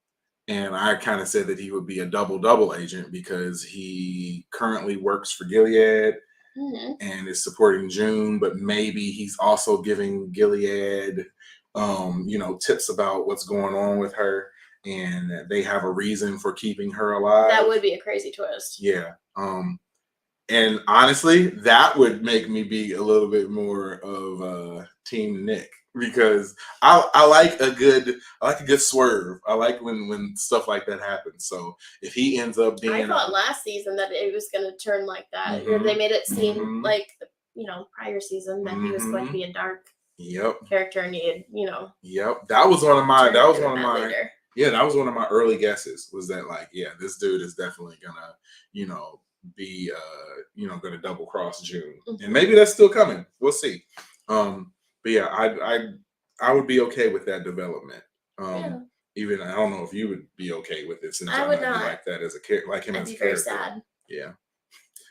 I kind of said that he would be a double agent because he currently works for Gilead and is supporting June, but maybe he's also giving Gilead, tips about what's going on with her, and they have a reason for keeping her alive. That would be a crazy twist. Yeah. And honestly, that would make me be a little bit more of Team Nick, because I like a good swerve. I like when stuff like that happens. So if he ends up being, I thought last season that it was going to turn like that. They made it seem like prior season that he was going to be a dark character, and that was one of my later. early guesses, was that this dude is definitely gonna be gonna double cross June, and maybe that's still coming. We'll see. But yeah, I would be okay with that development. Even I don't know if you would be okay with it, since I would not like that as a character, like him I'd as a be very character. sad. Yeah,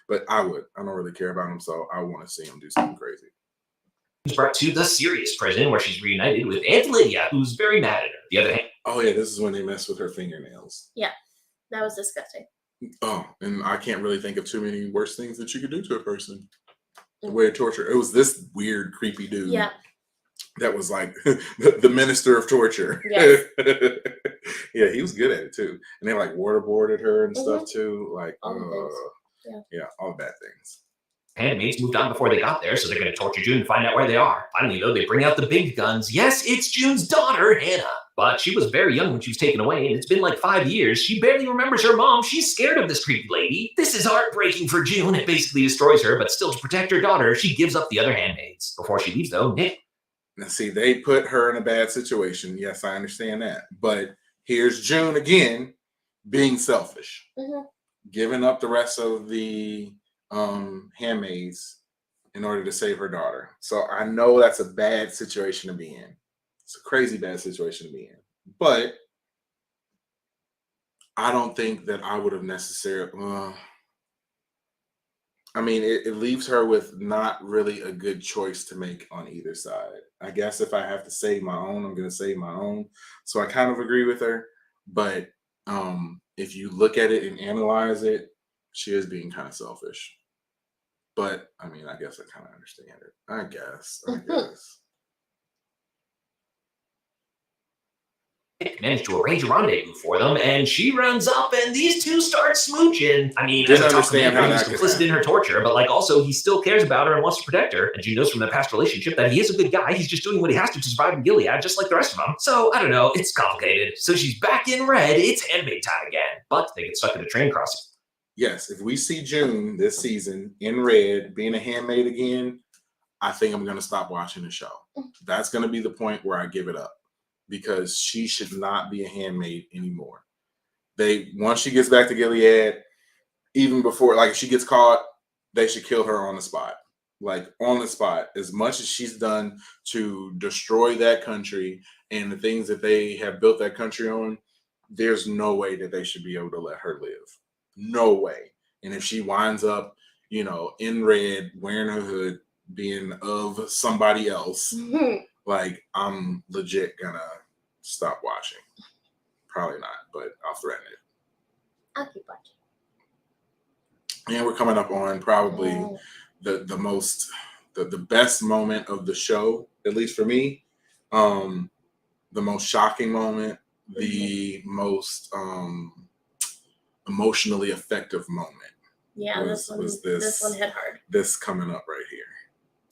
but I would. I don't really care about him, so I want to see him do something crazy. She's brought to the serious prison where she's reunited with Aunt Lydia, who's very mad at her. The other hand. Oh yeah, this is when they mess with her fingernails. Yeah, that was disgusting. Oh, and I can't really think of too many worse things that you could do to a person. The way of torture. It was this weird, creepy dude. Yeah. That was like the minister of torture. Yes. Yeah, he was good at it too. And they waterboarded her and stuff too. All the things. All bad things. Handmaids moved on before they got there, so they're going to torture June and find out where they are. Finally, though, they bring out the big guns. Yes, it's June's daughter, Hannah. But she was very young when she was taken away, and it's been 5 years. She barely remembers her mom. She's scared of this creepy lady. This is heartbreaking for June. It basically destroys her, but still, to protect her daughter, she gives up the other handmaids. Before she leaves, though, Nick. Now, see, they put her in a bad situation. Yes, I understand that. But here's June again, being selfish. Giving up the rest of the handmaids in order to save her daughter. So I know that's a bad situation to be in. It's a crazy bad situation to be in. But I don't think that I would have necessarily. It leaves her with not really a good choice to make on either side. I guess if I have to save my own, I'm going to save my own. So I kind of agree with her. But if you look at it and analyze it, she is being kind of selfish. But I guess I kind of understand it. I guess. Nick managed to arrange a rendezvous for them, and she runs up, and these two start smooching. Didn't understand how he's complicit in her torture, but also he still cares about her and wants to protect her. And she knows from their past relationship that he is a good guy. He's just doing what he has to survive in Gilead, just like the rest of them. So I don't know. It's complicated. So she's back in red. It's Handmaid time again, but they get stuck at a train crossing. Yes, if we see June this season in red, being a handmaid again, I think I'm going to stop watching the show. That's going to be the point where I give it up, because she should not be a handmaid anymore. Once she gets back to Gilead, even before, if she gets caught, they should kill her on the spot. On the spot. As much as she's done to destroy that country and the things that they have built that country on, there's no way that they should be able to let her live. No way. And if she winds up, you know, in red, wearing her hood, being of somebody else, like, I'm legit gonna stop watching. Probably not, but I'll threaten it. I'll keep watching. And we're coming up on probably the best moment of the show, at least for me. The most shocking moment, the most emotionally effective moment. Yeah, this one hit hard. This coming up right here.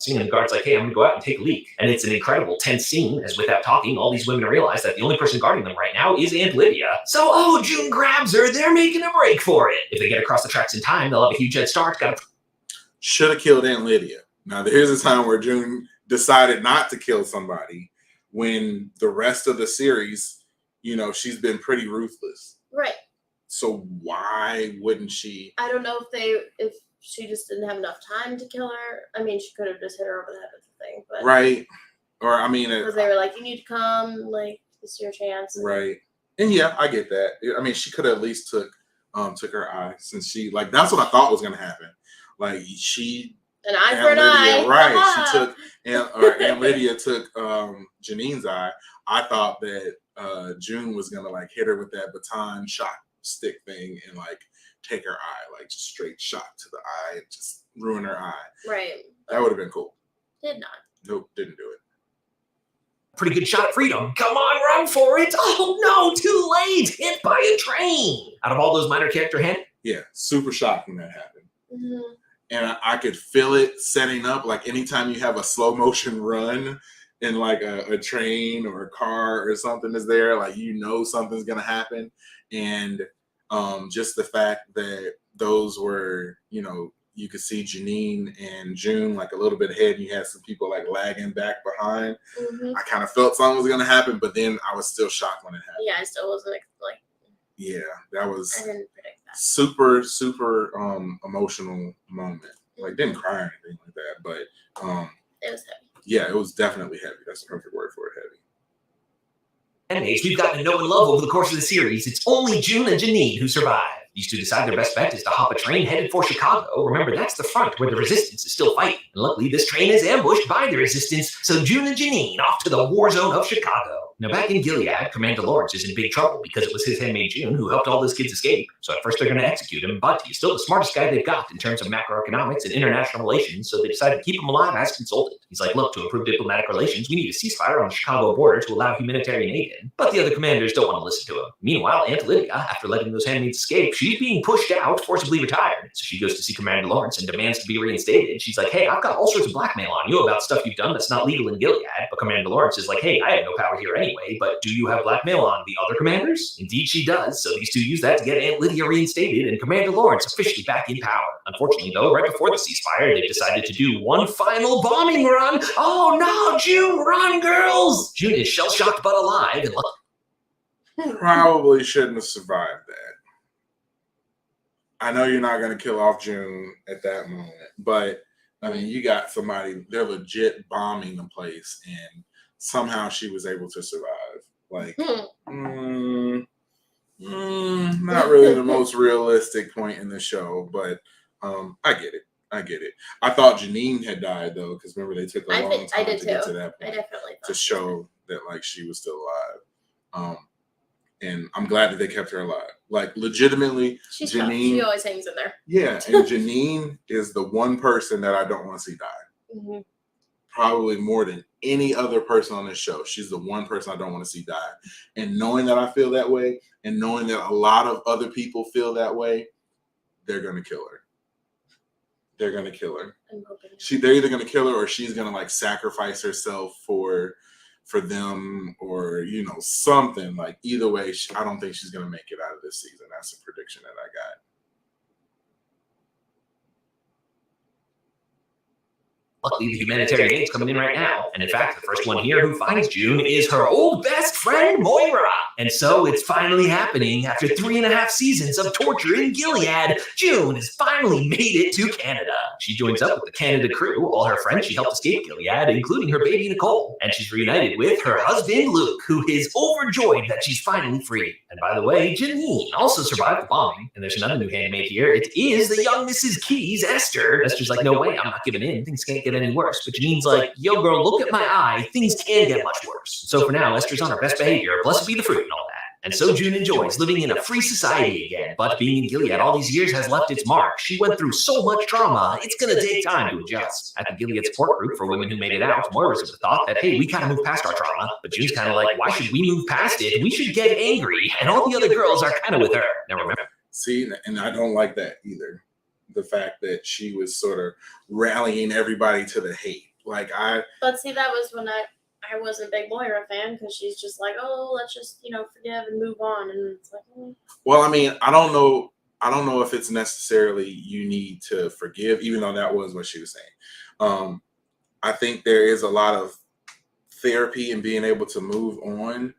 Scene, and the guard's like, hey, I'm gonna go out and take a leak. And it's an incredible tense scene, as without talking, all these women realize that the only person guarding them right now is Aunt Lydia. So, June grabs her, they're making a break for it. If they get across the tracks in time, they'll have a huge head start. Should have killed Aunt Lydia. Now, there's a time where June decided not to kill somebody when the rest of the series, you know, she's been pretty ruthless. Right. So why wouldn't she? I don't know if she just didn't have enough time to kill her. I mean, she could have just hit her over the head with the thing, but right. Or I mean, because they were like, "You need to come. Like, this is your chance." Right. And yeah, I get that. I mean, she could have at least took her eye, since she, like, that's what I thought was gonna happen. Like, she an eye for an eye, right? She took Aunt Lydia took Janine's eye. I thought that June was gonna like hit her with that baton shock stick thing and like take her eye, like straight shot to the eye and just ruin her eye. Right. That would have been cool. Did not. Nope, didn't do it. Pretty good shot at freedom. Come on, run for it. Oh no, too late. Hit by a train. Out of all those minor character hints. Yeah, super shocking that happened. Mm-hmm. And I could feel it setting up. Like, anytime you have a slow motion run in like a train or a car or something is there, like, you know something's gonna happen. And just the fact that those were, you know, you could see Janine and June like a little bit ahead, and you had some people like lagging back behind. Mm-hmm. I kind of felt something was gonna happen, but then I was still shocked when it happened. Yeah, I still wasn't like. Yeah, that was. I didn't predict that. Super emotional moment. Like, didn't cry or anything like that, but it was heavy. Yeah, it was definitely heavy. That's the perfect word for it, heavy. Handmaids we've gotten to know and love over the course of the series. It's only June and Janine who survive. These two decide their best bet is to hop a train headed for Chicago. Remember, that's the front where the resistance is still fighting. And luckily, this train is ambushed by the resistance, so June and Janine off to the war zone of Chicago. Now, back in Gilead, Commander Lawrence is in big trouble because it was his handmaid June who helped all those kids escape. So at first they're going to execute him, but he's still the smartest guy they've got in terms of macroeconomics and international relations, so they decided to keep him alive as consulted. He's like, look, to improve diplomatic relations, we need a ceasefire on the Chicago border to allow humanitarian aid in. But the other commanders don't want to listen to him. Meanwhile, Aunt Lydia, after letting those handmaids escape, she's being pushed out, forcibly retired. So she goes to see Commander Lawrence and demands to be reinstated. She's like, hey, I've got all sorts of blackmail on you about stuff you've done that's not legal in Gilead. But Commander Lawrence is like, hey, I have no power here anyway, but do you have blackmail on the other commanders? Indeed she does, so these two use that to get Aunt Lydia reinstated and Commander Lawrence officially back in power. Unfortunately though, right before the ceasefire, they decided to do one final bombing run. Oh no, June, run girls! June is shell-shocked but alive and probably shouldn't have survived that. I know you're not going to kill off June at that moment, but I mean, you got somebody, they're legit bombing the place, and somehow she was able to survive. Like, not really the most realistic point in the show, but I get it. I thought Janine had died though, because remember they took a long time to get to that point. I definitely thought to show that like she was still alive. And I'm glad that they kept her alive. Like, legitimately, she's Janine. Tough. She always hangs in there. Yeah, and Janine is the one person that I don't want to see die. Mm-hmm. Probably more than any other person on this show. She's the one person I don't want to see die. And knowing that I feel that way, and knowing that a lot of other people feel that way, they're going to kill her. They're going to kill her. They're either going to kill her or she's going to like sacrifice herself for them, or, you know, something. Like, either way, I don't think she's going to make it out of this season. That's a prediction that I got. Luckily, the humanitarian aid's coming in right now. And in fact, the first one here who finds June is her old best friend, Moira. And so it's finally happening. After 3.5 seasons of torture in Gilead, June has finally made it to Canada. She joins up with the Canada crew, all her friends she helped escape Gilead, including her baby Nicole. And she's reunited with her husband, Luke, who is overjoyed that she's finally free. And by the way, Janine also survived the bombing. And there's another new handmaid here. It is the young Mrs. Keys, Esther. Esther's like, no way, I'm not giving in. Things can't get any worse. But Janine's like, yo, girl, look at my eye. Things can get much worse. So for now, Esther's on her best behavior. Blessed be the fruit and all that. And so June enjoys living in a free society again. But being in Gilead all these years has left its mark. She went through so much trauma, it's going to take time to adjust. At the Gilead support group for women who made it out, Moira's of the thought that, hey, we kind of moved past our trauma. But June's kind of like, why should we move past it? We should get angry. And all the other girls are kind of with her. Now remember. See, and I don't like that either. The fact that she was sort of rallying everybody to the hate. But see, that was when I wasn't a big Moira fan, because she's just like, oh, let's just, forgive and move on. And it's like, Well, I mean, I don't know if it's necessarily you need to forgive, even though that was what she was saying. I think there is a lot of therapy in being able to move on.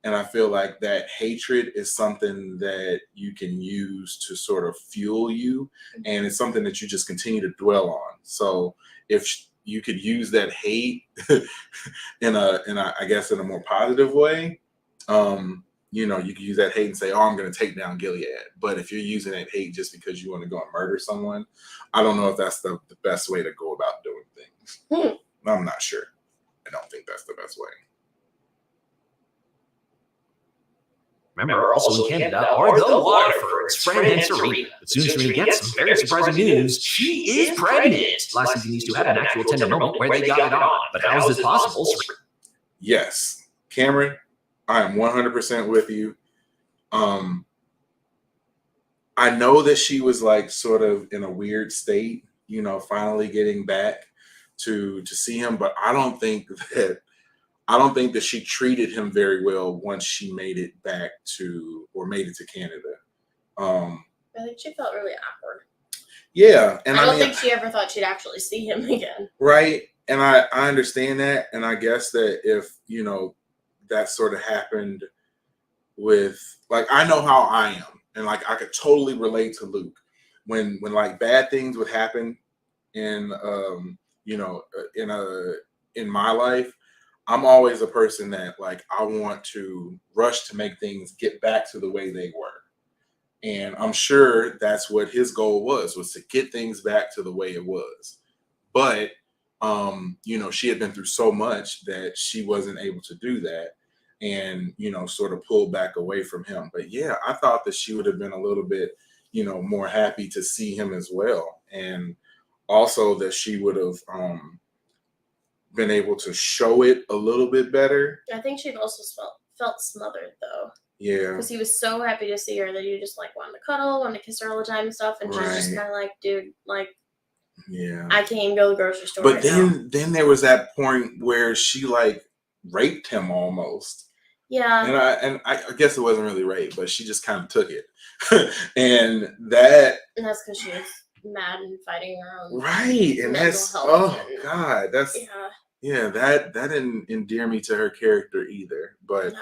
And I feel like that hatred is something that you can use to sort of fuel you. And it's something that you just continue to dwell on. So if you could use that hate in a more positive way, you could use that hate and say, oh, I'm going to take down Gilead. But if you're using that hate just because you want to go and murder someone, I don't know if that's the best way to go about doing things. I'm not sure. I don't think that's the best way. Remember, also in Canada are the Waterfords, Fran and Serena. But soon Serena gets some very surprising news. She is pregnant. Last season, these two had an actual tender moment where they got it on. But how is this possible? Yes. Cameron, I am 100% with you. I know that she was like sort of in a weird state, finally getting back to see him. But I don't think that she treated him very well once she made it to Canada. I think she felt really awkward. Yeah. And I don't think she ever thought she'd actually see him again. Right. And I understand that. And I guess that if, that sort of happened with, I know how I am. And I could totally relate to Luke when bad things would happen in my life. I'm always a person that I want to rush to make things get back to the way they were. And I'm sure that's what his goal was to get things back to the way it was. But, she had been through so much that she wasn't able to do that and, sort of pulled back away from him. But yeah, I thought that she would have been a little bit, more happy to see him as well. And also that she would have, been able to show it a little bit better. I think she also felt smothered though. Yeah. Because he was so happy to see her that he just wanted to cuddle, wanted to kiss her all the time and stuff. And she's just kind of like, dude, yeah, I can't even go to the grocery store. But then there was that point where she raped him almost. Yeah. And I guess it wasn't really rape, but she just kind of took it. And that's because she was mad and fighting her own right. And that's God, that's that didn't endear me to her character either. But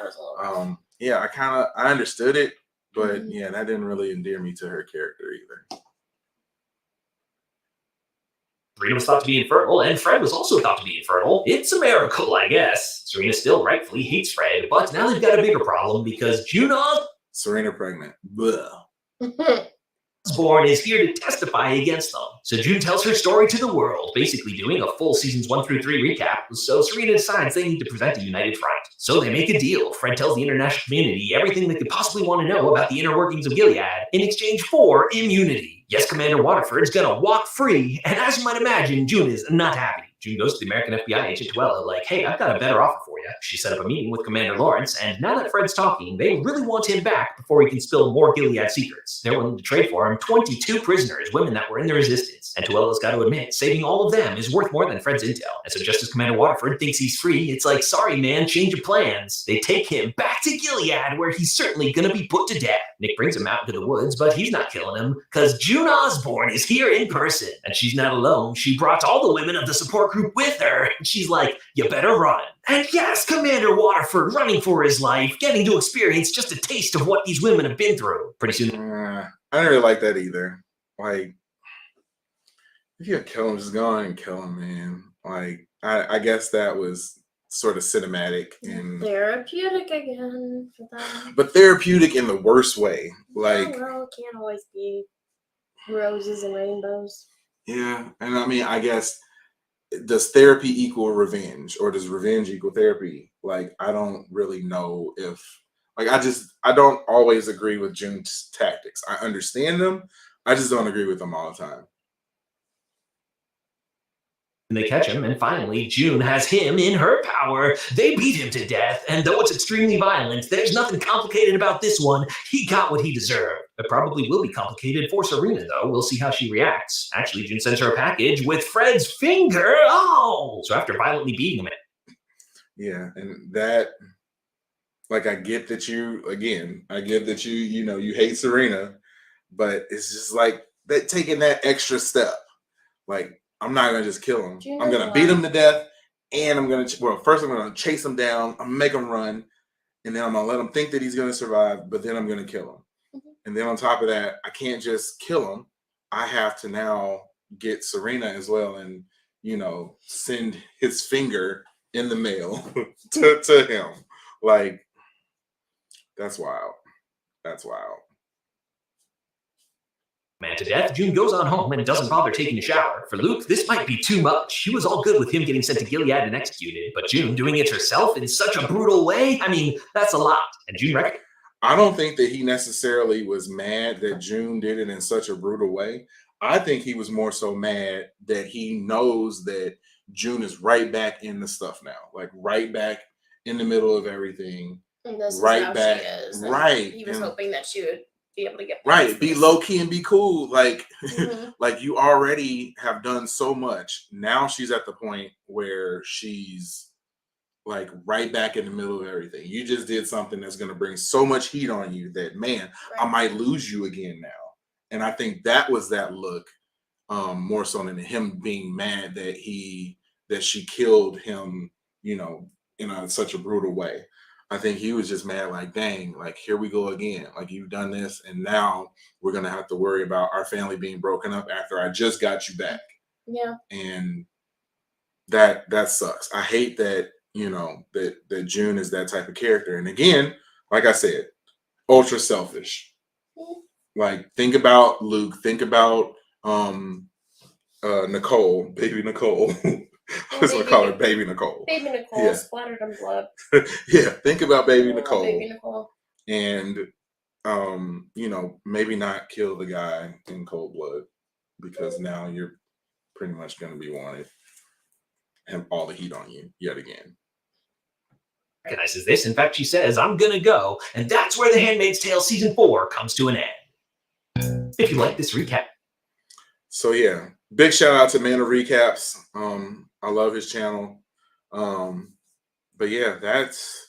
I understood it, but that didn't really endear me to her character either. Serena was thought to be infertile, and Fred was also thought to be infertile. It's a miracle, I guess. Serena still rightfully hates Fred, but now they've got a bigger problem because June Serena pregnant. Blah. Born is here to testify against them. So June tells her story to the world, basically doing a full seasons 1 through 3 recap. So Serena decides they need to present a united front. So they make a deal. Fred tells the international community everything they could possibly want to know about the inner workings of Gilead in exchange for immunity. Yes, Commander Waterford's gonna walk free, and as you might imagine, June is not happy. June goes to the American FBI agent Tuella, like, hey, I've got a better offer for you. She set up a meeting with Commander Lawrence, and now that Fred's talking, they really want him back before he can spill more Gilead secrets. They're willing to trade for him 22 prisoners, women that were in the resistance. And Tuella's got to admit, saving all of them is worth more than Fred's intel. And so just as Commander Waterford thinks he's free, it's like, sorry, man, change your plans. They take him back to Gilead, where he's certainly going to be put to death. Nick brings him out into the woods, but he's not killing him, because June Osborne is here in person. And she's not alone. She brought all the women of the support group with her. And she's like, you better run. And yes, Commander Waterford running for his life, getting to experience just a taste of what these women have been through. Pretty soon. I didn't really like that either. Like, if you're gonna kill him, just go on and kill him, man. Like, I guess that was sort of cinematic and therapeutic again for them. but therapeutic in the worst way. Like, oh, well, it can't always be roses and rainbows. Yeah, and I mean, I guess, does therapy equal revenge, or does revenge equal therapy? Like, I don't really know if, like, I don't always agree with June's tactics. I understand them, I just don't agree with them all the time. And they catch him, and finally, June has him in her power. They beat him to death, and though it's extremely violent, there's nothing complicated about this one. He got what he deserved. It probably will be complicated for Serena, though. We'll see how she reacts. Actually, June sends her a package with Fred's finger. Oh! So after violently beating him... Yeah, and that, like, I get that you you hate Serena, but it's just like that, taking that extra step. Like, I'm not gonna just kill him. I'm gonna beat him to death, and first I'm gonna chase him down. I'm gonna make him run, and then I'm gonna let him think that he's gonna survive. But then I'm gonna kill him, and then on top of that, I can't just kill him. I have to now get Serena as well, and send his finger in the mail to him. Like, that's wild. That's wild. Man to death, June goes on home and doesn't bother taking a shower. For Luke, this might be too much. He was all good with him getting sent to Gilead and executed, but June doing it herself in such a brutal way? I mean, that's a lot. And June reckons, I don't think that he necessarily was mad that June did it in such a brutal way. I think he was more so mad that he knows that June is right back in the stuff now, like right back in the middle of everything. And this right is how back, she is. right. He was hoping that she would be able to get right, be low key and be cool. Like, like, you already have done so much. Now she's at the point where she's like right back in the middle of everything. You just did something that's going to bring so much heat on you that, man, I might lose you again now. And I think that was that look, more so than him being mad that she killed him, in such a brutal way. I think he was just mad, like, dang, like, here we go again. Like, you've done this, and now we're going to have to worry about our family being broken up after I just got you back. Yeah. And that sucks. I hate that, that June is that type of character. And again, like I said, ultra selfish. Like, think about Luke, think about Nicole, baby Nicole. I was gonna call her Baby Nicole. Baby Nicole splattered in blood. Yeah, think about Baby Nicole. Baby Nicole. And maybe not kill the guy in cold blood, because now you're pretty much gonna be wanted, have all the heat on you yet again. Recognizes this. In fact, she says, I'm gonna go, and that's where The Handmaid's Tale season 4 comes to an end. If you like this recap. So yeah, big shout out to Man of Recaps. I love his channel. But yeah, that's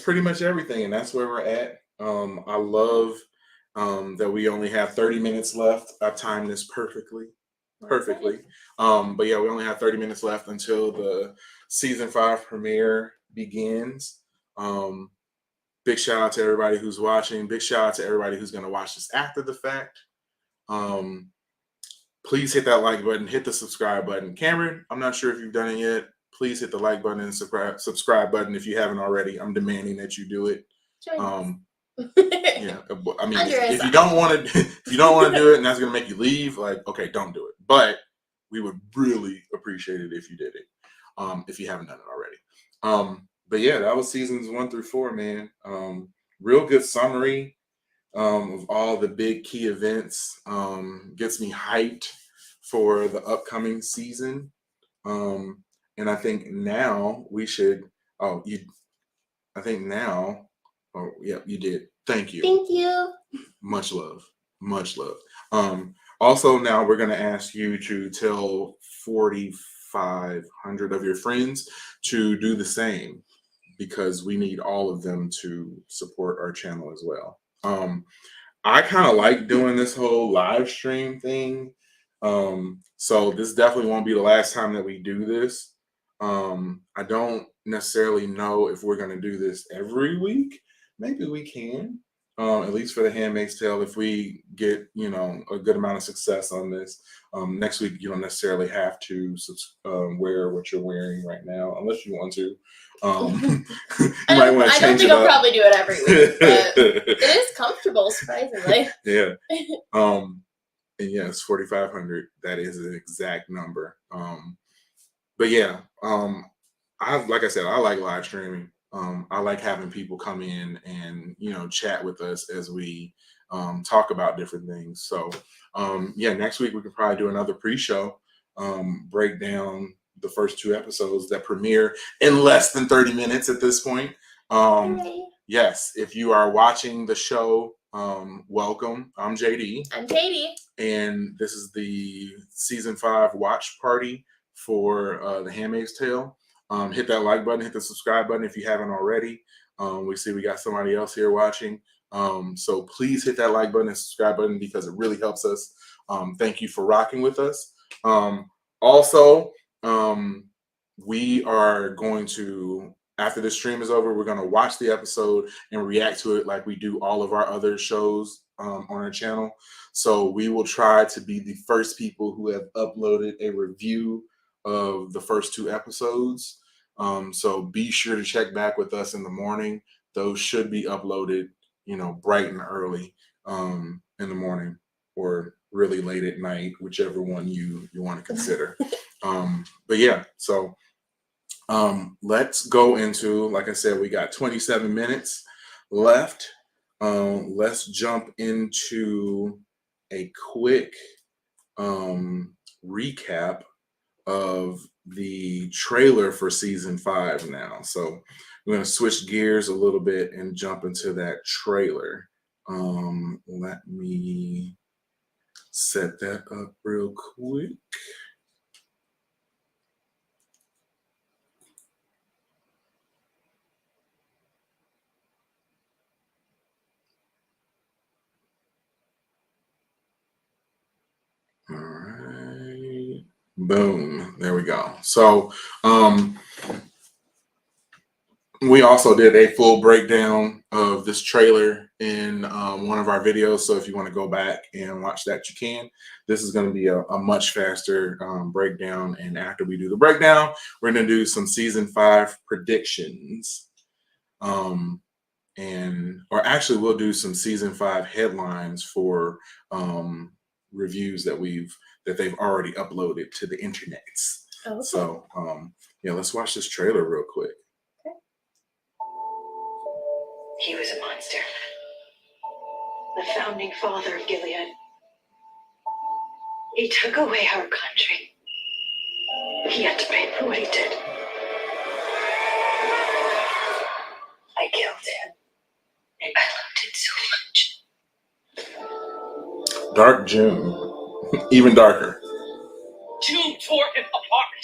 pretty much everything, and that's where we're at. I love that we only have 30 minutes left. I've timed this perfectly. But yeah, we only have 30 minutes left until the season 5 premiere begins. Big shout out to everybody who's watching. Big shout out to everybody who's going to watch this after the fact. Please hit that like button, hit the subscribe button. Cameron, I'm not sure if you've done it yet. Please hit the like button and subscribe button if you haven't already. I'm demanding that you do it. Yeah, I mean, if you don't want to do it, and that's gonna make you leave, like, okay, don't do it. But we would really appreciate it if you did it, if you haven't done it already. But yeah, that was seasons 1 through 4, man. Real good summary of all the big key events. Gets me hyped for the upcoming season. And I think now we should. Oh, you. I think now. Oh, yeah, you did. Thank you. Thank you. Much love. Much love. Also, now we're going to ask you to tell 4,500 of your friends to do the same because we need all of them to support our channel as well. I kind of like doing this whole live stream thing. So this definitely won't be the last time that we do this. I don't necessarily know if we're going to do this every week. Maybe we can. At least for the Handmaid's Tale, if we get a good amount of success on this, next week you don't necessarily have to wear what you're wearing right now, unless you want to. You might want to change I don't think it I'll up. probably do it every week, but it is comfortable, surprisingly. Yeah. And yes, 4,500. That is an exact number. But yeah, like I said, I like live streaming. I like having people come in and chat with us as we talk about different things. So yeah, next week we can probably do another pre-show, break down the first 2 episodes that premiere in less than 30 minutes at this point. Yes, if you are watching the show, welcome. I'm JD. I'm Katie. And this is the season 5 watch party for The Handmaid's Tale. Hit that like button, hit the subscribe button if you haven't already. We see we got somebody else here watching. So please hit that like button and subscribe button because it really helps us. Thank you for rocking with us. Also, we are going to, after the stream is over, we're going to watch the episode and react to it like we do all of our other shows on our channel. So we will try to be the first people who have uploaded a review of the first 2 episodes. So be sure to check back with us in the morning. Those should be uploaded, bright and early in the morning or really late at night, whichever one you want to consider. But yeah, so let's go into, like I said, we got 27 minutes left. Let's jump into a quick recap of the trailer for season 5 now. So we're going to switch gears a little bit and jump into that trailer. Let me set that up real quick. All right. Boom. There we go. So we also did a full breakdown of this trailer in one of our videos. So if you want to go back and watch that, you can. This is going to be a much faster breakdown. And after we do the breakdown, we're going to do some season 5 predictions. Or actually we'll do some season 5 headlines for reviews that they've already uploaded to the internets. Okay. So yeah, let's watch this trailer real quick. Okay. He was a monster. The founding father of Gilead. He took away our country. He had to pay for what he did. I killed him. And I loved it so much. Dark June. Even darker. June tore him apart.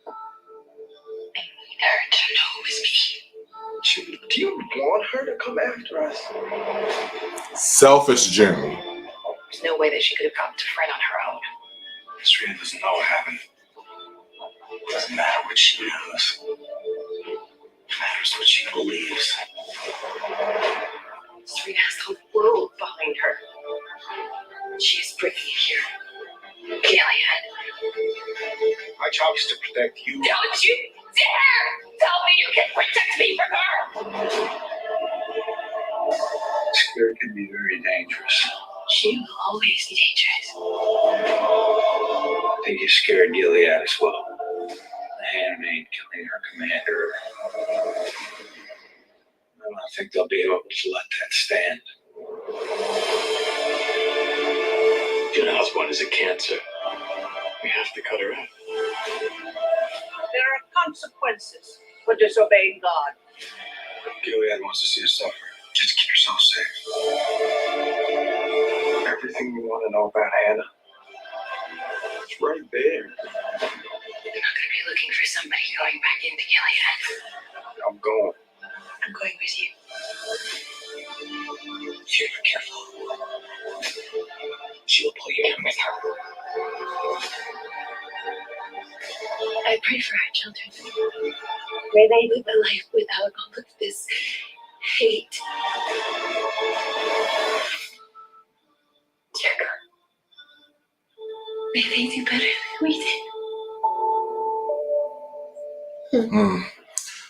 I need her to know it was me. June, do you want her to come after us? Selfish June. There's no way that she could have gotten to Fred on her own. Serena doesn't know what happened. It doesn't matter what she knows. It matters what she believes. Serena has the world behind her. She is bringing you here. Gilead. My job is to protect you. Don't you dare tell me you can protect me from her! Spirit can be very dangerous. She will always be dangerous. I think you scared Gilead as well. The Handmaid killing her commander. I don't think they'll be able to let that stand. June Osborne is a cancer. We have to cut her out. consequences for disobeying God. Gilead wants to see us suffer. Just keep yourself safe. Everything you want to know about Hannah, it's right there. They're not going to be looking for somebody going back into Gilead. I'm going. I'm going with you. If you're not careful, she'll pull you in with her. I pray for our children. May they live a life without all of this hate. Dear God, may they do better than we did.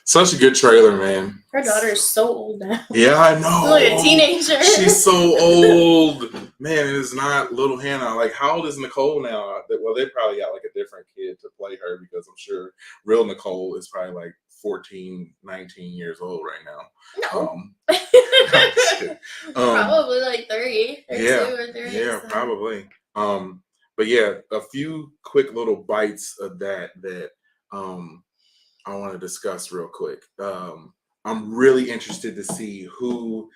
Such a good trailer, man. Her daughter's so old now. Yeah, I know. She's like a teenager. She's so old. Man, it is not little Hannah. Like, how old is Nicole now? Well, they probably got like a different kid to play her because I'm sure real Nicole is probably like 14, 19 years old right now. No. Um, Probably like 30 or 2 or 3. Yeah, so. probably. But yeah, a few quick little bites of that I want to discuss real quick. I'm really interested to see who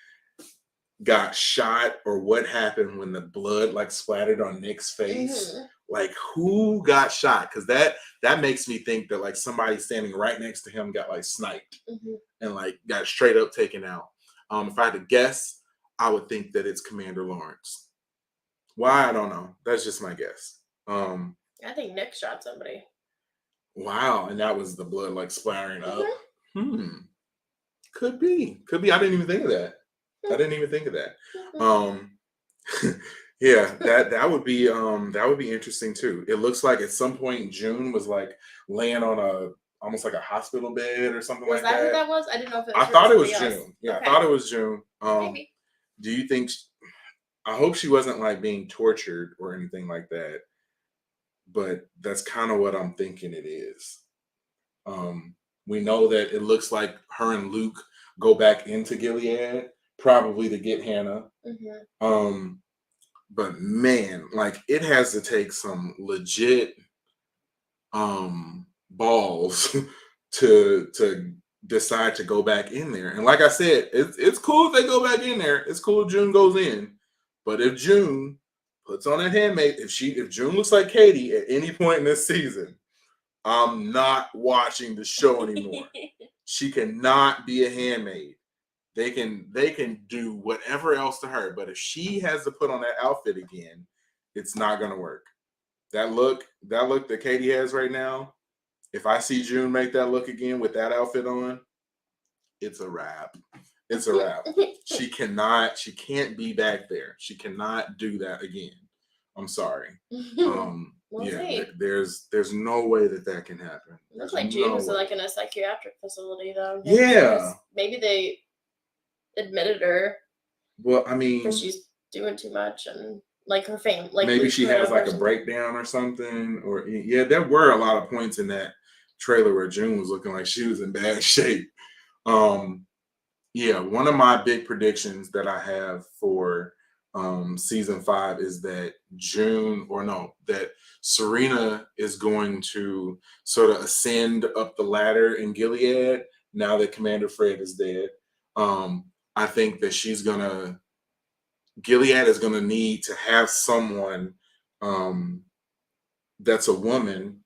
got shot or what happened when the blood like splattered on Nick's face. Mhm. Like, who got shot? Because that makes me think that like somebody standing right next to him got like sniped and like got straight up taken out. If I had to guess, I would think that it's Commander Lawrence. Why? I don't know. That's just my guess. I think Nick shot somebody. Wow, and that was the blood like splattering up. Could be. I didn't even think of that. Yeah, that would be interesting too. It looks like at some point June was like laying on almost like a hospital bed or something Was like that that. who that was? I didn't know if it I was. thought it was somebody else. June. Yeah, Okay. I thought it was June. Maybe. Do you think? I hope she wasn't like being tortured or anything like that. But that's kind of what I'm thinking it is. We know that it looks like her and Luke go back into Gilead, probably to get Hannah. But man, like it has to take some legit balls to decide to go back in there. And like I said, it's cool if they go back in there. It's cool if June goes in. But if June puts on that handmaid, if June looks like Katie at any point in this season, I'm not watching the show anymore. She cannot be a handmaid. They can do whatever else to her, but if she has to put on that outfit again, it's not gonna work. That look that Katie has right now, if I see June make that look again with that outfit on, it's a wrap. It's a wrap. She can't be back there. She cannot do that again. I'm sorry. There's no way that can happen. It looks like June was like in a psychiatric facility though. Maybe they admitted her. Well, I mean, because she's doing too much and like her fame, like maybe she has like a breakdown or something. Or yeah, there were a lot of points in that trailer where June was looking like she was in bad shape. Yeah, one of my big predictions that I have for season 5 is that that Serena is going to sort of ascend up the ladder in Gilead now that Commander Fred is dead. I think that Gilead is gonna need to have someone that's a woman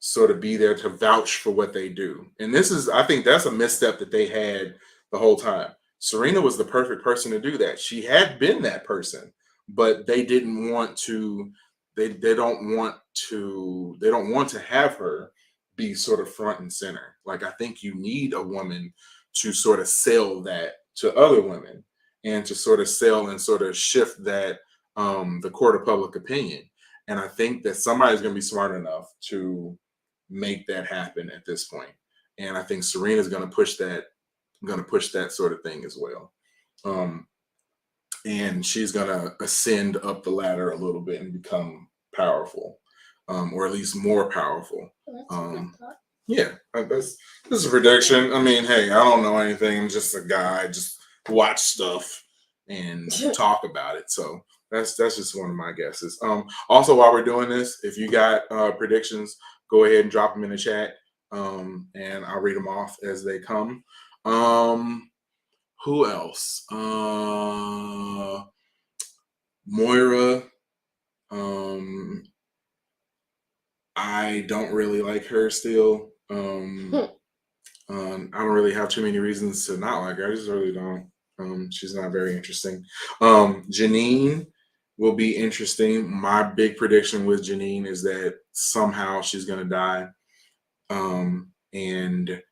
sort of be there to vouch for what they do. And I think that's a misstep that they had the whole time. Serena was the perfect person to do that. She had been that person, but they didn't want to, they don't want to have her be sort of front and center. Like, I think you need a woman to sort of sell that to other women and to sort of sell and sort of shift that, the court of public opinion. And I think that somebody's going to be smart enough to make that happen at this point. And I think Serena's going to push that sort of thing as well. And she's going to ascend up the ladder a little bit and become powerful, or at least more powerful. Yeah, this is a prediction. I mean, hey, I don't know anything. I'm just a guy. Just watch stuff and talk about it. So that's just one of my guesses. Also, while we're doing this, if you got predictions, go ahead and drop them in the chat. and I'll read them off as they come. Who else? Moira. I don't really like her still. I don't really have too many reasons to not like her. I just really don't. She's not very interesting. Janine will be interesting. My big prediction with Janine is that somehow she's going to die. And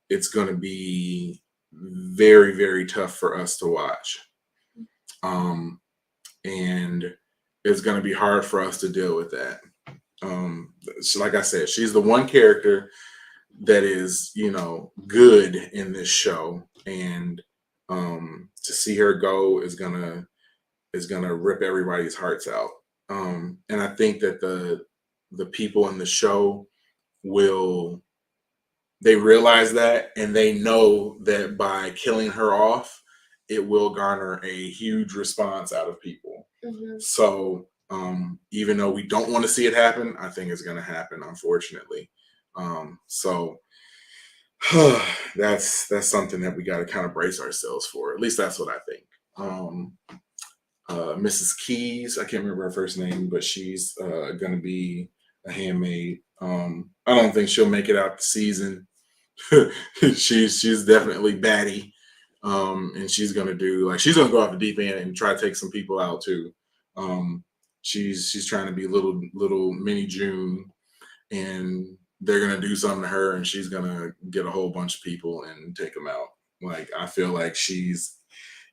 it's going to be very, very tough for us to watch. And it's going to be hard for us to deal with that. So like I said, she's the one character that is, good in this show, and to see her go is gonna rip everybody's hearts out. And I think that the people in the show they realize that, and they know that by killing her off, it will garner a huge response out of people. Mm-hmm. So even though we don't want to see it happen, I think it's going to happen, unfortunately. So that's something that we got to kind of brace ourselves for. At least that's what I think. Mrs. Keys, I can't remember her first name, but she's going to be a handmaid. I don't think she'll make it out the season. she's definitely batty. And she's gonna go off the deep end and try to take some people out too. She's trying to be little mini June, and they're gonna do something to her, and she's gonna get a whole bunch of people and take them out. Like, I feel like she's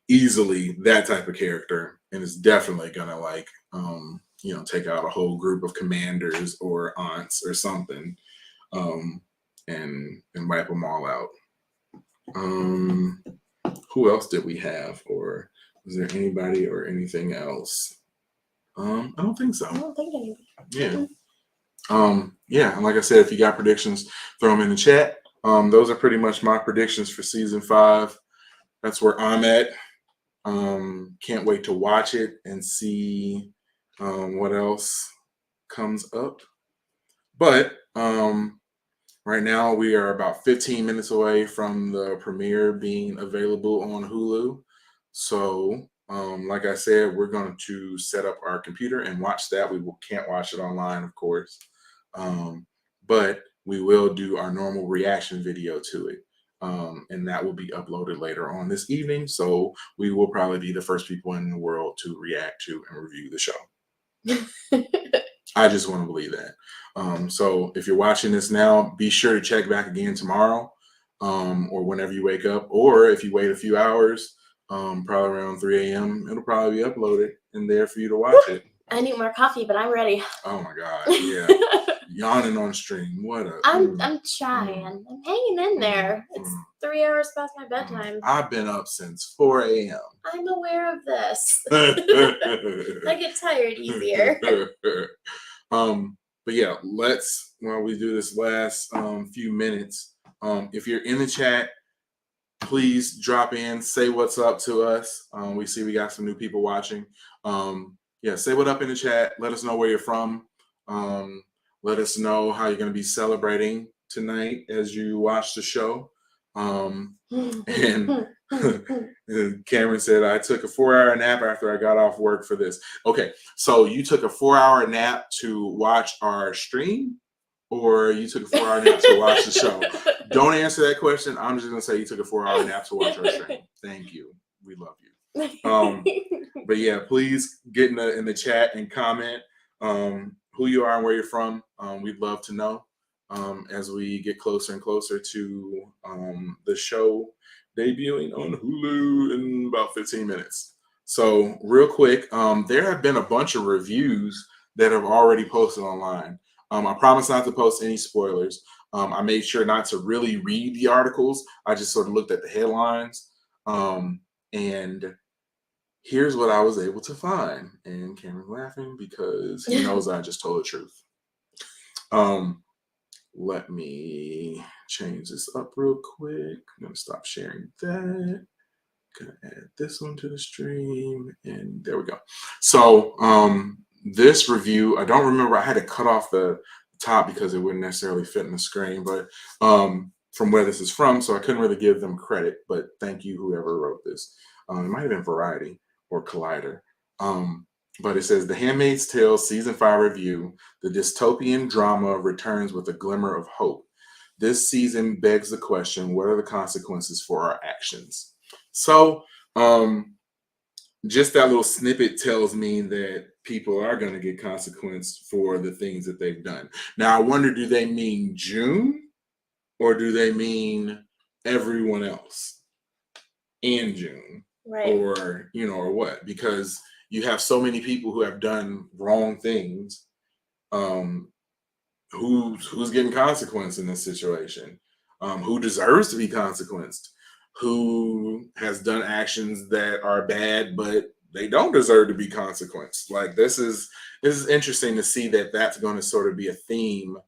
easily that type of character, and is definitely gonna take out a whole group of commanders or aunts or something, and wipe them all out. Who else did we have, or was there anybody or anything else? I don't think so. I don't think anybody. Yeah. Yeah, and like I said, if you got predictions, throw them in the chat. Those are pretty much my predictions for season 5. That's where I'm at. Can't wait to watch it and see what else comes up. But right now we are about 15 minutes away from the premiere being available on Hulu. So like I said, we're going to set up our computer and watch that. We can't watch it online, of course. But we will do our normal reaction video to it. And that will be uploaded later on this evening. So we will probably be the first people in the world to react to and review the show. I just want to believe that. So if you're watching this now, be sure to check back again tomorrow, or whenever you wake up, or if you wait a few hours, probably around 3 a.m., it'll probably be uploaded and there for you to watch it. I need more coffee, but I'm ready. Oh my God, yeah. Yawning on stream. What a I'm trying. I'm hanging in there. It's 3 hours past my bedtime. I've been up since 4 a.m. I'm aware of this. I get tired easier. But yeah, while we do this last few minutes, if you're in the chat, please drop in, say what's up to us. We see we got some new people watching. Yeah, say what up in the chat. Let us know where you're from. Let us know how you're going to be celebrating tonight as you watch the show. And Cameron said, I took a 4-hour nap after I got off work for this. Okay, so you took a 4-hour nap to watch our stream, or you took a 4-hour nap to watch the show? Don't answer that question. I'm just going to say you took a 4-hour nap to watch our stream. Thank you. We love you. But yeah, please get in the chat and comment who you are and where you're from. We'd love to know as we get closer and closer to the show debuting on Hulu in about 15 minutes. So real quick, there have been a bunch of reviews that have already posted online. I promise not to post any spoilers. I made sure not to really read the articles. I just sort of looked at the headlines. And here's what I was able to find. And Cameron's laughing because he knows I just told the truth. Let me change this up real quick. I'm going to stop sharing that. Gonna add this one to the stream, and there we go. So this review, I don't remember, I had to cut off the top because it wouldn't necessarily fit in the screen, but from where this is from, so I couldn't really give them credit, but thank you whoever wrote this. It might have been Variety or Collider. But it says, The Handmaid's Tale Season 5 review, the dystopian drama returns with a glimmer of hope. This season begs the question, what are the consequences for our actions? So just that little snippet tells me that people are going to get consequence for the things that they've done. Now, I wonder, do they mean June or do they mean everyone else in June? Right. Or, or what? Because you have so many people who have done wrong things. Who's getting consequence in this situation? Who deserves to be consequenced? Who has done actions that are bad, but they don't deserve to be consequenced? Like this is interesting to see that that's going to sort of be a theme,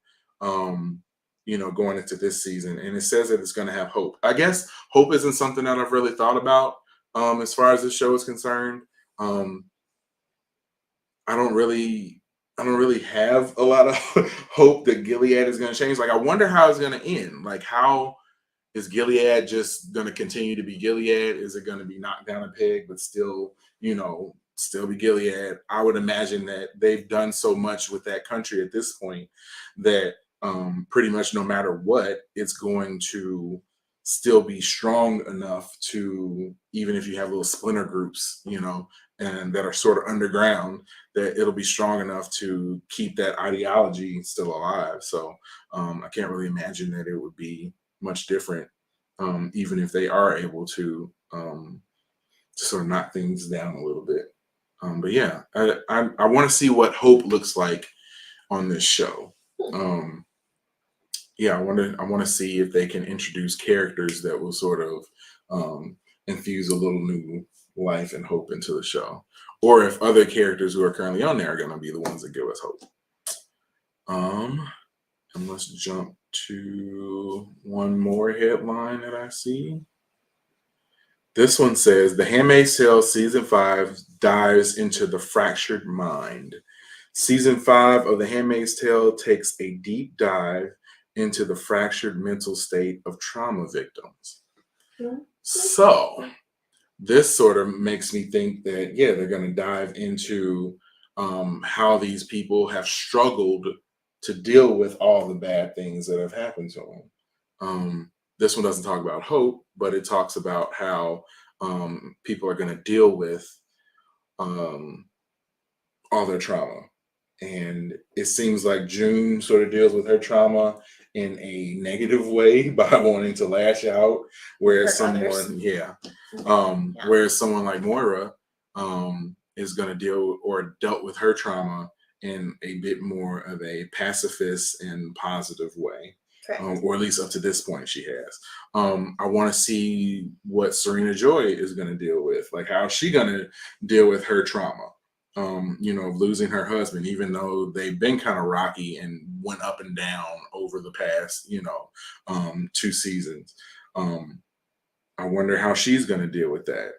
going into this season. And it says that it's going to have hope. I guess hope isn't something that I've really thought about as far as this show is concerned. I don't really have a lot of hope that Gilead is going to change. Like, I wonder how it's going to end. Like, how is Gilead just going to continue to be Gilead? Is it going to be knocked down a peg, but still, still be Gilead? I would imagine that they've done so much with that country at this point that pretty much no matter what, it's going to still be strong enough to, even if you have little splinter groups, and that are sort of underground, that it'll be strong enough to keep that ideology still alive. So I can't really imagine that it would be much different, even if they are able to sort of knock things down a little bit. But yeah, I want to see what hope looks like on this show. I want to see if they can introduce characters that will sort of infuse a little new life and hope into the show, or if other characters who are currently on there are going to be the ones that give us hope. And let's jump to one more headline that I see. This one says, The Handmaid's Tale Season 5 dives into the fractured mind. Season 5 of The Handmaid's Tale takes a deep dive into the fractured mental state of trauma victims. Mm-hmm. So this sort of makes me think that, they're going to dive into how these people have struggled to deal with all the bad things that have happened to them. This one doesn't talk about hope, but it talks about how people are going to deal with all their trauma. And it seems like June sort of deals with her trauma in a negative way by wanting to lash out, whereas whereas someone like Moira is going to dealt with her trauma in a bit more of a pacifist and positive way. Or at least up to this point she has. I want to see what Serena Joy is going to deal with. Like, how is she going to deal with her trauma? Losing her husband, even though they've been kind of rocky and went up and down over the past, 2 seasons. I wonder how she's going to deal with that.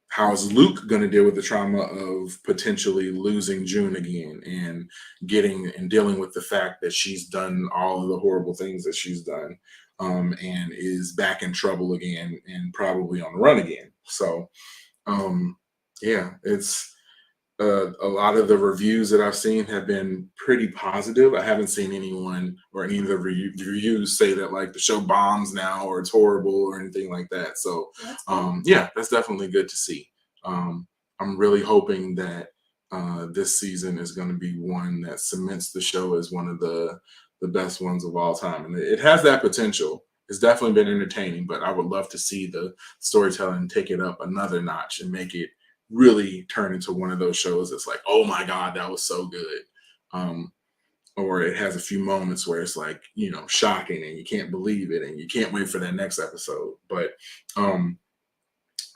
How is Luke going to deal with the trauma of potentially losing June again and dealing with the fact that she's done all of the horrible things that she's done, and is back in trouble again and probably on the run again. So, it's a lot of the reviews that I've seen have been pretty positive. I haven't seen anyone or any of the reviews say that like the show bombs now or it's horrible or anything like that. So that's definitely good to see. I'm really hoping that this season is going to be one that cements the show as one of the best ones of all time. And it has that potential. It's definitely been entertaining, but I would love to see the storytelling take it up another notch and make it really turn into one of those shows that's like, oh my God, that was so good. Or it has a few moments where it's like, shocking and you can't believe it and you can't wait for that next episode. But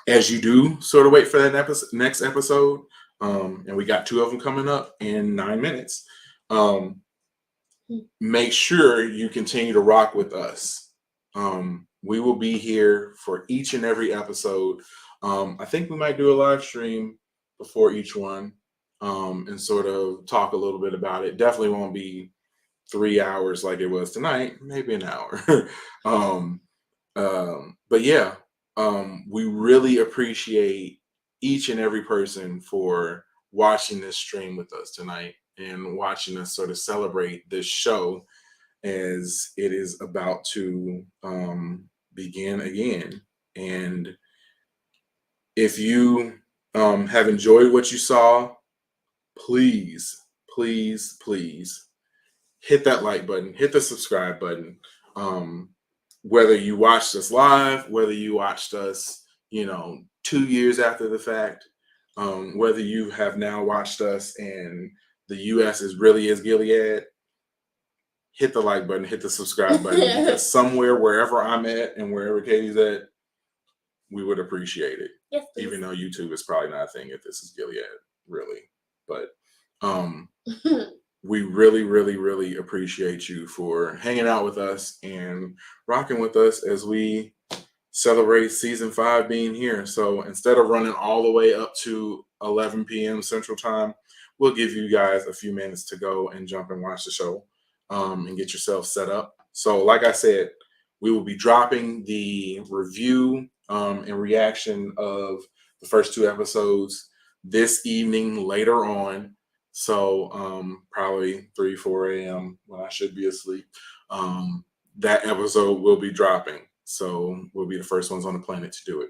as you do sort of wait for that next episode, and we got 2 of them coming up in 9 minutes, make sure you continue to rock with us. We will be here for each and every episode. I think we might do a live stream before each one, and sort of talk a little bit about it. Definitely won't be 3 hours like it was tonight, maybe an hour. But yeah, we really appreciate each and every person for watching this stream with us tonight and watching us sort of celebrate this show as it is about to begin again. And if you have enjoyed what you saw, please, please, please hit that like button, hit the subscribe button. Whether you watched us live, whether you watched us, 2 years after the fact, whether you have now watched us and the US is really is Gilead, hit the like button, hit the subscribe button, because somewhere, wherever I'm at and wherever Katie's at, we would appreciate it. Yes, please. Even though YouTube is probably not a thing if this is Gilead, really. But we really, really, really appreciate you for hanging out with us and rocking with us as we celebrate season 5 being here. So instead of running all the way up to 11 p.m. Central Time, we'll give you guys a few minutes to go and jump and watch the show and get yourself set up. So like I said, we will be dropping the review and reaction of the first 2 episodes this evening later on. So probably 3, 4 a.m. when I should be asleep. That episode will be dropping. So we'll be the first ones on the planet to do it.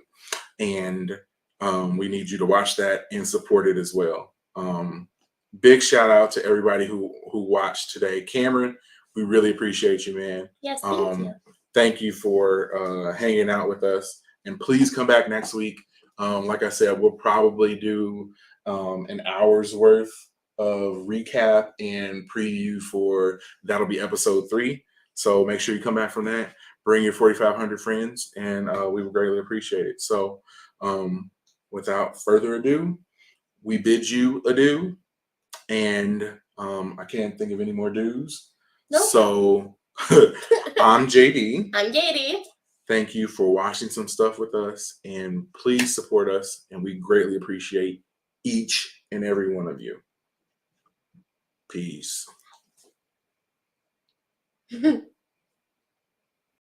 And we need you to watch that and support it as well. Big shout out to everybody who watched today. Cameron, we really appreciate you, man. Yes, thank you. Thank you for hanging out with us. And please come back next week. Like I said, we'll probably do an hour's worth of recap and preview for that'll be episode 3. So make sure you come back from that. Bring your 4,500 friends, and we would greatly appreciate it. So without further ado, we bid you adieu. And I can't think of any more do's. Nope. So I'm JD. I'm Katie. Thank you for watching some stuff with us, and please support us, and we greatly appreciate each and every one of you. Peace.